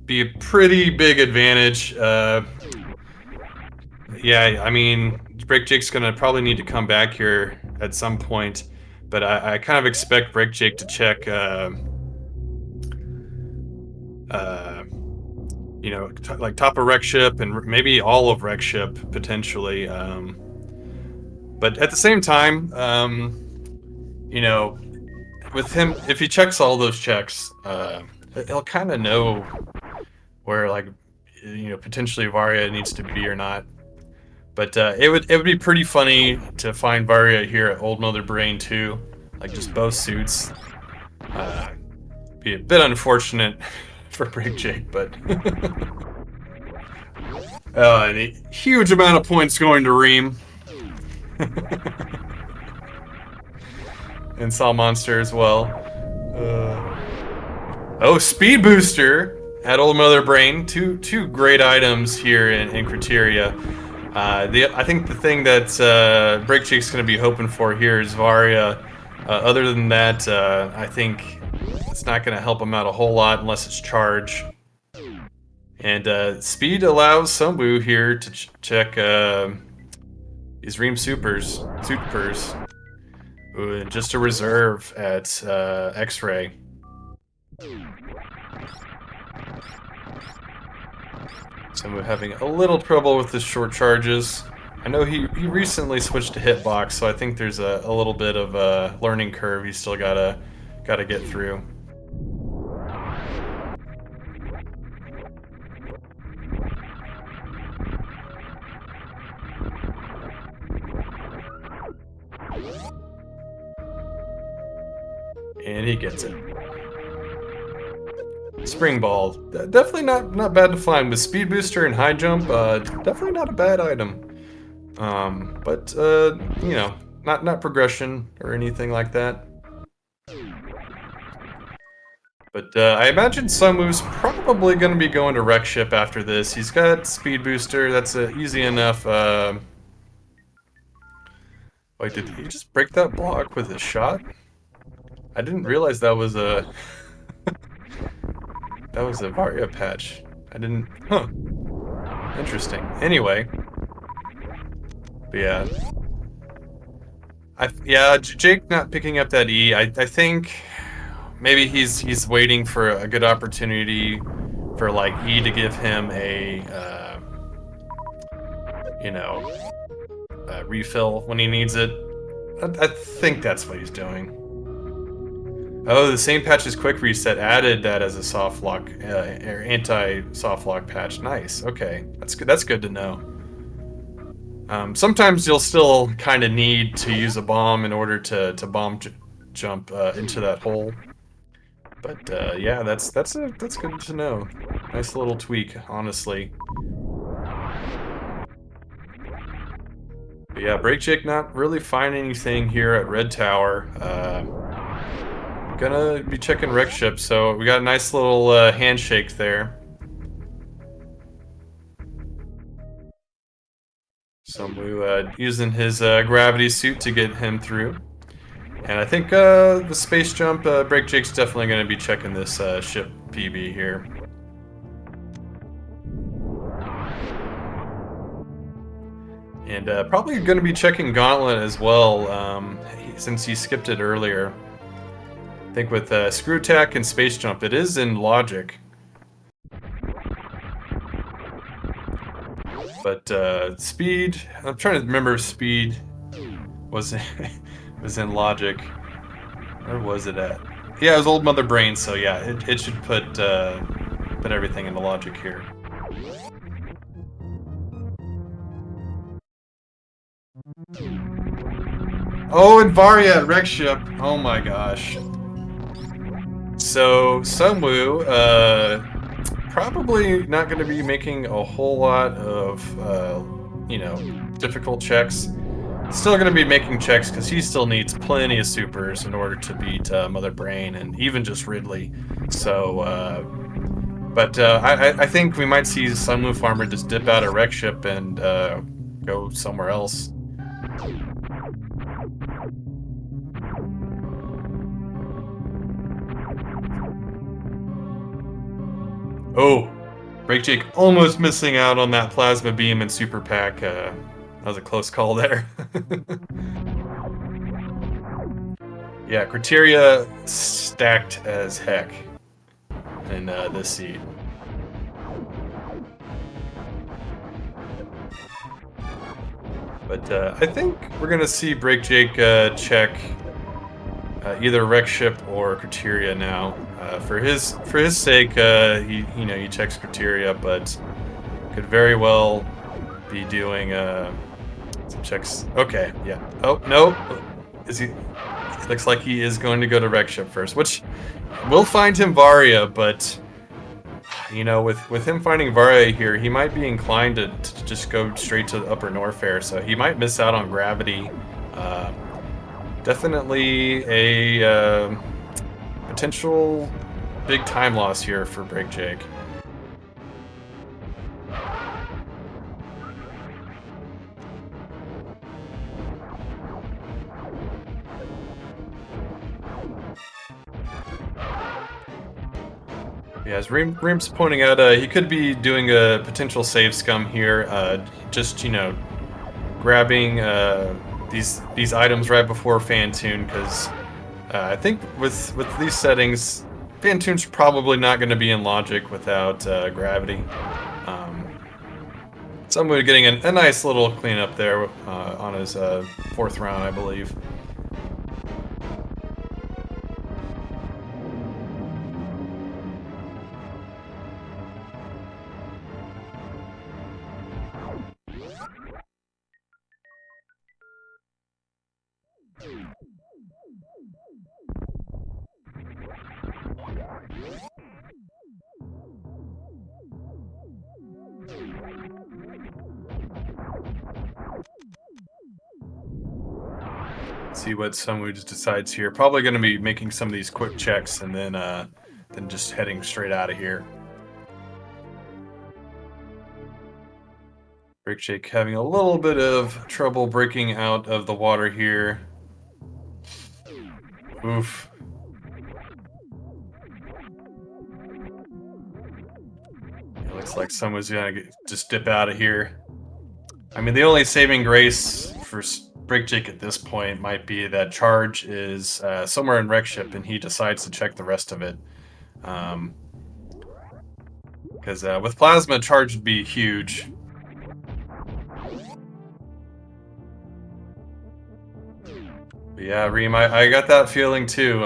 be a pretty big advantage. Yeah, I mean, BrakeJake's gonna probably need to come back here at some point, but I kind of expect BrakeJake to check, you know, like top of Wreck Ship and maybe all of Wreck Ship potentially. But at the same time, you know, with him, if he checks all those checks, he'll kind of know where, like, you know, potentially Varia needs to be or not. But it would be pretty funny to find Varia here at Old Mother Brain too, like just both suits. Be a bit unfortunate for BrakeJake, but and a huge amount of points going to Reem. And Saw Monster as well. Oh, Speed Booster at Old Mother Brain. Two great items here in Criteria. I think the thing that BrakeJake's going to be hoping for here is Varia. Other than that, I think it's not going to help him out a whole lot unless it's charge. And speed allows SunWu here to check these Reem supers. Ooh, just a reserve at X-Ray. So we're having a little trouble with his short charges. I know he recently switched to hitbox, so I think there's a little bit of a learning curve he's still gotta get through. And he gets it. Spring Ball, definitely not bad to find. With Speed Booster and High Jump, definitely not a bad item. But you know, not progression or anything like that. But I imagine SunWu's probably going to be going to Wreck Ship after this. He's got Speed Booster, that's easy enough. Wait, did he just break that block with his shot? I didn't realize that was a... that was a Varia patch. I didn't... Huh. Interesting. Anyway. But yeah. Yeah, Jake not picking up that E, I think... Maybe he's waiting for a good opportunity for, like, E to give him a, you know, a refill when he needs it. I think that's what he's doing. Oh, the same patch's quick reset added that as a soft lock, or anti-soft lock patch. Nice. Okay, that's good. That's good to know. Sometimes you'll still kind of need to use a bomb in order to bomb jump into that hole. But yeah, that's good to know. Nice little tweak, honestly. But yeah, BrakeJake not really finding anything here at Red Tower. Gonna be checking Wreck Ship, so we got a nice little handshake there. SunWu using his gravity suit to get him through. And I think the space jump, BrakeJake's definitely going to be checking this ship PB here. And probably going to be checking Gauntlet as well, since he skipped it earlier. I think with Screw Attack and Space Jump, it is in logic. But Speed, I'm trying to remember if Speed was in logic. Where was it at? Yeah, it was Old Mother Brain, so yeah, it should put everything into logic here. Oh, and Varia at Wreck Ship. Oh my gosh. So, SunWu, probably not going to be making a whole lot of, you know, difficult checks. Still going to be making checks because he still needs plenty of supers in order to beat Mother Brain and even just Ridley. So, but I think we might see SunWuFarmer just dip out of Wreck Ship and go somewhere else. Oh, BrakeJake almost missing out on that Plasma Beam and Super Pack. That was a close call there. Yeah, criteria stacked as heck in this seed. But I think we're gonna see BrakeJake check either Wreck Ship or criteria now. For his sake, he checks criteria, but could very well be doing some checks. Okay, yeah. Oh no, is he? Looks like he is going to go to Wreck Ship first, which will find him Varia, but you know, with him finding Varia here, he might be inclined to just go straight to the Upper Norfair, so he might miss out on gravity. Definitely a potential big time loss here for BrakeJake. Yeah, as Reem's pointing out, he could be doing a potential save scum here, just, you know, grabbing these items right before Fantoon, because I think with these settings, Fantoon's probably not going to be in logic without gravity. Someone getting a nice little cleanup there on his fourth round, I believe. See what SunWu just decides here. Probably going to be making some of these quick checks and then just heading straight out of here. BrakeJake having a little bit of trouble breaking out of the water here. Oof. It looks like someone's gonna just dip out of here. I mean, the only saving grace for BrakeJake at this point might be that charge is somewhere in wreck ship, and he decides to check the rest of it. Because with plasma, charge would be huge. But yeah, Reem, I got that feeling too.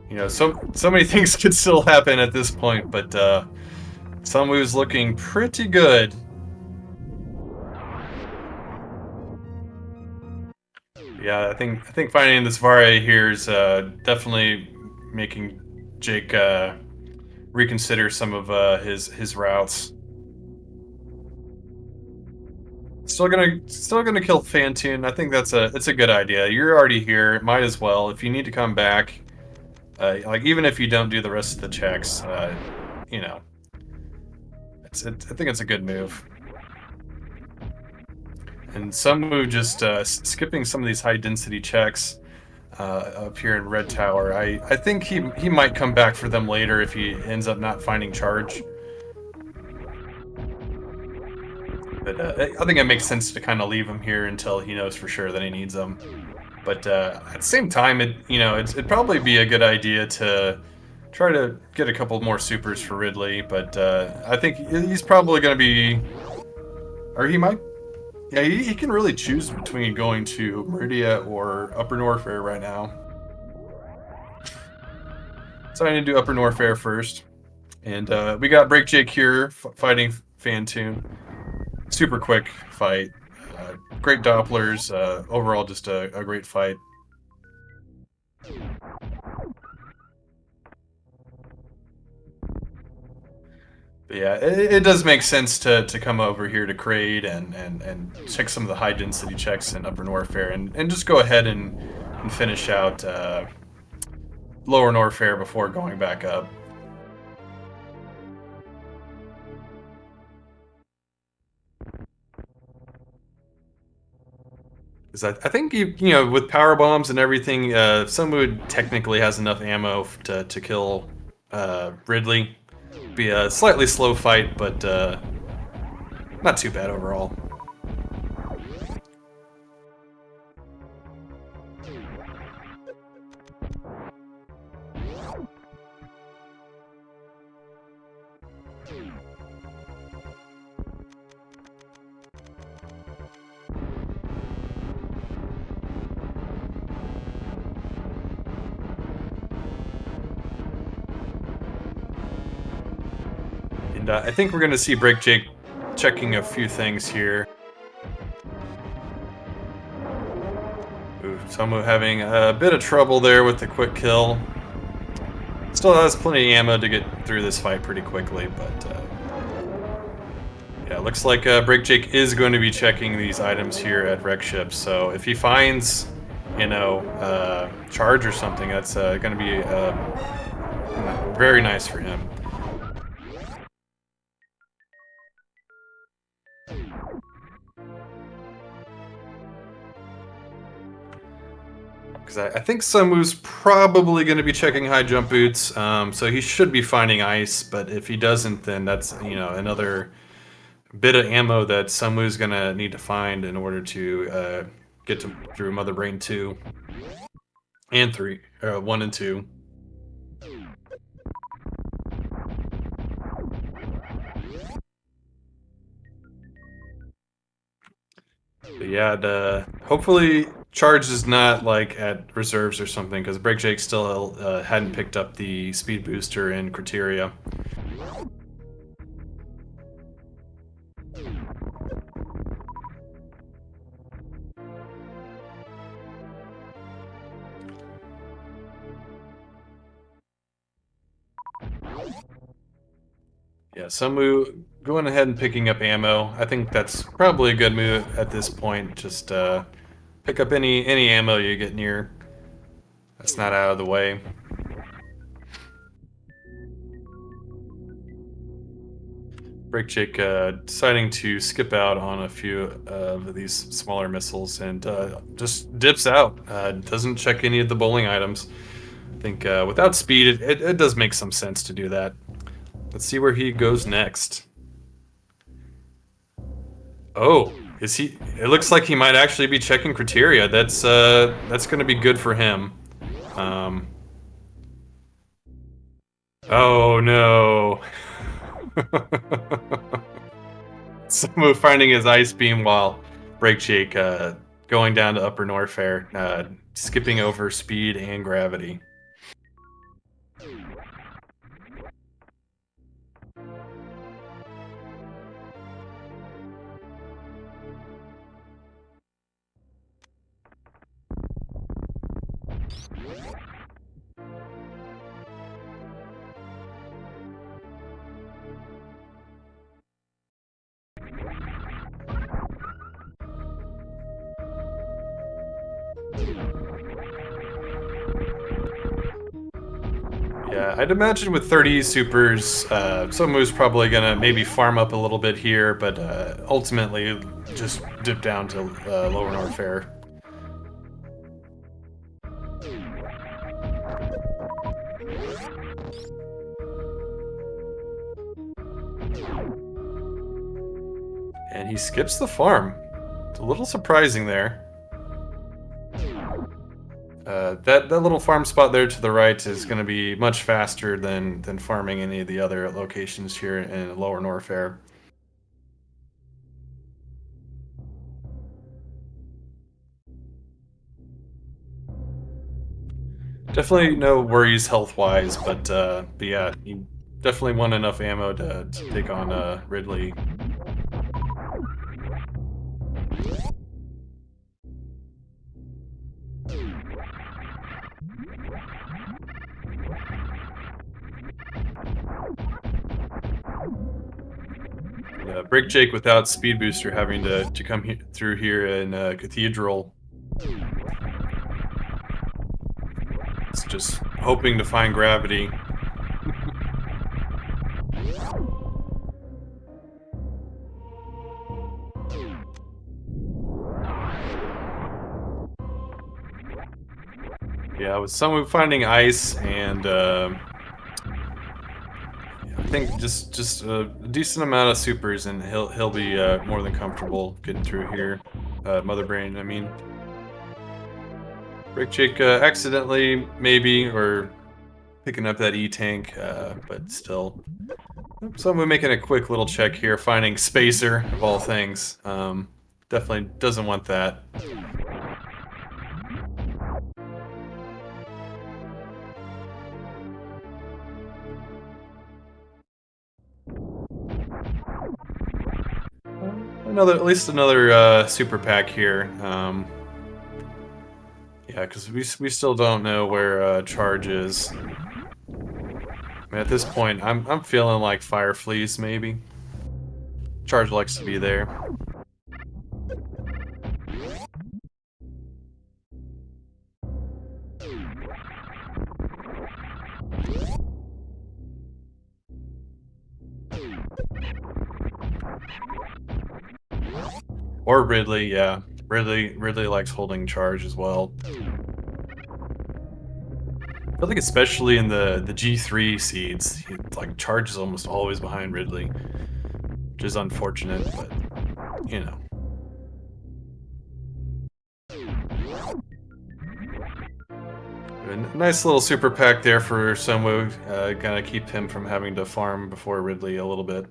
You know, so many things could still happen at this point, but SunWu's looking pretty good. Yeah, I think finding this Vare here is definitely making Jake reconsider some of his routes. Still gonna kill Fantune. I think that's a good idea. You're already here. Might as well. If you need to come back, like even if you don't do the rest of the checks, you know, I think it's a good move. And SunWu just skipping some of these high density checks up here in Red Tower. I think he might come back for them later if he ends up not finding charge. But I think it makes sense to kind of leave him here until he knows for sure that he needs them. But at the same time, it'd probably be a good idea to try to get a couple more supers for Ridley. But I think he's probably going to be, or he might. Yeah, he can really choose between going to Meridia or Upper Norfair right now. So I need to do Upper Norfair first. And we got BrakeJake here fighting Fantune. Super quick fight. Great Dopplers. Overall, just a great fight. But yeah, it does make sense to come over here to Kraid and check some of the high density checks in Upper Norfair and just go ahead and finish out Lower Norfair before going back up. Because I think you know with power bombs and everything, SunWu technically has enough ammo to kill Ridley. Be a slightly slow fight, but not too bad overall. And I think we're going to see BrakeJake checking a few things here. Ooh, SunWu having a bit of trouble there with the quick kill. Still has plenty of ammo to get through this fight pretty quickly, but yeah, looks like BrakeJake is going to be checking these items here at Wreck Ship. So if he finds, you know, charge or something, that's going to be very nice for him. Because I think SunWu's probably going to be checking high jump boots, so he should be finding ice. But if he doesn't, then that's another bit of ammo that SunWu's going to need to find in order to get through Mother Brain 2 and 3, 1 and 2. But yeah, hopefully Charge is not like at reserves or something, because BrakeJake still hadn't picked up the speed booster in Criteria. Yeah, Sunwoo going ahead and picking up ammo. I think that's probably a good move at this point. Just pick up any ammo you get near. That's not out of the way. BrakeJake deciding to skip out on a few of these smaller missiles and just dips out. Doesn't check any of the bowling items. I think without speed, it does make some sense to do that. Let's see where he goes next. Oh, is he? It looks like he might actually be checking Criteria. That's going to be good for him. Um, oh no. Samu finding his ice beam while BrakeJake going down to Upper Norfair, skipping over speed and gravity. Yeah, I'd imagine with 30 supers, Samu's probably gonna maybe farm up a little bit here, but ultimately just dip down to Lower Norfair. And he skips the farm. It's a little surprising there. That little farm spot there to the right is going to be much faster than farming any of the other locations here in Lower Norfair. Definitely no worries health-wise, but yeah, you definitely want enough ammo to take on Ridley. Yeah, BrakeJake without speed booster having to come through here in Cathedral. It's just hoping to find gravity. Yeah, with someone finding ice and I think just a decent amount of supers and he'll be more than comfortable getting through here. Mother Brain, I mean. BrakeJake accidentally maybe or picking up that E-tank, but still. Someone making a quick little check here, finding Spacer of all things. Definitely doesn't want that. At least another super pack here. Yeah, because we still don't know where Charge is. I mean, at this point, I'm feeling like Fire Fleece maybe. Charge likes to be there. Or Ridley, yeah. Ridley likes holding Charge as well. I feel like especially in the G3 seeds, like Charge is almost always behind Ridley, which is unfortunate, but you know. A nice little super pack there for Sunwoo, gonna keep him from having to farm before Ridley a little bit.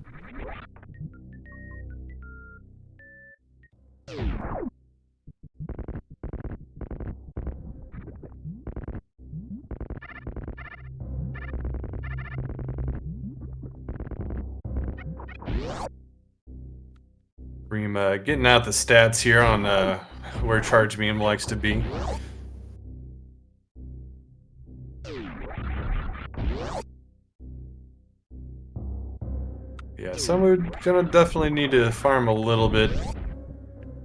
I'm getting out the stats here on where Charge Beam likes to be. Yeah, someone's gonna definitely need to farm a little bit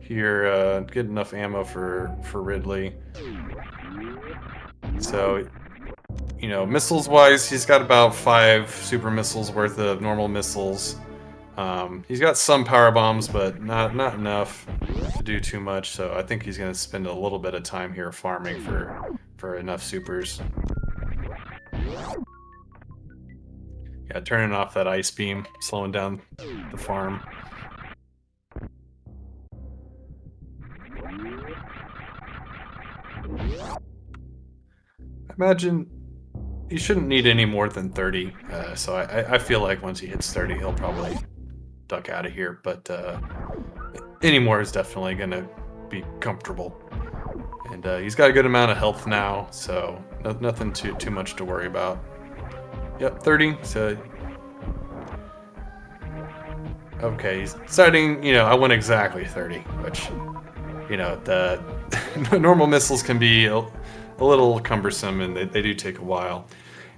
here, get enough ammo for Ridley. So, you know, missiles-wise, he's got about 5 super missiles worth of normal missiles. He's got some power bombs, but not enough to do too much. So I think he's gonna spend a little bit of time here farming for enough supers. Yeah, turning off that ice beam, slowing down the farm. Imagine he shouldn't need any more than 30, so I feel like once he hits 30, he'll probably duck out of here, but any more is definitely going to be comfortable. And he's got a good amount of health now, so nothing too much to worry about. Yep, 30, so... Okay, he's deciding, you know, I want exactly 30, which, you know, the normal missiles can be a little cumbersome, and they do take a while.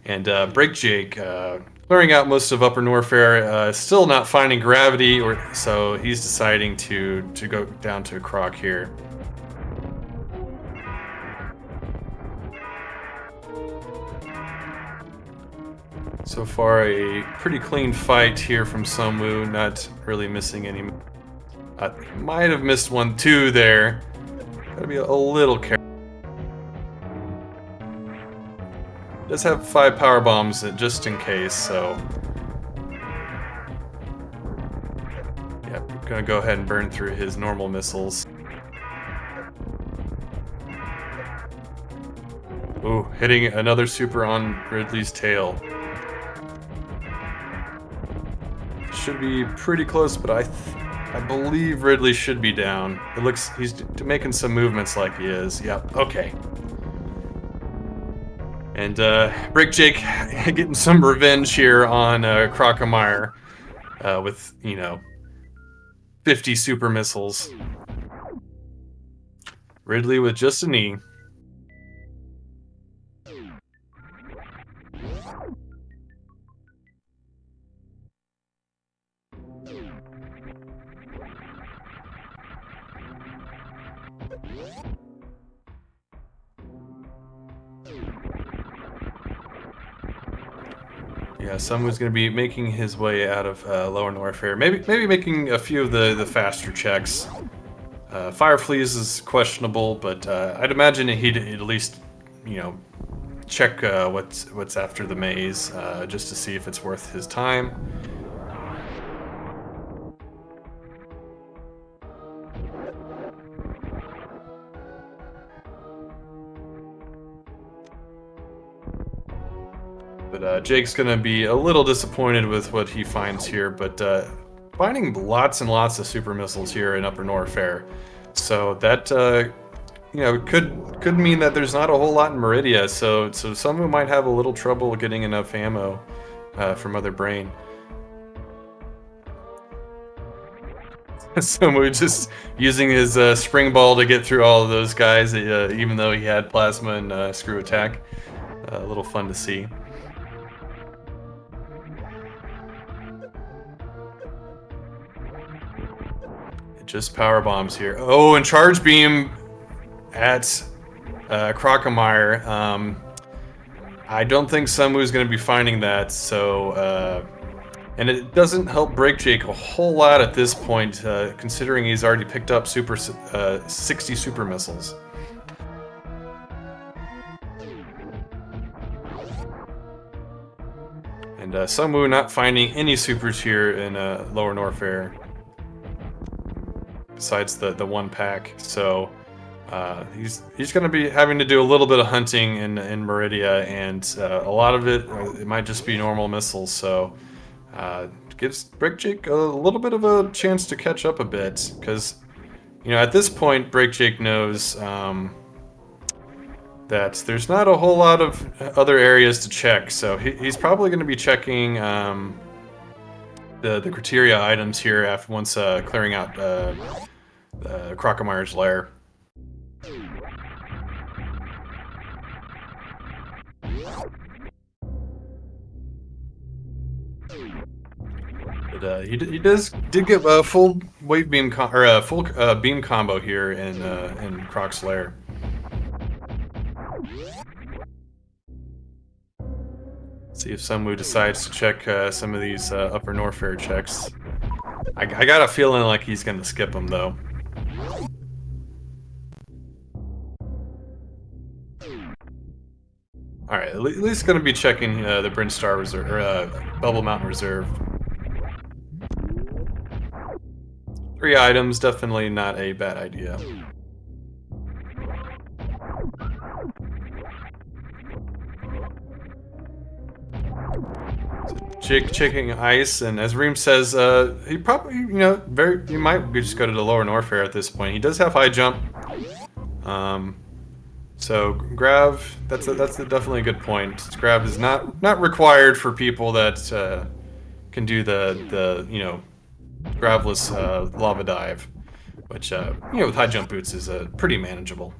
And BrakeJake, clearing out most of Upper Norfair, still not finding gravity, so he's deciding to go down to Croc here. So far, a pretty clean fight here from SunWu, not really missing any. Might have missed 1-2 there. Gotta be a little careful. Does have 5 power bombs just in case, so yeah, gonna go ahead and burn through his normal missiles. Ooh, hitting another super on Ridley's tail. Should be pretty close, but I believe Ridley should be down. It looks he's making some movements like he is. Yep. Okay. And BrakeJake getting some revenge here on Crocomire with, you know, 50 super missiles. Ridley with just a knee. Yeah, someone's going to be making his way out of Lower Norfair. Maybe making a few of the faster checks. Fire Fleas is questionable, but I'd imagine he'd at least, you know, check what's after the maze, just to see if it's worth his time. But Jake's gonna be a little disappointed with what he finds here, but finding lots and lots of super missiles here in Upper Norfair, so that you know, could mean that there's not a whole lot in Meridia. So someone might have a little trouble getting enough ammo from Mother Brain. Someone just using his spring ball to get through all of those guys, even though he had plasma and screw attack. A little fun to see. Just power bombs here. Oh, and charge beam at Crocomire. I don't think SunWu's going to be finding that, so... and it doesn't help BrakeJake a whole lot at this point, considering he's already picked up 60 super missiles. And SunWu not finding any supers here in Lower Norfair, besides the one pack. So he's going to be having to do a little bit of hunting in Meridia, and a lot of it might just be normal missiles. So gives BrakeJake a little bit of a chance to catch up a bit, because, you know, at this point BrakeJake knows that there's not a whole lot of other areas to check. So he's probably going to be checking the criteria items here after once clearing out Crocamire's lair. But he did get a full wave beam or a full beam combo here in Croc's lair. See if SunWu decides to check some of these upper Norfair checks. I got a feeling like he's gonna skip them though. All right, at least gonna be checking the Brinstar Reserve or Bubble Mountain Reserve. 3 items, definitely not a bad idea. Checking ice, and as Reem says, he probably, you know, he might just go to the lower Norfair at this point. He does have high jump, so grav. That's definitely a good point. Grav is not required for people that can do the you know, gravless lava dive, which you know, with high jump boots is pretty manageable.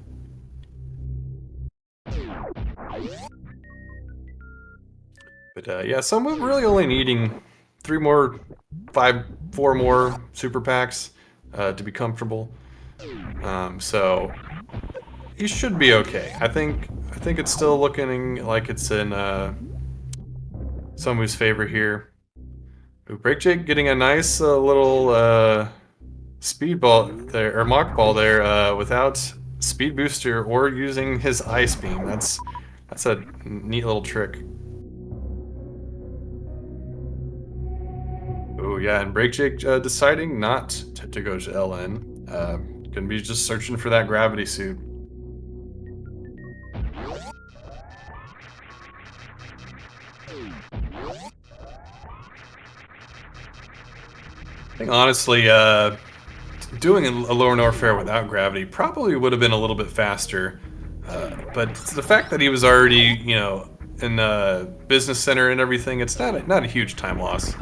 But yeah, so I'm really only needing 4 more super packs to be comfortable. So he should be okay. I think it's still looking like it's in SunWu's favor here. Ooh, BrakeJake getting a nice little speed ball there, or mock ball there, without speed booster or using his ice beam. That's a neat little trick. Oh yeah, and BrakeJake deciding not to go to LN. Gonna be just searching for that gravity suit. I think honestly, doing a lower Norfair without gravity probably would have been a little bit faster. But it's the fact that he was already, you know, in the business center and everything, it's not a huge time loss.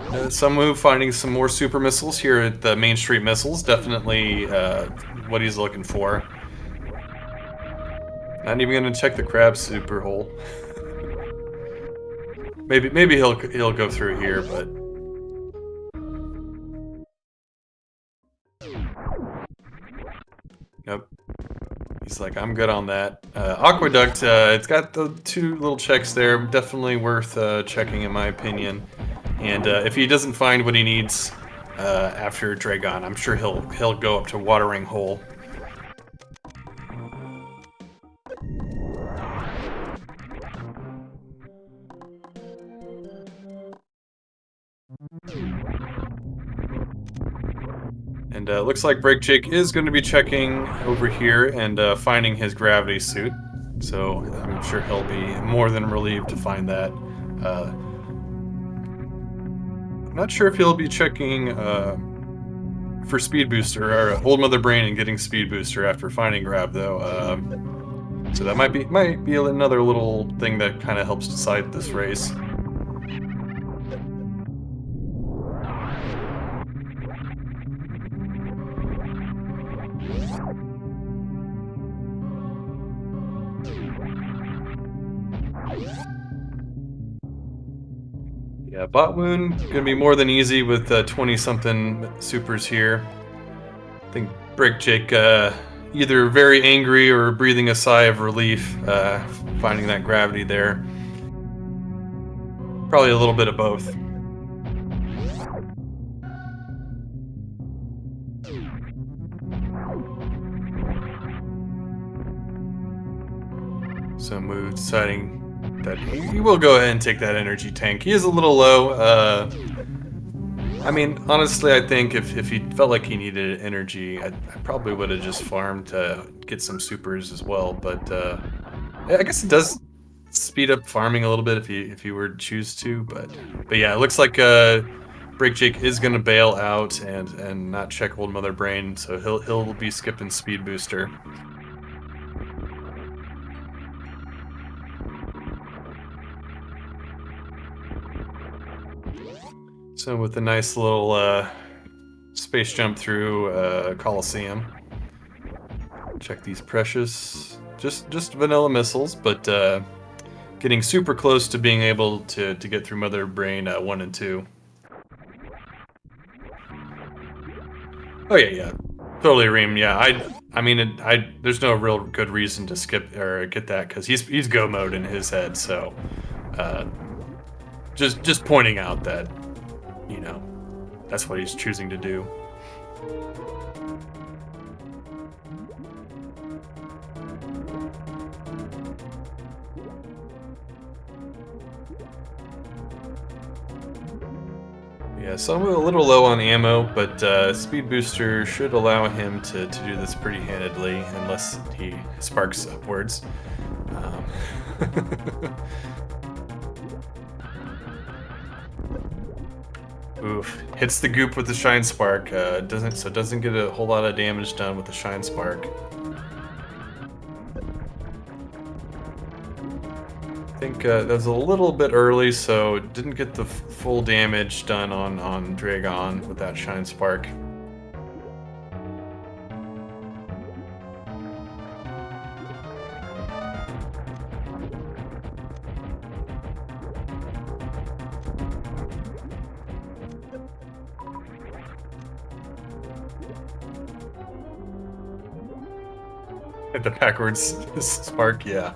SunWu finding some more super missiles here at the Main Street Missiles, definitely what he's looking for. Not even gonna check the crab super hole. maybe he'll go through here, but nope. He's like, I'm good on that. Aqueduct, it's got the 2 little checks there, definitely worth checking in my opinion. And if he doesn't find what he needs after Dragon, I'm sure he'll go up to Watering Hole. And looks like BrakeJake is going to be checking over here and finding his gravity suit. So I'm sure he'll be more than relieved to find that. I'm not sure if he'll be checking for Speed Booster or Old Mother Brain and getting Speed Booster after finding Grav though. So that might be another little thing that kind of helps decide this race. Yeah, bot wound gonna be more than easy with 20-something supers here. I think BrakeJake either very angry or breathing a sigh of relief, finding that gravity there. Probably a little bit of both. SunWu deciding that he will go ahead and take that energy tank. He is a little low. I mean, honestly, I think if he felt like he needed energy, I probably would have just farmed to get some supers as well. But I guess it does speed up farming a little bit if you were to choose to. But yeah, it looks like BrakeJake is gonna bail out and not check Old Mother Brain, so he'll be skipping Speed Booster. So with a nice little space jump through Coliseum. Check these precious, just vanilla missiles, but getting super close to being able to get through Mother Brain 1 and 2. Oh yeah, totally Reem. Yeah, I mean, there's no real good reason to skip or get that because he's go mode in his head. So, just pointing out that, you know, that's what he's choosing to do. Yeah, so I'm a little low on ammo, but Speed Booster should allow him to do this pretty handedly, unless he sparks upwards. Oof. Hits the goop with the Shine Spark. Doesn't get a whole lot of damage done with the Shine Spark. I think that was a little bit early, so didn't get the full damage done on Dragon with that Shine Spark. Hit the backwards spark, yeah.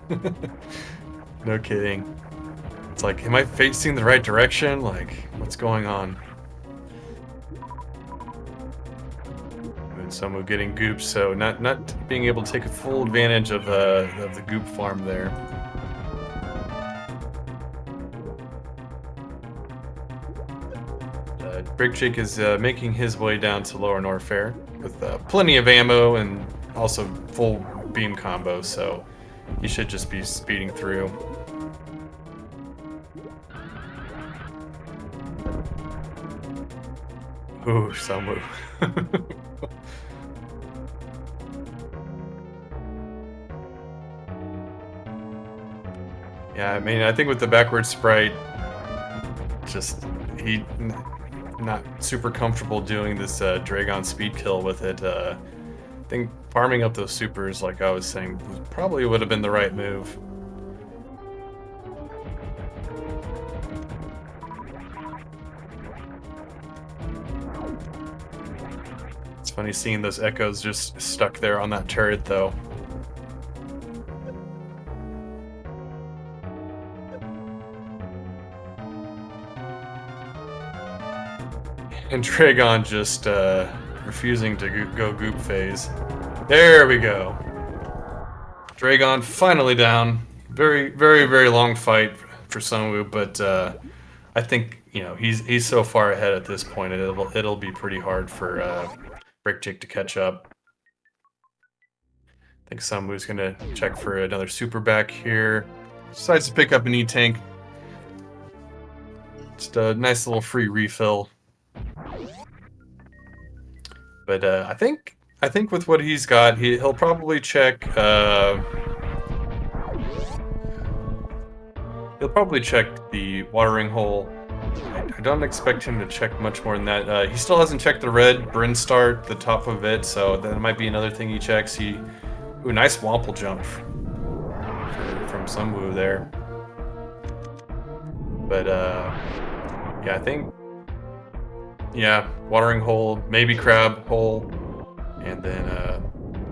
No kidding. It's like, am I facing the right direction? Like, what's going on? And Somu getting goops, so not being able to take a full advantage of the goop farm there. BrakeJake is making his way down to Lower Norfair with plenty of ammo and also full beam combo, so he should just be speeding through. Ooh, Sunwu. Yeah, I mean, I think with the backward sprite, just he not super comfortable doing this Dragon speed kill with it. I think farming up those supers, like I was saying, probably would have been the right move. It's funny seeing those echoes just stuck there on that turret, though. And Dragon just refusing to go goop phase. There we go. Dragon finally down. Very, very, very long fight for Sunwu, but I think, you know, he's so far ahead at this point. It'll be pretty hard for BrakeJake to catch up. I think Sunwu's gonna check for another super back here. Decides to pick up an E-tank. Just a nice little free refill. But I think with what he's got, he'll probably check. He'll probably check the watering hole. I don't expect him to check much more than that. He still hasn't checked the red Bryn Star at the top of it, so that might be another thing he checks. Ooh, nice Wample jump from Sunwu there. But yeah, I think. Yeah, watering hole, maybe crab hole, and then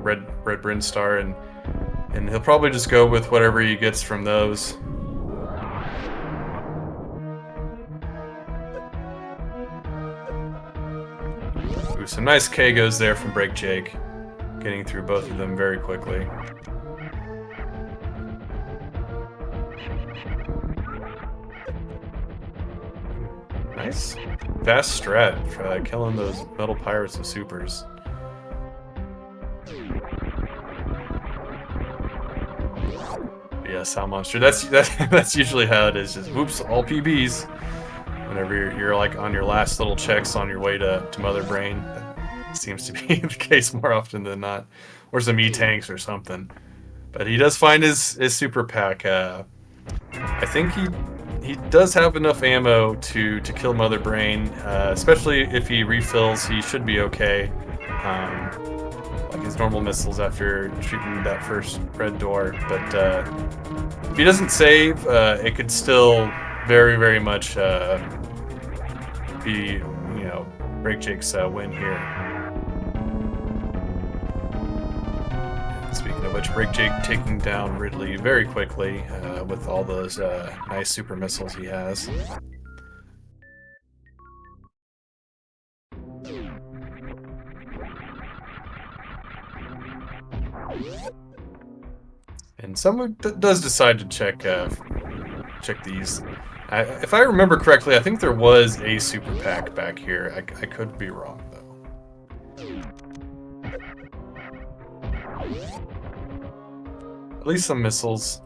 red Bryn Star, and he'll probably just go with whatever he gets from those. Ooh, some nice Kagos there from BrakeJake, getting through both of them very quickly. Nice. Fast strat, killing those metal pirates with supers. But yeah, Sound Monster. That's usually how it is. Just whoops, all PBs. Whenever you're like on your last little checks on your way to Mother Brain, that seems to be the case more often than not, or some E-tanks or something. But he does find his super pack. I think he does have enough ammo to kill Mother Brain, especially if he refills. He should be okay. Like his normal missiles after shooting that first red door. But if he doesn't save, it could still very much be, BrakeJake's win here. Speaking of which, BrakeJake taking down Ridley very quickly with all those nice super missiles he has. And someone does decide to check these. If I remember correctly, I think there was a super pack back here. I could be wrong though. At least some missiles.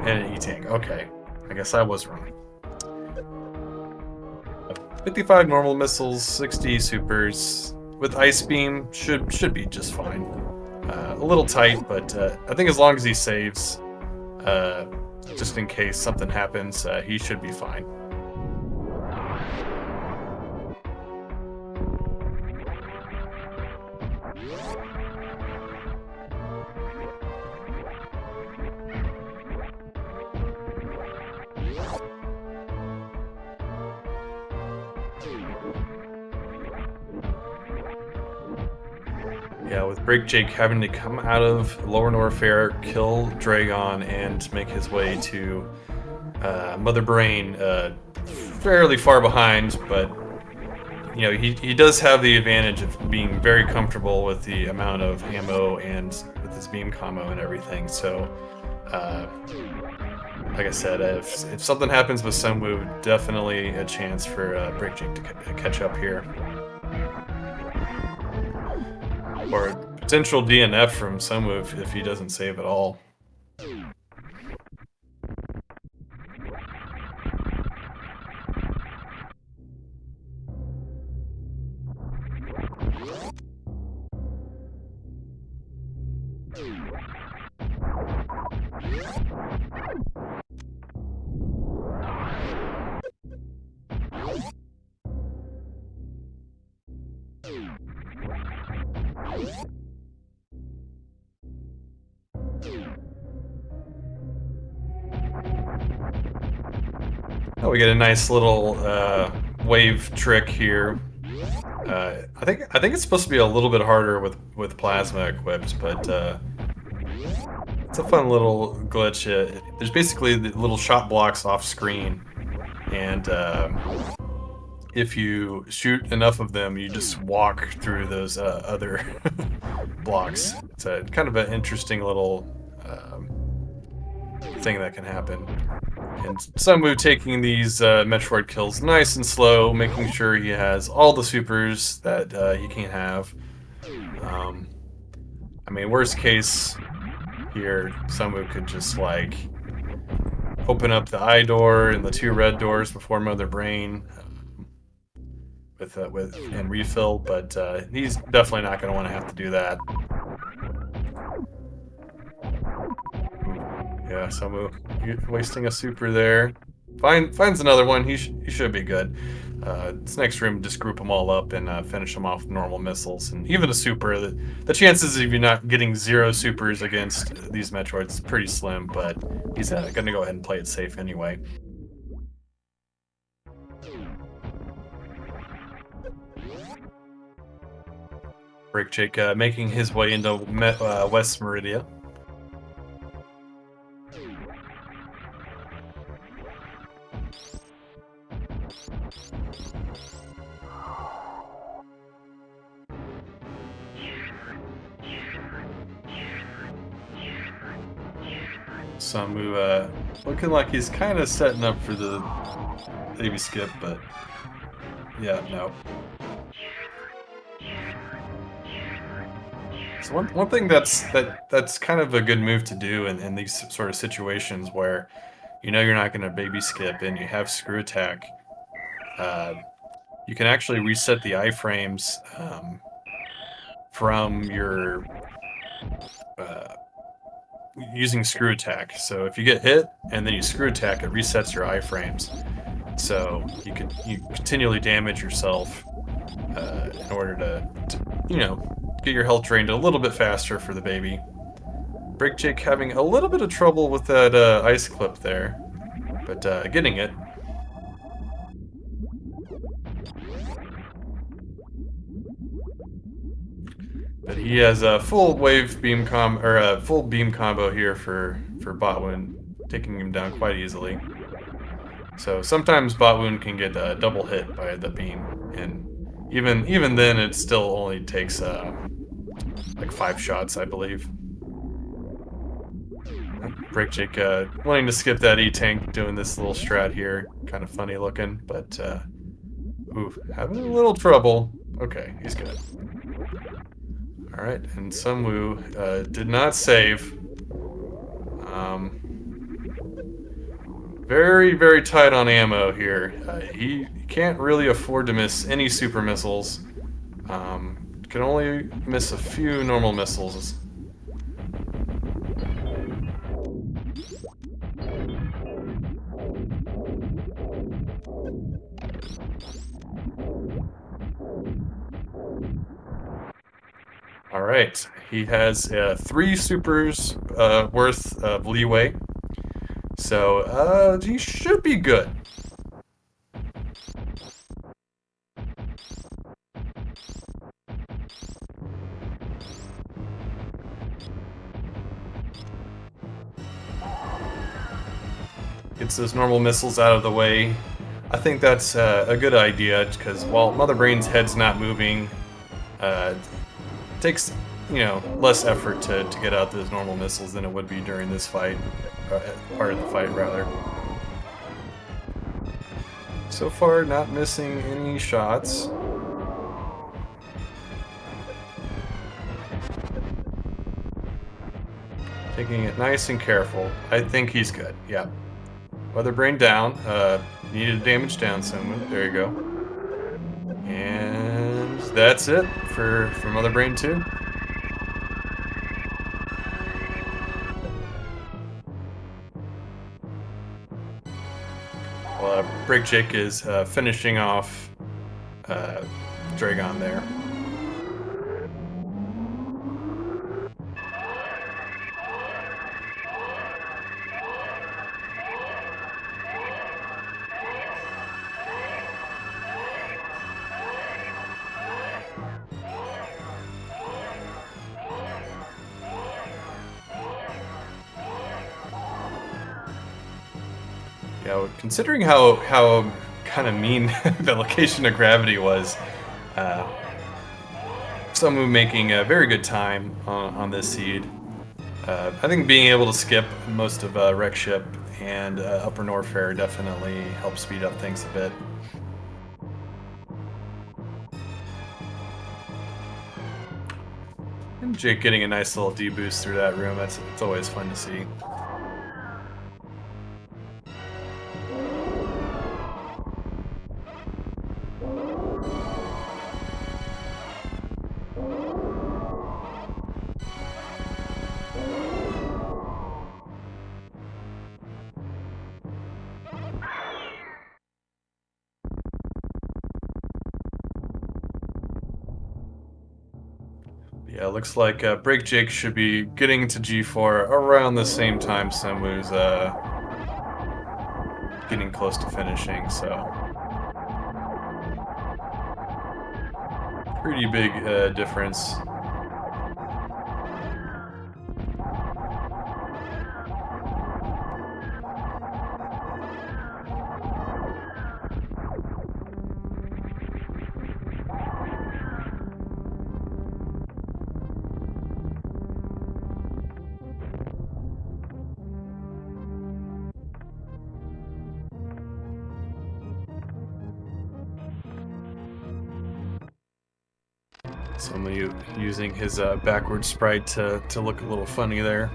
And an E-Tank. Okay. I guess I was wrong. 55 normal missiles, 60 supers. With Ice Beam, should be just fine. A little tight, but I think as long as he saves, just in case something happens, he should be fine. Yeah, with BrakeJake having to come out of Lower Norfair, kill Dragon, and make his way to Mother Brain fairly far behind, but he does have the advantage of being very comfortable with the amount of ammo and with his beam combo and everything. So, like I said, if something happens with SunWu, definitely a chance for BrakeJake to catch up here. Or a potential DNF from SunWu if he doesn't save at all. Oh, we get a nice little wave trick here. I think it's supposed to be a little bit harder with plasma equipped, but it's a fun little glitch. There's basically the little shot blocks off screen, and if you shoot enough of them, you just walk through those other blocks. It's a kind of an interesting little thing that can happen. And SunWu taking these Metroid kills nice and slow, making sure he has all the supers that he can have. I mean, worst case here, SunWu could just like open up the eye door and the two red doors before Mother Brain and refill, but he's definitely not going to want to have to do that. Yeah, SunWu wasting a super there. Finds another one. He should be good. This next room, just group them all up and finish them off with normal missiles. And even a super, the chances of you not getting 0 supers against these Metroids is pretty slim, but he's going to go ahead and play it safe anyway. BrakeJake making his way into West Meridia. SunWu looking like he's kind of setting up for the baby skip, but yeah, no. So one thing that's kind of a good move to do in these sort of situations where you're not going to baby skip and you have screw attack, you can actually reset the iframes from your using screw attack. So if you get hit and then you screw attack, it resets your iframes. So you continually damage yourself in order to get your health drained a little bit faster for the baby. BrakeJake having a little bit of trouble with that ice clip there, but getting it. But he has a full wave beam full beam combo here for Botwoon, taking him down quite easily. So sometimes Botwoon can get double hit by the beam, and even then it still only takes like 5 shots, I believe. BrakeJake wanting to skip that E-Tank, doing this little strat here. Kind of funny looking, but ooh, having a little trouble. Okay, he's good. Alright, and SunWu did not save. Very, very tight on ammo here. He can't really afford to miss any super missiles. Can only miss a few normal missiles. Alright, he has 3 supers worth of leeway. So, he should be good. Gets those normal missiles out of the way. I think that's a good idea, because while Mother Brain's head's not moving, it takes, less effort to get out those normal missiles than it would be during this fight. Part of the fight, rather. So far, not missing any shots. Taking it nice and careful. I think he's good, yeah. Weather Brain down. Needed damage down someone. There you go. And that's it for Mother Brain 2. Well, BrakeJake is finishing off Dragon there. Considering how kind of mean the location of gravity was, SunWu making a very good time on this seed. I think being able to skip most of Wreck Ship and Upper Norfair definitely helps speed up things a bit. And Jake getting a nice little D-boost through that room, it's always fun to see. Yeah, looks like BrakeJake should be getting to G4 around the same time SunWu's getting close to finishing, so pretty big difference. Somebody using his backward sprite to look a little funny there.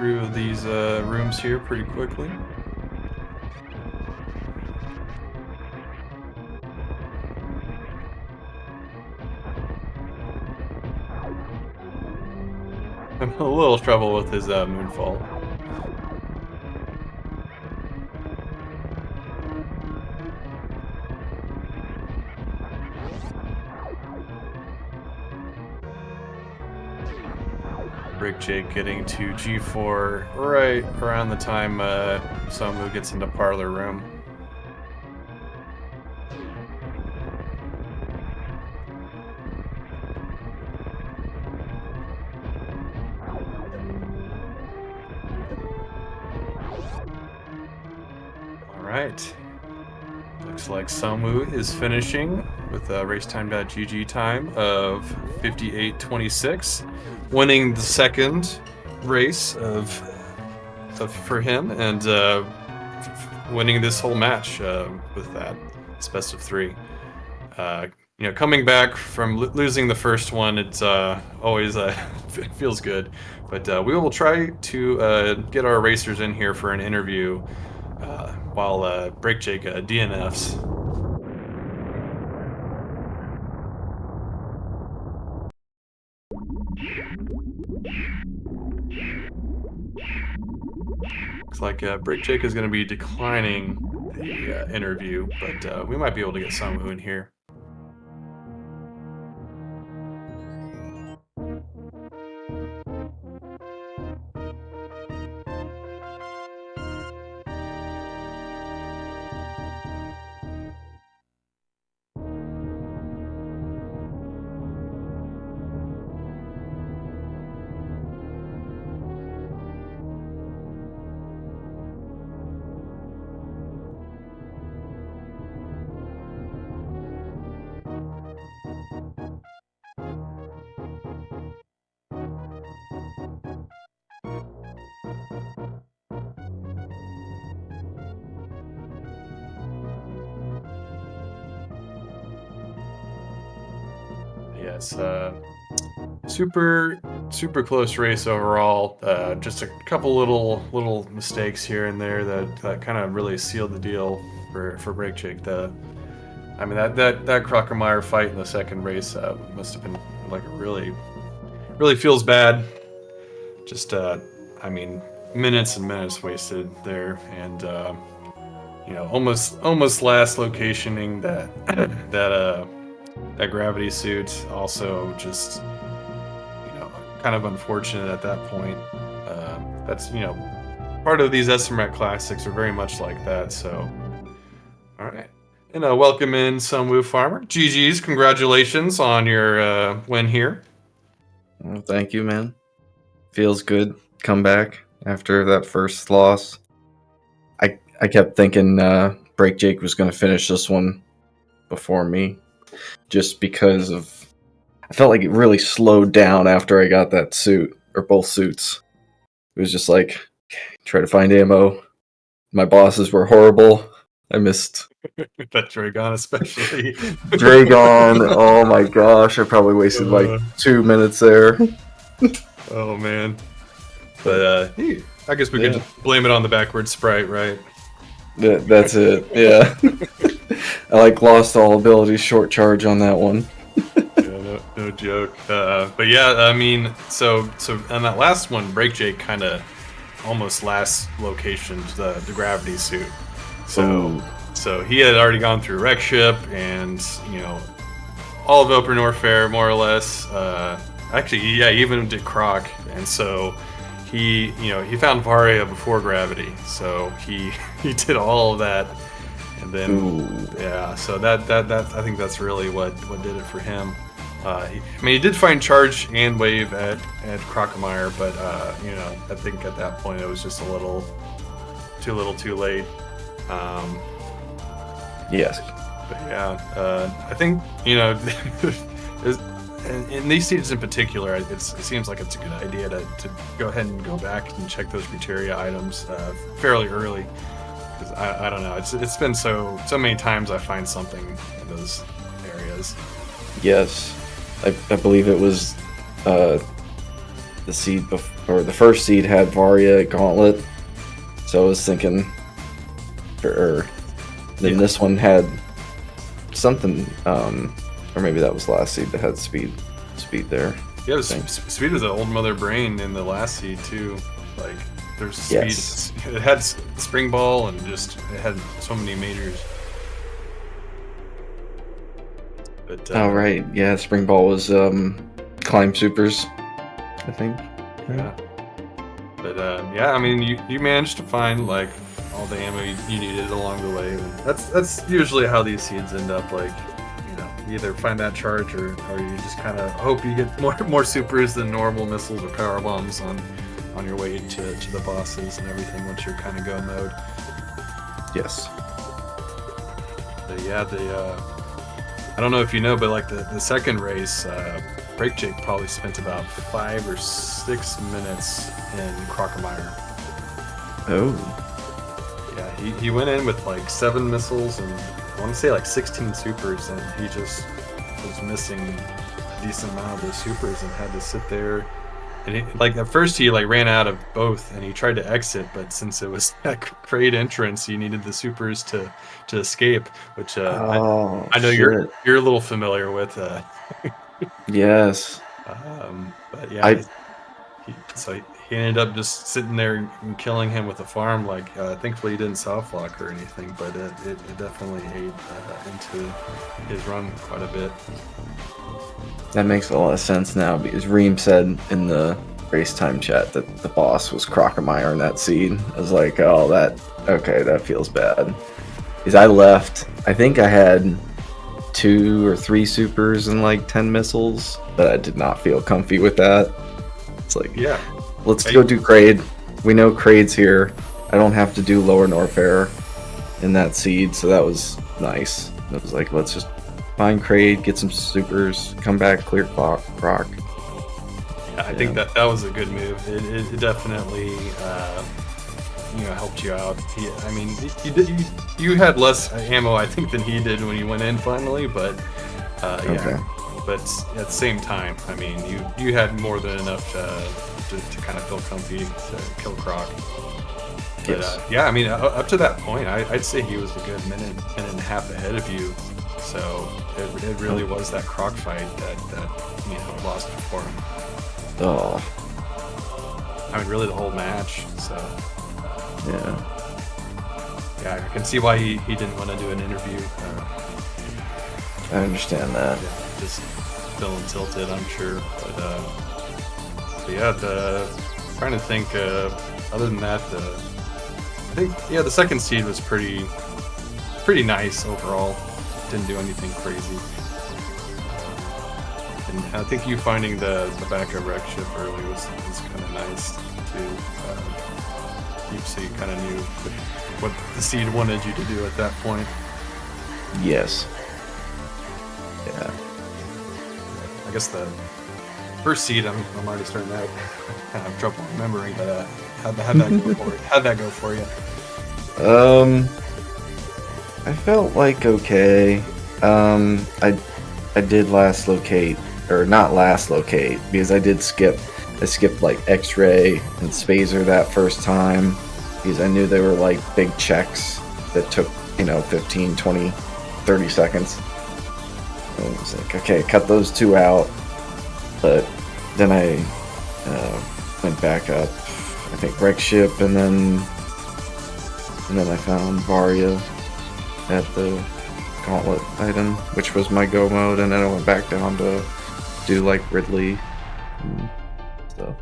through these rooms here pretty quickly. I'm a little trouble with his moonfall. BrakeJake getting to G4 right around the time SunWu gets into parlor room. Alright. Looks like SunWu is finishing with a racetime.gg time of 58:26, winning the second race for him, and winning this whole match with that. It's best of 3. Coming back from losing the first one, it's always feels good. But we will try to get our racers in here for an interview while BrakeJake DNFs. Looks like BrakeJake is going to be declining the interview, but we might be able to get SunWu in here. Yes, super close race overall. Just a couple little mistakes here and there that kind of really sealed the deal for BrakeJake. That Crockermeyer fight in the second race must have been like really feels bad. Just minutes and minutes wasted there, and almost last locationing that gravity suit. Also just kind of unfortunate at that point. That's part of these SMRAT classics are very much like that. So all right, and welcome in SunWuFarmer. GG's, congratulations on your win here. Well, thank you, man. Feels good. Come back after that first loss. I kept thinking BrakeJake was going to finish this one before me, just because I felt like it really slowed down after I got that suit, or both suits. It was just like, try to find ammo. My bosses were horrible. I missed that Dragon especially. Dragon, oh my gosh, I probably wasted like 2 minutes there. Oh man. But I guess we could just blame it on the backward sprite, right? That's it, yeah. I lost all abilities short charge on that one. Yeah, no joke. But yeah, so on that last one, BrakeJake kind of almost last locationed the gravity suit. So he had already gone through Wreck Ship and all of Open Warfare more or less. He even did Croc, and so he found Varia before gravity. So he did all of that, and then so that I think that's really what did it for him. He did find charge and wave at Crockermeyer, but I think at that point it was just a little too late. Yes. But yeah, I think in these seeds in particular, it seems like it's a good idea to go ahead and go back and check those criteria items fairly early, because I don't know, it's been so many times I find something in those areas. Yes, I believe it was the seed or the first seed had Varia Gauntlet, so I was thinking, then this one had something, or maybe that was last seed that had speed there. Yeah, speed was an old mother brain in the last seed too. Like there's speed. Yes. It had spring ball and just it had so many majors. But Oh right, yeah, Spring Ball was Climb Supers, I think. yeah. But yeah, I mean, you managed to find like all the ammo you needed along the way. And that's usually how these seeds end up. Like, you know, you either find that charge or you just kind of hope you get more supers than normal missiles or power bombs on your way to the bosses and everything once you're kind of go mode. Yes. But yeah, I don't know if you know, but like the second race, BrakeJake probably spent about 5 or 6 minutes in Crocomire. Oh. Yeah, he went in with like 7 missiles and I want to say like 16 supers, and he just was missing a decent amount of those supers and had to sit there. And like at first he like ran out of both and he tried to exit, but since it was that crate entrance, you needed the supers to escape, which I know you're a little familiar with. Yes. But yeah, he ended up just sitting there and killing him with a farm. Like thankfully he didn't soft lock or anything, but it definitely ate into his run quite a bit. That makes a lot of sense now because Reem said in the race time chat that the boss was Crocomire in that seed. I was like, oh, that feels bad. Because I left, I think I had 2 or 3 supers and like 10 missiles, but I did not feel comfy with that. It's like, yeah, let's go do Kraid. We know Kraid's here. I don't have to do Lower Norfair in that seed, so that was nice. It was like, let's just find Kraid, get some supers, come back, clear Croc. Yeah, I think that was a good move. It definitely helped you out. I mean, you had less ammo, I think, than he did when he went in finally, but Okay. But at the same time, I mean, you had more than enough to kind of feel comfy to kill Croc. But Yes. yeah, I mean, up to that point, I'd say he was a good minute and a half ahead of you. So it really was that Croc fight that lost it for him. Oh. I mean, really the whole match. So Yeah. I can see why he didn't want to do an interview. I understand that. Yeah, just feeling tilted, I'm sure. But yeah, trying to think. Other than that, I think the second seed was pretty nice overall. Didn't do anything crazy. And I think you finding the backup wreck ship early was kind of nice too. So you kind of knew what the seed wanted you to do at that point. Yes. Yeah. I guess the first seed, I'm already starting to have trouble remembering, but how'd that go for you? How'd that go for you? I felt like okay. I did last locate, or not last locate, because I skipped like X-ray and Spazer that first time because I knew they were like big checks that took 15, 20, 30 seconds. And I was like, okay, cut those 2 out. But then I went back up, I think Wreck Ship, and then I found Varia at the Gauntlet item, which was my go mode, and then I went back down to do like Ridley and stuff.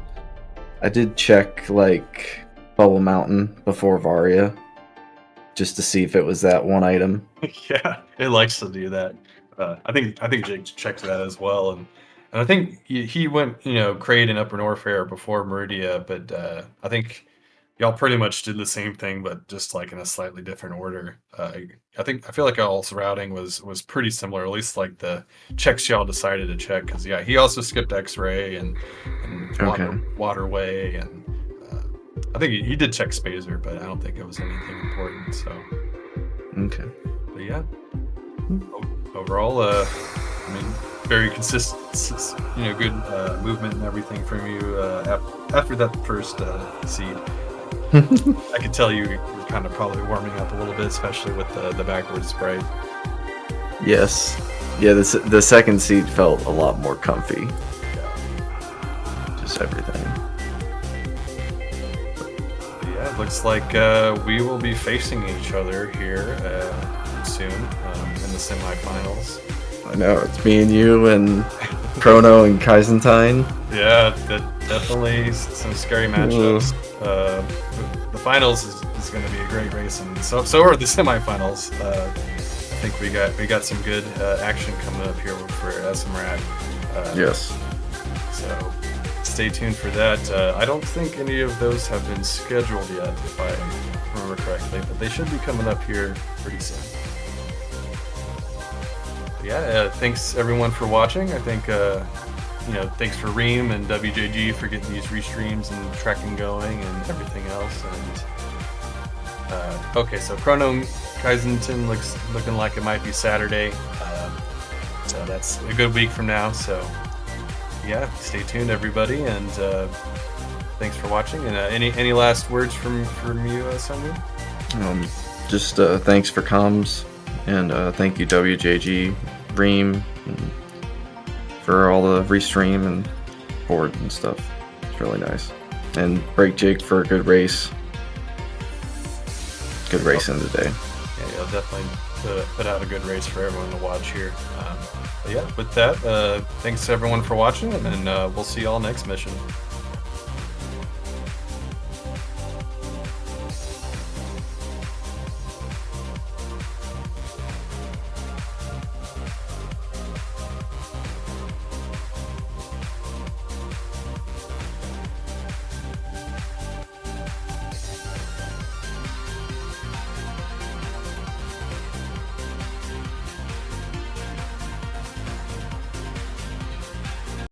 I did check like Bubble Mountain before Varia just to see if it was that one item. Yeah, it likes to do that. I think Jake checked that as well, and I think he went Kraid and Upper Norfair before Meridia, but I think y'all pretty much did the same thing, but just like in a slightly different order. I feel like y'all's routing was pretty similar, at least like the checks y'all decided to check. Because he also skipped X-ray and waterway, and I think he did check Spazer, but I don't think it was anything important. So Okay. but yeah, overall, I mean, very consistent, good movement and everything from you after that first seed. I could tell you're kind of probably warming up a little bit, especially with the backwards sprite. Yes. Yeah, the second seat felt a lot more comfy. Yeah. Just everything. Yeah, it looks like we will be facing each other here soon in the semifinals. I know, it's me and you and Chrono and Kaizentine. Yeah, definitely some scary matchups. The finals is going to be a great race, and so are the semifinals. I think we got some good action coming up here for SMRAT. Yes. So stay tuned for that. I don't think any of those have been scheduled yet, if I remember correctly, but they should be coming up here pretty soon. Yeah, thanks everyone for watching. I think thanks for Reem and WJG for getting these restreams and tracking going and everything else. And okay, so Chrono Kaizenton looking like it might be Saturday. So that's a good week from now. So yeah, stay tuned, everybody, and thanks for watching. And any last words from you, SunWu? Just thanks for comms, and thank you WJG, Reem, for all the restream and board and stuff. It's really nice. And BrakeJake for a good race. Good racing today. Yeah, you'll definitely put out a good race for everyone to watch here. But yeah, with that, thanks everyone for watching, and we'll see y'all next mission.